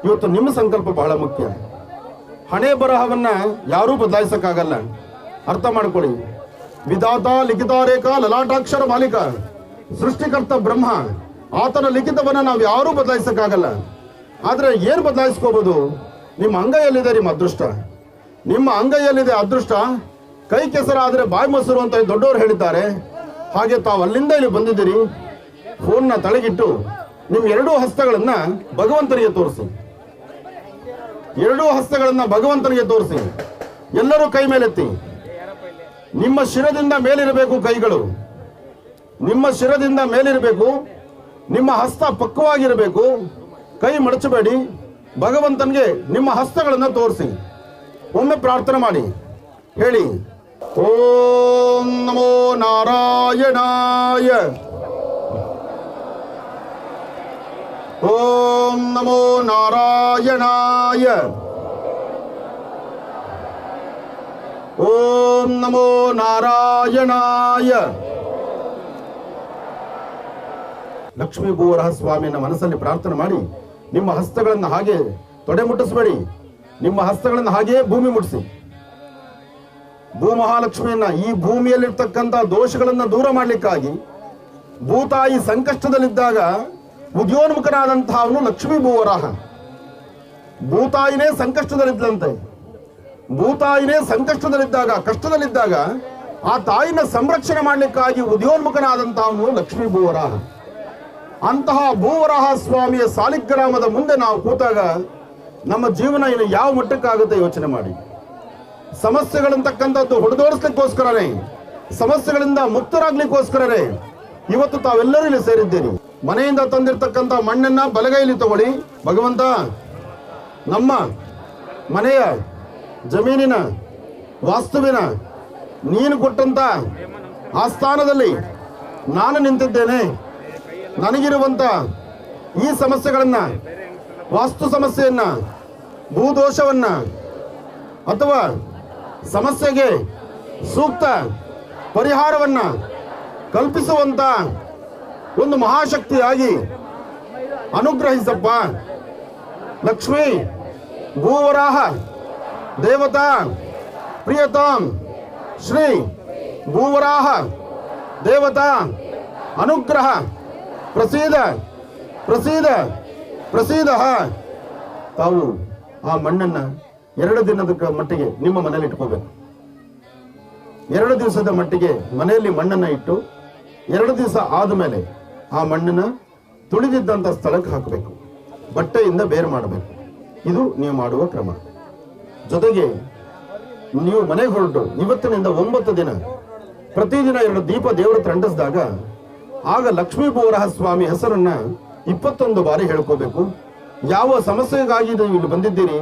ಇವತ್ತು ನಿಮ್ಮ ಸಂಕಲ್ಪ ಬಹಳ ಮುಖ್ಯ. ಹಣೆ ಬರಹವನ್ನ ಯಾರೂ ಬದಲಾಯಿಸಕ್ಕಾಗಲ್ಲ, ಅರ್ಥ ಮಾಡ್ಕೊಳ್ಳಿ. ವಿಧಾತ ಲಿಖಿತ ರೇಖಾ ಲಲಾಟಾಕ್ಷರ ಮಾಲೀಕ ಸೃಷ್ಟಿಕರ್ತ ಬ್ರಹ್ಮ, ಆತನ ಲಿಖಿತವನ್ನ ನಾವು ಯಾರೂ ಬದಲಾಯಿಸಕ್ಕಾಗಲ್ಲ. ಆದ್ರೆ ಏನ್ ಬದಲಾಯಿಸ್ಕೋಬಹುದು? ನಿಮ್ಮ ಅಂಗೈಯಲ್ಲಿದೆ ನಿಮ್ಮ ಅದೃಷ್ಟ. ನಿಮ್ಮ ಅಂಗೈಯಲ್ಲಿದೆ ಅದೃಷ್ಟ. ಕೈ ಕೆಸರಾದ್ರೆ ಬಾಯಿ ಮೊಸರು ಅಂತ ದೊಡ್ಡವರು ಹೇಳಿದ್ದಾರೆ. ಹಾಗೆ ತಾವು ಅಲ್ಲಿಂದ ಇಲ್ಲಿ ಬಂದಿದ್ದೀರಿ. ಫೋನ್ನ ತಳಗಿಟ್ಟು ನಿಮ್ಮ ಎರಡೂ ಹಸ್ತಗಳನ್ನ ಭಗವಂತನಿಗೆ ತೋರಿಸಿ. ಎರಡೂ ಹಸ್ತಗಳನ್ನ ಭಗವಂತನಿಗೆ ತೋರಿಸಿ. ಎಲ್ಲರೂ ಕೈ ಮೇಲೆತ್ತಿ. ನಿಮ್ಮ ಶಿರದಿಂದ ಮೇಲಿರಬೇಕು ಕೈಗಳು. ನಿಮ್ಮ ಶಿರದಿಂದ ಮೇಲಿರಬೇಕು. ನಿಮ್ಮ ಹಸ್ತ ಪಕ್ವವಾಗಿರಬೇಕು. ಕೈ ಮಡಚಬೇಡಿ. ಭಗವಂತನಿಗೆ ನಿಮ್ಮ ಹಸ್ತಗಳನ್ನ ತೋರಿಸಿ. ಒಮ್ಮೆ ಪ್ರಾರ್ಥನೆ ಮಾಡಿ. ಹೇಳಿ, ಓಂ ನಮೋ ನಾರಾಯಣಾಯ, ಓಂ ನಮೋ ನಾರಾಯಣಾಯ, ಓಂ ನಮೋ ನಾರಾಯಣಾಯ. ಲಕ್ಷ್ಮೀ ಭೂವರಹ ಸ್ವಾಮಿಯನ್ನ ಮನಸ್ಸಲ್ಲಿ ಪ್ರಾರ್ಥನೆ ಮಾಡಿ ನಿಮ್ಮ ಹಸ್ತಗಳನ್ನು ಹಾಗೆ ತೊಡೆ ಮುಟ್ಟಿಸಬೇಡಿ. ನಿಮ್ಮ ಹಸ್ತಗಳನ್ನು ಹಾಗೆಯೇ ಭೂಮಿ ಮುಟ್ಟಿಸಿ. ಭೂಮಹಾಲಕ್ಷ್ಮಿಯನ್ನ, ಈ ಭೂಮಿಯಲ್ಲಿರ್ತಕ್ಕಂಥ ದೋಷಗಳನ್ನ ದೂರ ಮಾಡಲಿಕ್ಕಾಗಿ, ಭೂತಾಯಿ ಸಂಕಷ್ಟದಲ್ಲಿದ್ದಾಗ ಉದ್ಯೋನ್ಮುಖನಾದಂತಹ ಅವನು ಲಕ್ಷ್ಮೀ ಭೂವರಾಹ. ಭೂತಾಯಿನೇ ಸಂಕಷ್ಟದಲ್ಲಿದ್ದಂತೆ. ಭೂತಾಯಿನೇ ಸಂಕಷ್ಟದಲ್ಲಿದ್ದಾಗ, ಕಷ್ಟದಲ್ಲಿದ್ದಾಗ ಆ ತಾಯಿನ ಸಂರಕ್ಷಣೆ ಮಾಡಲಿಕ್ಕಾಗಿ ಉದ್ಯೋನ್ಮುಖನಾದಂತಹ ಅವನು ಲಕ್ಷ್ಮೀ ಭೂವರಾಹ. ಅಂತಹ ಭೂವರಾಹ ಸ್ವಾಮಿಯ ಸಾಲಿಗ್ರಾಮದ ಮುಂದೆ ನಾವು ಕೂತಾಗ ನಮ್ಮ ಜೀವನ ಇನ್ನು ಯಾವ ಮಟ್ಟಕ್ಕಾಗುತ್ತೆ ಯೋಚನೆ ಮಾಡಿ. ಸಮಸ್ಯೆಗಳಂತಕ್ಕಂಥದ್ದು ಹೊಡೆದೋಡಿಸ್ಲಿಕ್ಕೋಸ್ಕರನೇ, ಸಮಸ್ಯೆಗಳಿಂದ ಮುಕ್ತರಾಗ್ಲಿಕ್ಕೋಸ್ಕರನೇ ಇವತ್ತು ತಾವೆಲ್ಲರೂ ಇಲ್ಲಿ ಸೇರಿದ್ದೀರಿ. ಮನೆಯಿಂದ ತಂದಿರ್ತಕ್ಕಂಥ ಮಣ್ಣನ್ನ ಬಲಗೈಲಿ ತಗೊಳ್ಳಿ. ಭಗವಂತ, ನಮ್ಮ ಮನೆಯ ಜಮೀನಿನ ವಾಸ್ತುವಿನ ನೀನು ಕೊಟ್ಟಂತ ಆ ಸ್ಥಾನದಲ್ಲಿ ನಾನು ನಿಂತಿದ್ದೇನೆ. ನನಗಿರುವಂತ ಈ ಸಮಸ್ಯೆಗಳನ್ನ, ವಾಸ್ತು ಸಮಸ್ಯೆಯನ್ನ, ಭೂದೋಷವನ್ನ ಅಥವಾ ಸಮಸ್ಯೆಗೆ ಸೂಕ್ತ ಪರಿಹಾರವನ್ನ ಕಲ್ಪಿಸುವಂತ ಒಂದು ಮಹಾಶಕ್ತಿಯಾಗಿ ಅನುಗ್ರಹಿಸಪ್ಪ. ಲಕ್ಷ್ಮೀ ಭೂವರಾಹ ದೇವತಾ ಪ್ರಿಯತಾಂ ಶ್ರೀ ಭೂವರಾಹ ದೇವತಾ ಅನುಗ್ರಹ ಪ್ರಸೀದ ಪ್ರಸೀದ ಪ್ರಸೀದ. ತಾವು ಆ ಮಣ್ಣನ್ನ 2 ದಿನದ ಮಟ್ಟಿಗೆ ನಿಮ್ಮ ಮನೆಯಲ್ಲಿ ಇಟ್ಕೋಬೇಕು. 2 ದಿವಸದ ಮಟ್ಟಿಗೆ ಮನೆಯಲ್ಲಿ ಮಣ್ಣನ್ನ ಇಟ್ಟು 2 ದಿವಸ ಆದಮೇಲೆ ಆ ಮಣ್ಣನ್ನ ತುಳಿದಿದ್ದಂಥ ಸ್ಥಳಕ್ಕೆ ಹಾಕಬೇಕು. ಬಟ್ಟೆಯಿಂದ ಬೇರೆ ಮಾಡಬೇಕು. ಇದು ನೀವು ಮಾಡುವ ಕ್ರಮ. ಜೊತೆಗೆ ನೀವು ಮನೆಗೆ ಹೊರಟು ಇವತ್ತಿನಿಂದ 9 ದಿನ ಪ್ರತಿದಿನ 2 ದೀಪ ದೇವರ ಹತ್ರ ಅಂಟಿಸಿದಾಗ ಆಗ ಲಕ್ಷ್ಮೀ ಭೂವರಹ ಸ್ವಾಮಿ ಹೆಸರನ್ನ 21 ಬಾರಿ ಹೇಳ್ಕೋಬೇಕು. ಯಾವ ಸಮಸ್ಯೆಗಾಗಿ ನೀವು ಇಲ್ಲಿ ಬಂದಿದ್ದೀರಿ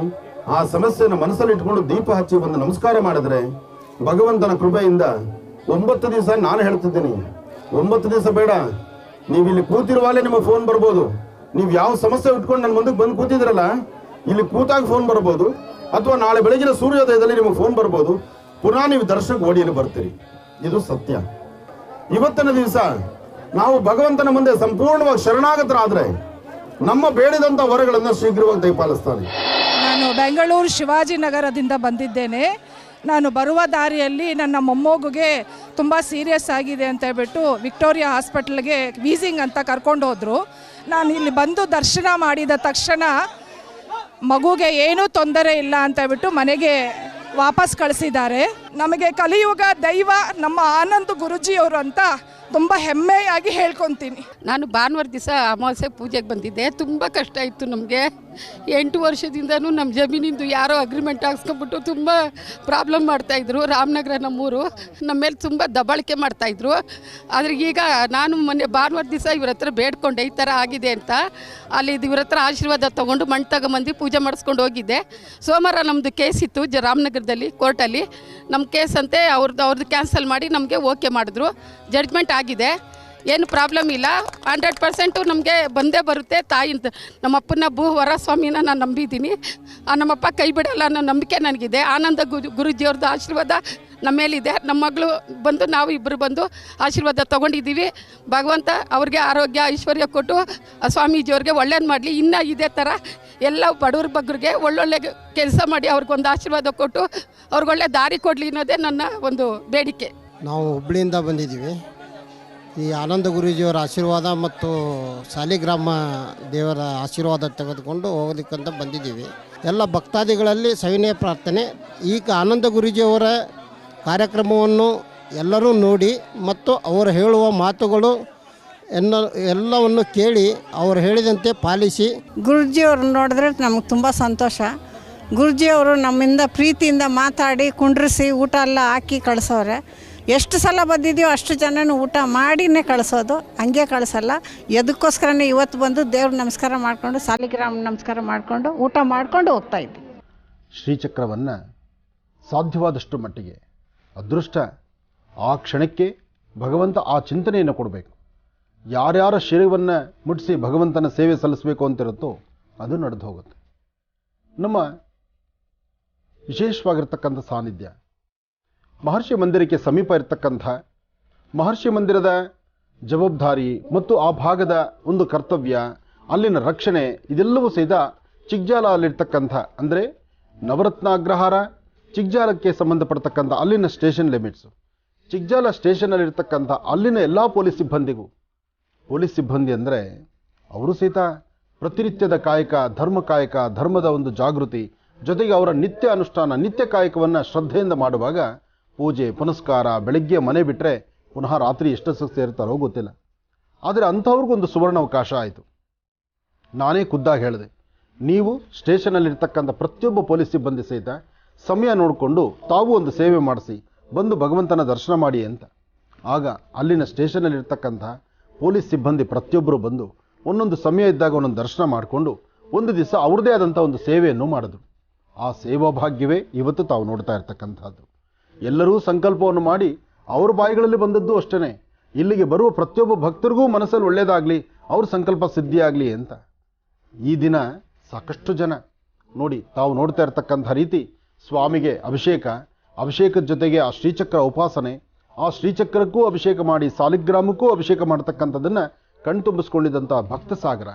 ಆ ಸಮಸ್ಯೆನ ಮನಸ್ಸಲ್ಲಿ ಇಟ್ಕೊಂಡು ದೀಪ ಹಚ್ಚಿ ಒಂದು ನಮಸ್ಕಾರ ಮಾಡಿದ್ರೆ ಭಗವಂತನ ಕೃಪೆಯಿಂದ 9 ದಿವಸ ನಾನು ಹೇಳ್ತಿದ್ದೀನಿ. 9 ದಿವಸ ಬೇಡ, ನೀವು ಇಲ್ಲಿ ಕೂತಿರುವಾಗಲೇ ನಿಮ್ಮ ಫೋನ್ ಬರ್ಬೋದು. ನೀವು ಯಾವ ಸಮಸ್ಯೆ ಇಟ್ಕೊಂಡು ನನ್ನ ಮುಂದಕ್ಕೆ ಬಂದು ಕೂತಿದ್ರಲ್ಲ, ಇಲ್ಲಿ ಕೂತಾಗ ಫೋನ್ ಬರ್ಬೋದು, ಅಥವಾ ನಾಳೆ ಬೆಳಗಿನ ಸೂರ್ಯೋದಯದಲ್ಲಿ ನಿಮಗೆ ಫೋನ್ ಬರ್ಬೋದು. ಪುನಃ ನೀವು ದರ್ಶನಕ್ಕೆ ಓಡಿಯಲ್ಲಿ ಬರ್ತೀರಿ. ಇದು ಸತ್ಯ. ಇವತ್ತಿನ ದಿವಸ ನಾವು ಭಗವಂತನ ಮುಂದೆ ಸಂಪೂರ್ಣವಾಗಿ ಶರಣಾಗತರಾದ್ರೆ ನಮ್ಮ ಬೇಡಿದಂಥ ವರಗಳನ್ನು ಶೀಘ್ರವಾಗಿ ದಯಪಾಲಿಸ್ತಾನೆ. ನಾನು ಬೆಂಗಳೂರು ಶಿವಾಜಿನಗರದಿಂದ ಬಂದಿದ್ದೇನೆ. ನಾನು ಬರುವ ದಾರಿಯಲ್ಲಿ ನನ್ನ ಮೊಮ್ಮಗುಗೆ ತುಂಬ ಸೀರಿಯಸ್ ಆಗಿದೆ ಅಂತ ಹೇಳ್ಬಿಟ್ಟು ವಿಕ್ಟೋರಿಯಾ ಹಾಸ್ಪಿಟಲ್ಗೆ ವೀಸಿಂಗ್ ಅಂತ ಕರ್ಕೊಂಡು ಹೋದರು. ನಾನು ಇಲ್ಲಿ ಬಂದು ದರ್ಶನ ಮಾಡಿದ ತಕ್ಷಣ ಮಗುಗೆ ಏನೂ ತೊಂದರೆ ಇಲ್ಲ ಅಂತ ಹೇಳ್ಬಿಟ್ಟು ಮನೆಗೆ ವಾಪಸ್ ಕಳಿಸಿದ್ದಾರೆ. ನಮಗೆ ಕಲಿಯುಗ ದೈವ ನಮ್ಮ ಆನಂದ್ ಗುರುಜಿಯವರು ಅಂತ ತುಂಬ ಹೆಮ್ಮೆಯಾಗಿ ಹೇಳ್ಕೊತೀನಿ. ನಾನು ಭಾನುವಾರ ದಿವಸ ಅಮಾವಾಸ್ಯೆ ಪೂಜೆಗೆ ಬಂದಿದ್ದೆ. ತುಂಬ ಕಷ್ಟ ಇತ್ತು ನಮಗೆ. 8 ವರ್ಷದಿಂದನೂ ನಮ್ಮ ಜಮೀನಿಂದು ಯಾರೋ ಅಗ್ರಿಮೆಂಟ್ ಹಾಕ್ಸ್ಕೊಂಡ್ಬಿಟ್ಟು ತುಂಬ ಪ್ರಾಬ್ಲಮ್ ಮಾಡ್ತಾಯಿದ್ರು. ರಾಮನಗರ ನಮ್ಮೂರು, ನಮ್ಮ ಮೇಲೆ ತುಂಬ ದಬ್ಬಾಳಿಕೆ ಮಾಡ್ತಾಯಿದ್ರು. ಆದರೆ ಈಗ ನಾನು ಮೊನ್ನೆ ಭಾನುವಾರ ದಿವಸ ಇವ್ರ ಹತ್ರ ಬೇಡ್ಕೊಂಡೆ ಈ ಥರ ಆಗಿದೆ ಅಂತ. ಅಲ್ಲಿ ಇವ್ರ ಹತ್ರ ಆಶೀರ್ವಾದ ತೊಗೊಂಡು ಮಣ್ಣು ತಗೊಂಬಂದು ಪೂಜೆ ಮಾಡಿಸ್ಕೊಂಡು ಹೋಗಿದ್ದೆ. ಸೋಮವಾರ ನಮ್ಮದು ಕೇಸ್ ಇತ್ತು ರಾಮನಗರದಲ್ಲಿ ಕೋರ್ಟಲ್ಲಿ. ನಮ್ಮ ಕೇಸ್ ಅಂತೆ ಅವ್ರದ್ದು ಕ್ಯಾನ್ಸಲ್ ಮಾಡಿ ನಮಗೆ ಓಕೆ ಮಾಡಿದ್ರು. ಜಡ್ಜ್ಮೆಂಟ್ ಆಗಿದೆ, ಏನು ಪ್ರಾಬ್ಲಮ್ ಇಲ್ಲ. 100% ನಮಗೆ ಬಂದೇ ಬರುತ್ತೆ. ತಾಯಿಂತ ನಮ್ಮಪ್ಪನ ವರಸ್ವಾಮಿನ ನಾನು ನಂಬಿದ್ದೀನಿ. ನಮ್ಮಪ್ಪ ಕೈ ಬಿಡಲ್ಲ ಅನ್ನೋ ನಂಬಿಕೆ ನನಗಿದೆ. ಆನಂದ ಗುರುಜಿಯವ್ರದ್ದು ಆಶೀರ್ವಾದ ನಮ್ಮ ಮೇಲಿದೆ. ನಮ್ಮ ಮಗಳು ಬಂದು ನಾವು ಇಬ್ಬರು ಬಂದು ಆಶೀರ್ವಾದ ತೊಗೊಂಡಿದ್ದೀವಿ. ಭಗವಂತ ಅವ್ರಿಗೆ ಆರೋಗ್ಯ ಐಶ್ವರ್ಯ ಕೊಟ್ಟು ಸ್ವಾಮೀಜಿಯವ್ರಿಗೆ ಒಳ್ಳೇದು ಮಾಡಲಿ. ಇನ್ನೂ ಇದೇ ಥರ ಎಲ್ಲ ಬಡವ್ರ ಬಗ್ಗರಿಗೆ ಒಳ್ಳೊಳ್ಳೆ ಕೆಲಸ ಮಾಡಿ ಅವ್ರಿಗೊಂದು ಆಶೀರ್ವಾದ ಕೊಟ್ಟು ಅವ್ರಿಗೊಳ್ಳೆ ದಾರಿ ಕೊಡಲಿ ಅನ್ನೋದೇ ನನ್ನ ಒಂದು ಬೇಡಿಕೆ. ನಾವು ಹುಬ್ಬಳ್ಳಿಯಿಂದ ಬಂದಿದ್ದೀವಿ. ಈ ಆನಂದ ಗುರೂಜಿಯವರ ಆಶೀರ್ವಾದ ಮತ್ತು ಸಾಲಿಗ್ರಾಮ ದೇವರ ಆಶೀರ್ವಾದ ತೆಗೆದುಕೊಂಡು ಹೋಗೋದಕ್ಕಂತ ಬಂದಿದ್ದೀವಿ. ಎಲ್ಲ ಭಕ್ತಾದಿಗಳಲ್ಲಿ ಸವಿನಯ ಪ್ರಾರ್ಥನೆ. ಈಗ ಆನಂದ ಗುರೂಜಿಯವರ ಕಾರ್ಯಕ್ರಮವನ್ನು ಎಲ್ಲರೂ ನೋಡಿ ಮತ್ತು ಅವರು ಹೇಳುವ ಮಾತುಗಳು ಎಲ್ಲವನ್ನು ಕೇಳಿ ಅವರು ಹೇಳಿದಂತೆ ಪಾಲಿಸಿ. ಗುರೂಜಿಯವ್ರನ್ನ ನೋಡಿದ್ರೆ ನಮಗೆ ತುಂಬ ಸಂತೋಷ. ಗುರೂಜಿಯವರು ನಮ್ಮಿಂದ ಪ್ರೀತಿಯಿಂದ ಮಾತಾಡಿ ಕುಂಡ್ರಿಸಿ ಊಟ ಎಲ್ಲ ಹಾಕಿ ಕಳಿಸೋರೆ. ಎಷ್ಟು ಸಲ ಬಂದಿದ್ದೀವೋ ಅಷ್ಟು ಜನನೂ ಊಟ ಮಾಡಿನೇ ಕಳಿಸೋದು, ಹಂಗೆ ಕಳಿಸಲ್ಲ. ಅದಕ್ಕೋಸ್ಕರನೇ ಇವತ್ತು ಬಂದು ದೇವ್ರ ನಮಸ್ಕಾರ ಮಾಡಿಕೊಂಡು ಸಾಲಿಗ್ರಾಮ ನಮಸ್ಕಾರ ಮಾಡಿಕೊಂಡು ಊಟ ಮಾಡಿಕೊಂಡು ಹೋಗ್ತಾ ಇದ್ವಿ. ಶ್ರೀಚಕ್ರವನ್ನು ಸಾಧ್ಯವಾದಷ್ಟು ಮಟ್ಟಿಗೆ ಅದೃಷ್ಟ ಆ ಕ್ಷಣಕ್ಕೆ ಭಗವಂತ ಆ ಚಿಂತನೆಯನ್ನು ಕೊಡಬೇಕು. ಯಾರ್ಯಾರ ಶಿರವನ್ನು ಮುಟ್ಟಿಸಿ ಭಗವಂತನ ಸೇವೆ ಸಲ್ಲಿಸಬೇಕು ಅಂತಿರುತ್ತೋ ಅದು ನಡೆದು ಹೋಗುತ್ತೆ. ನಮ್ಮ ವಿಶೇಷವಾಗಿರ್ತಕ್ಕಂಥ ಸಾನ್ನಿಧ್ಯ ಮಹರ್ಷಿ ಮಂದಿರಕ್ಕೆ ಸಮೀಪ ಇರತಕ್ಕಂಥ ಮಹರ್ಷಿ ಮಂದಿರದ ಜವಾಬ್ದಾರಿ ಮತ್ತು ಆ ಭಾಗದ ಒಂದು ಕರ್ತವ್ಯ, ಅಲ್ಲಿನ ರಕ್ಷಣೆ, ಇದೆಲ್ಲವೂ ಸಹಿತ ಚಿಗ್ಜಾಲ ಅಲ್ಲಿರ್ತಕ್ಕಂಥ ಅಂದರೆ ನವರತ್ನಾಗ್ರಹಾರ ಚಿಗ್ಜಾಲಕ್ಕೆ ಸಂಬಂಧಪಡ್ತಕ್ಕಂಥ ಅಲ್ಲಿನ ಸ್ಟೇಷನ್ ಲಿಮಿಟ್ಸು, ಚಿಗ್ಜಾಲ ಸ್ಟೇಷನಲ್ಲಿರ್ತಕ್ಕಂಥ ಅಲ್ಲಿನ ಎಲ್ಲ ಪೊಲೀಸ್ ಸಿಬ್ಬಂದಿಗೂ, ಪೊಲೀಸ್ ಸಿಬ್ಬಂದಿ ಅಂದರೆ ಅವರು ಸಹಿತ ಪ್ರತಿನಿತ್ಯದ ಕಾಯಕ, ಧರ್ಮ ಕಾಯಕ, ಧರ್ಮದ ಒಂದು ಜಾಗೃತಿ ಜೊತೆಗೆ ಅವರ ನಿತ್ಯ ಅನುಷ್ಠಾನ, ನಿತ್ಯ ಕಾಯಕವನ್ನು ಶ್ರದ್ಧೆಯಿಂದ ಮಾಡುವಾಗ ಪೂಜೆ ಪುನಸ್ಕಾರ, ಬೆಳಗ್ಗೆ ಮನೆ ಬಿಟ್ಟರೆ ಪುನಃ ರಾತ್ರಿ ಎಷ್ಟು ಸೇರ್ತಾರೋ ಗೊತ್ತಿಲ್ಲ. ಆದರೆ ಅಂಥವ್ರಿಗೊಂದು ಸುವರ್ಣಾವಕಾಶ ಆಯಿತು. ನಾನೇ ಖುದ್ದಾಗಿ ಹೇಳಿದೆ, ನೀವು ಸ್ಟೇಷನಲ್ಲಿರ್ತಕ್ಕಂಥ ಪ್ರತಿಯೊಬ್ಬ ಪೊಲೀಸ್ ಸಿಬ್ಬಂದಿ ಸಹಿತ ಸಮಯ ನೋಡಿಕೊಂಡು ತಾವು ಒಂದು ಸೇವೆ ಮಾಡಿಸಿ ಬಂದು ಭಗವಂತನ ದರ್ಶನ ಮಾಡಿ ಅಂತ. ಆಗ ಅಲ್ಲಿನ ಸ್ಟೇಷನಲ್ಲಿರ್ತಕ್ಕಂಥ ಪೊಲೀಸ್ ಸಿಬ್ಬಂದಿ ಪ್ರತಿಯೊಬ್ಬರು ಬಂದು ಒಂದೊಂದು ಸಮಯ ಇದ್ದಾಗ ಒಂದೊಂದು ದರ್ಶನ ಮಾಡಿಕೊಂಡು ಒಂದು ದಿವಸ ಅವ್ರದ್ದೇ ಆದಂಥ ಒಂದು ಸೇವೆಯನ್ನು ಮಾಡಿದ್ರು. ಆ ಸೇವಾ ಭಾಗ್ಯವೇ ಇವತ್ತು ತಾವು ನೋಡ್ತಾ ಇರ್ತಕ್ಕಂಥದ್ದು. ಎಲ್ಲರೂ ಸಂಕಲ್ಪವನ್ನು ಮಾಡಿ ಅವ್ರ ಬಾಯಿಗಳಲ್ಲಿ ಬಂದದ್ದು ಅಷ್ಟೇ. ಇಲ್ಲಿಗೆ ಬರುವ ಪ್ರತಿಯೊಬ್ಬ ಭಕ್ತರಿಗೂ ಮನಸ್ಸಲ್ಲಿ ಒಳ್ಳೆಯದಾಗಲಿ, ಅವ್ರ ಸಂಕಲ್ಪ ಸಿದ್ಧಿಯಾಗಲಿ ಅಂತ. ಈ ದಿನ ಸಾಕಷ್ಟು ಜನ ನೋಡಿ, ತಾವು ನೋಡ್ತಾ ಇರ್ತಕ್ಕಂಥ ರೀತಿ ಸ್ವಾಮಿಗೆ ಅಭಿಷೇಕ, ಅಭಿಷೇಕದ ಜೊತೆಗೆ ಆ ಶ್ರೀಚಕ್ರ ಉಪಾಸನೆ, ಆ ಶ್ರೀಚಕ್ರಕ್ಕೂ ಅಭಿಷೇಕ ಮಾಡಿ ಸಾಲಿಗ್ರಾಮಕ್ಕೂ ಅಭಿಷೇಕ ಮಾಡ್ತಕ್ಕಂಥದ್ದನ್ನು ಕಣ್ತುಂಬಿಸ್ಕೊಂಡಿದ್ದಂಥ ಭಕ್ತ ಸಾಗರ.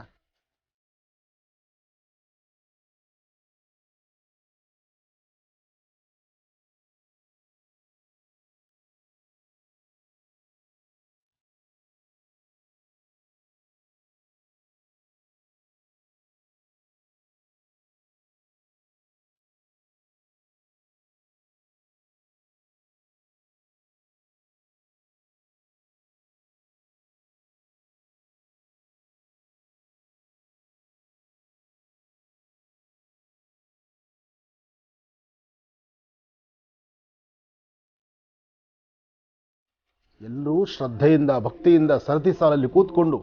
ಎಲ್ಲರೂ ಶ್ರದ್ಧೆಯಿಂದ ಭಕ್ತಿಯಿಂದ ಸರತಿ ಸಾಲಲ್ಲಿ ಕೂತ್ಕೊಂಡು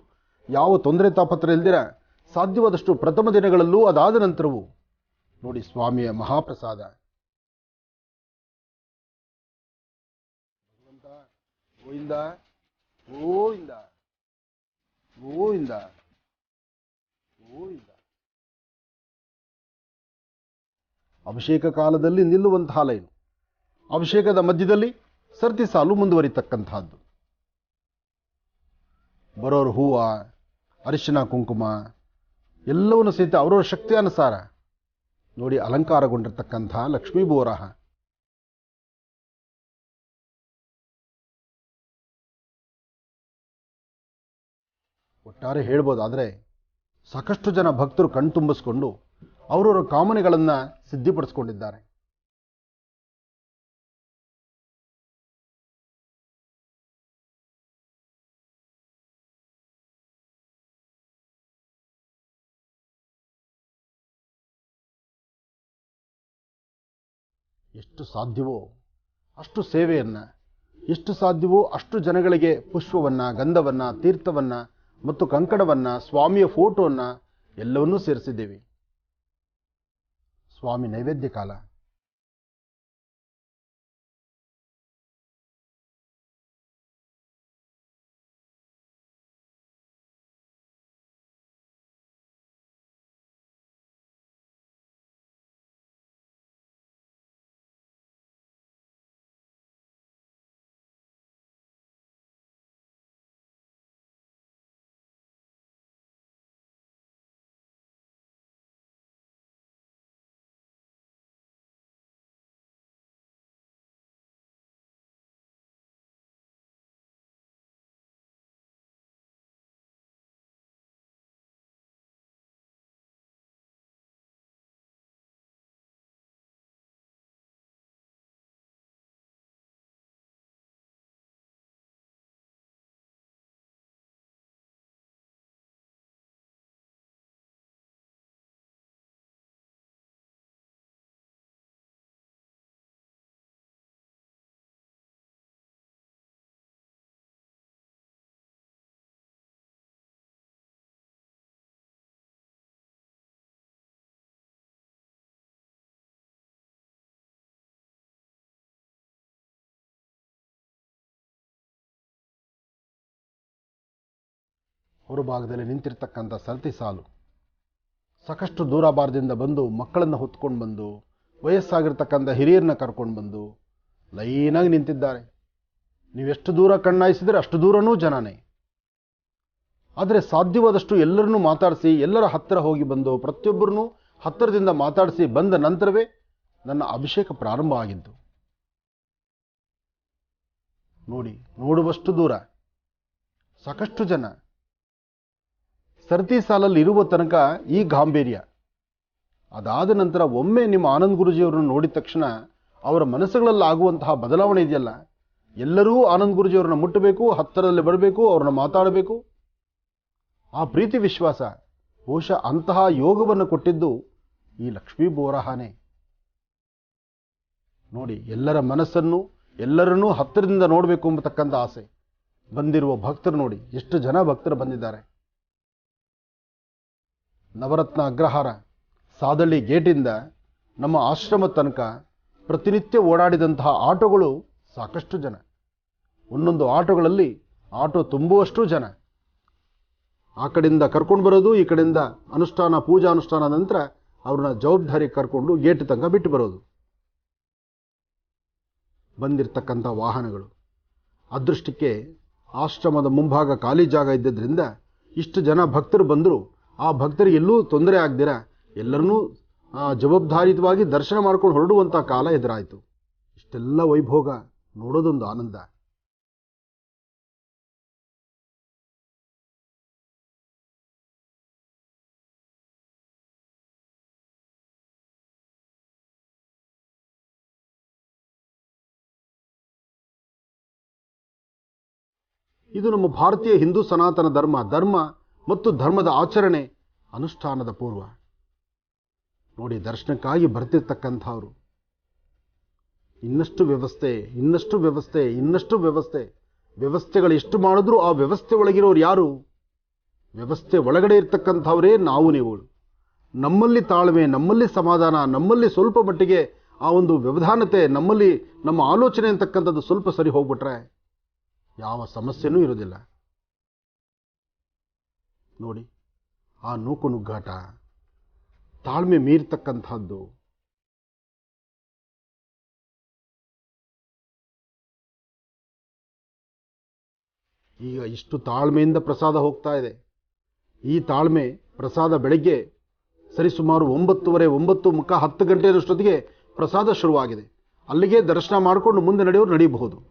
ಯಾವ ತೊಂದರೆ ತಾಪತ್ರ ಇಲ್ದಿರ ಸಾಧ್ಯವಾದಷ್ಟು ಪ್ರಥಮ ದಿನಗಳಲ್ಲೂ ಅದಾದ ನಂತರವೂ ನೋಡಿ ಸ್ವಾಮಿಯ ಮಹಾಪ್ರಸಾದ. ಗೋವಿಂದ ಗೋವಿಂದ ಗೋವಿಂದ ಗೋವಿಂದ. ಅಭಿಷೇಕ ಕಾಲದಲ್ಲಿ ನಿಲ್ಲುವಂತಹ ಲೈನು, ಅಭಿಷೇಕದ ಮಧ್ಯದಲ್ಲಿ ಸರ್ತಿ ಸಾಲು ಮುಂದುವರಿತಕ್ಕಂಥದ್ದು. ಬರೋರು ಹೂವು, ಅರಿಶಿನ ಕುಂಕುಮ ಎಲ್ಲವನ್ನು ಸಹಿತ ಅವರವರ ಶಕ್ತಿಯಾನುಸಾರ ನೋಡಿ ಅಲಂಕಾರಗೊಂಡಿರ್ತಕ್ಕಂಥ ಲಕ್ಷ್ಮೀ ಬೋರಾಹ. ಒಟ್ಟಾರೆ ಹೇಳ್ಬೋದು. ಆದರೆ ಸಾಕಷ್ಟು ಜನ ಭಕ್ತರು ಕಣ್ತುಂಬಿಸ್ಕೊಂಡು ಅವರವರ ಕಾಮನೆಗಳನ್ನು ಸಿದ್ಧಿಪಡಿಸ್ಕೊಂಡಿದ್ದಾರೆ. ಎಷ್ಟು ಸಾಧ್ಯವೋ ಅಷ್ಟು ಸೇವೆಯನ್ನು, ಎಷ್ಟು ಸಾಧ್ಯವೋ ಅಷ್ಟು ಜನಗಳಿಗೆ ಪುಷ್ಪವನ್ನು, ಗಂಧವನ್ನು, ತೀರ್ಥವನ್ನು ಮತ್ತು ಕಂಕಣವನ್ನು, ಸ್ವಾಮಿಯ ಫೋಟೋವನ್ನು ಎಲ್ಲವನ್ನೂ ಸೇರಿಸಿದ್ದೇವೆ. ಸ್ವಾಮಿ ನೈವೇದ್ಯ ಕಾಲ. ಹೊರಭಾಗದಲ್ಲಿ ನಿಂತಿರ್ತಕ್ಕಂಥ ಸರತಿ ಸಾಲು ಸಾಕಷ್ಟು ದೂರಭಾರದಿಂದ ಬಂದು ಮಕ್ಕಳನ್ನು ಹೊತ್ಕೊಂಡು ಬಂದು, ವಯಸ್ಸಾಗಿರ್ತಕ್ಕಂಥ ಹಿರಿಯರನ್ನ ಕರ್ಕೊಂಡು ಬಂದು ಲೈನಾಗಿ ನಿಂತಿದ್ದಾರೆ. ನೀವೆಷ್ಟು ದೂರ ಕಣ್ಣಾಯಿಸಿದರೆ ಅಷ್ಟು ದೂರನೂ ಜನನೇ. ಆದರೆ ಸಾಧ್ಯವಾದಷ್ಟು ಎಲ್ಲರನ್ನೂ ಮಾತಾಡಿಸಿ, ಎಲ್ಲರ ಹತ್ತಿರ ಹೋಗಿ ಬಂದು ಪ್ರತಿಯೊಬ್ಬರನ್ನೂ ಹತ್ತಿರದಿಂದ ಮಾತಾಡಿಸಿ ಬಂದ ನಂತರವೇ ನನ್ನ ಅಭಿಷೇಕ ಪ್ರಾರಂಭ ಆಗಿದ್ದು. ನೋಡಿ, ನೋಡುವಷ್ಟು ದೂರ, ಸಾಕಷ್ಟು ಜನ. ಸರತಿ ಸಾಲಲ್ಲಿ ಇರುವ ತನಕ ಈ ಗಾಂಭೀರ್ಯ. ಅದಾದ ನಂತರ ಒಮ್ಮೆ ನಿಮ್ಮ ಆನಂದ್ ಗುರೂಜಿಯವರನ್ನು ನೋಡಿದ ತಕ್ಷಣ ಅವರ ಮನಸ್ಸುಗಳಲ್ಲಿ ಆಗುವಂತಹ ಬದಲಾವಣೆ ಇದೆಯಲ್ಲ, ಎಲ್ಲರೂ ಆನಂದ್ ಗುರೂಜಿಯವರನ್ನ ಮುಟ್ಟಬೇಕು, ಹತ್ತಿರದಲ್ಲಿ ಬರಬೇಕು, ಅವ್ರನ್ನ ಮಾತಾಡಬೇಕು. ಆ ಪ್ರೀತಿ ವಿಶ್ವಾಸ, ಬಹುಶಃ ಅಂತಹ ಯೋಗವನ್ನು ಕೊಟ್ಟಿದ್ದು ಈ ಲಕ್ಷ್ಮೀ ಬೋರಹಾನೆ. ನೋಡಿ, ಎಲ್ಲರ ಮನಸ್ಸನ್ನು, ಎಲ್ಲರನ್ನೂ ಹತ್ತಿರದಿಂದ ನೋಡಬೇಕು ಎಂಬತಕ್ಕಂಥ ಆಸೆ. ಬಂದಿರುವ ಭಕ್ತರು ನೋಡಿ, ಎಷ್ಟು ಜನ ಭಕ್ತರು ಬಂದಿದ್ದಾರೆ. ನವರತ್ನ ಅಗ್ರಹಾರ ಸಾದಳ್ಳಿ ಗೇಟಿಂದ ನಮ್ಮ ಆಶ್ರಮ ತನಕ ಪ್ರತಿನಿತ್ಯ ಓಡಾಡಿದಂತಹ ಆಟೋಗಳು ಸಾಕಷ್ಟು ಜನ. ಒಂದೊಂದು ಆಟೋಗಳಲ್ಲಿ ಆಟೋ ತುಂಬುವಷ್ಟು ಜನ. ಆ ಕಡೆಯಿಂದ ಕರ್ಕೊಂಡು ಬರೋದು, ಈ ಕಡೆಯಿಂದ ಅನುಷ್ಠಾನ, ಪೂಜಾ ಅನುಷ್ಠಾನ ನಂತರ ಅವ್ರನ್ನ ಜವಾಬ್ದಾರಿ ಕರ್ಕೊಂಡು ಗೇಟ್ ತನಕ ಬಿಟ್ಟು ಬರೋದು. ಬಂದಿರತಕ್ಕಂಥ ವಾಹನಗಳು, ಅದೃಷ್ಟಕ್ಕೆ ಆಶ್ರಮದ ಮುಂಭಾಗ ಖಾಲಿ ಜಾಗ ಇದ್ದದ್ರಿಂದ ಇಷ್ಟು ಜನ ಭಕ್ತರು ಬಂದರು. ಆ ಭಕ್ತರಿಗೆ ಎಲ್ಲೂ ತೊಂದರೆ ಆಗದಿರ ಎಲ್ಲರನ್ನೂ ಜವಾಬ್ದಾರಿಯುತವಾಗಿ ದರ್ಶನ ಮಾಡ್ಕೊಂಡು ಹೊರಡುವಂಥ ಕಾಲ ಎದುರಾಯಿತು. ಇಷ್ಟೆಲ್ಲ ವೈಭೋಗ ನೋಡೋದೊಂದು ಆನಂದ. ಇದು ನಮ್ಮ ಭಾರತೀಯ ಹಿಂದೂ ಸನಾತನ ಧರ್ಮ ಮತ್ತು ಧರ್ಮದ ಆಚರಣೆ ಅನುಷ್ಠಾನದ ಪೂರ್ವ. ನೋಡಿ, ದರ್ಶನಕ್ಕಾಗಿ ಬರ್ತಿರ್ತಕ್ಕಂಥವ್ರು ಇನ್ನಷ್ಟು ವ್ಯವಸ್ಥೆ, ಇನ್ನಷ್ಟು ವ್ಯವಸ್ಥೆ, ಇನ್ನಷ್ಟು ವ್ಯವಸ್ಥೆ. ವ್ಯವಸ್ಥೆಗಳು ಎಷ್ಟು ಮಾಡಿದ್ರೂ ಆ ವ್ಯವಸ್ಥೆ ಒಳಗಿರೋರು ಯಾರು? ವ್ಯವಸ್ಥೆ ಒಳಗಡೆ ಇರ್ತಕ್ಕಂಥವರೇ ನಾವು ನೀವುಗಳು. ನಮ್ಮಲ್ಲಿ ತಾಳ್ಮೆ, ನಮ್ಮಲ್ಲಿ ಸಮಾಧಾನ, ನಮ್ಮಲ್ಲಿ ಸ್ವಲ್ಪ ಮಟ್ಟಿಗೆ ಆ ಒಂದು ವ್ಯವಧಾನತೆ, ನಮ್ಮಲ್ಲಿ ನಮ್ಮ ಆಲೋಚನೆ ಅಂತಕ್ಕಂಥದ್ದು ಸ್ವಲ್ಪ ಸರಿ ಹೋಗ್ಬಿಟ್ರೆ ಯಾವ ಸಮಸ್ಯೆನೂ ಇರೋದಿಲ್ಲ. ನೋಡಿ, ಆ ನೂಕು ನುಗ್ಗಾಟ, ತಾಳ್ಮೆ ಮೀರ್ತಕ್ಕಂಥದ್ದು. ಈಗ ಇಷ್ಟು ತಾಳ್ಮೆಯಿಂದ ಪ್ರಸಾದ ಹೋಗ್ತಾ ಇದೆ. ಈ ತಾಳ್ಮೆ ಪ್ರಸಾದ ಬೆಳಗ್ಗೆ ಸರಿಸುಮಾರು 9:30, 9:30, 10 ಗಂಟೆಯಷ್ಟೊತ್ತಿಗೆ ಪ್ರಸಾದ ಶುರುವಾಗಿದೆ. ಅಲ್ಲಿಗೆ ದರ್ಶನ ಮಾಡಿಕೊಂಡು ಮುಂದೆ ನಡೆಯೋರು ನಡೀಬಹುದು.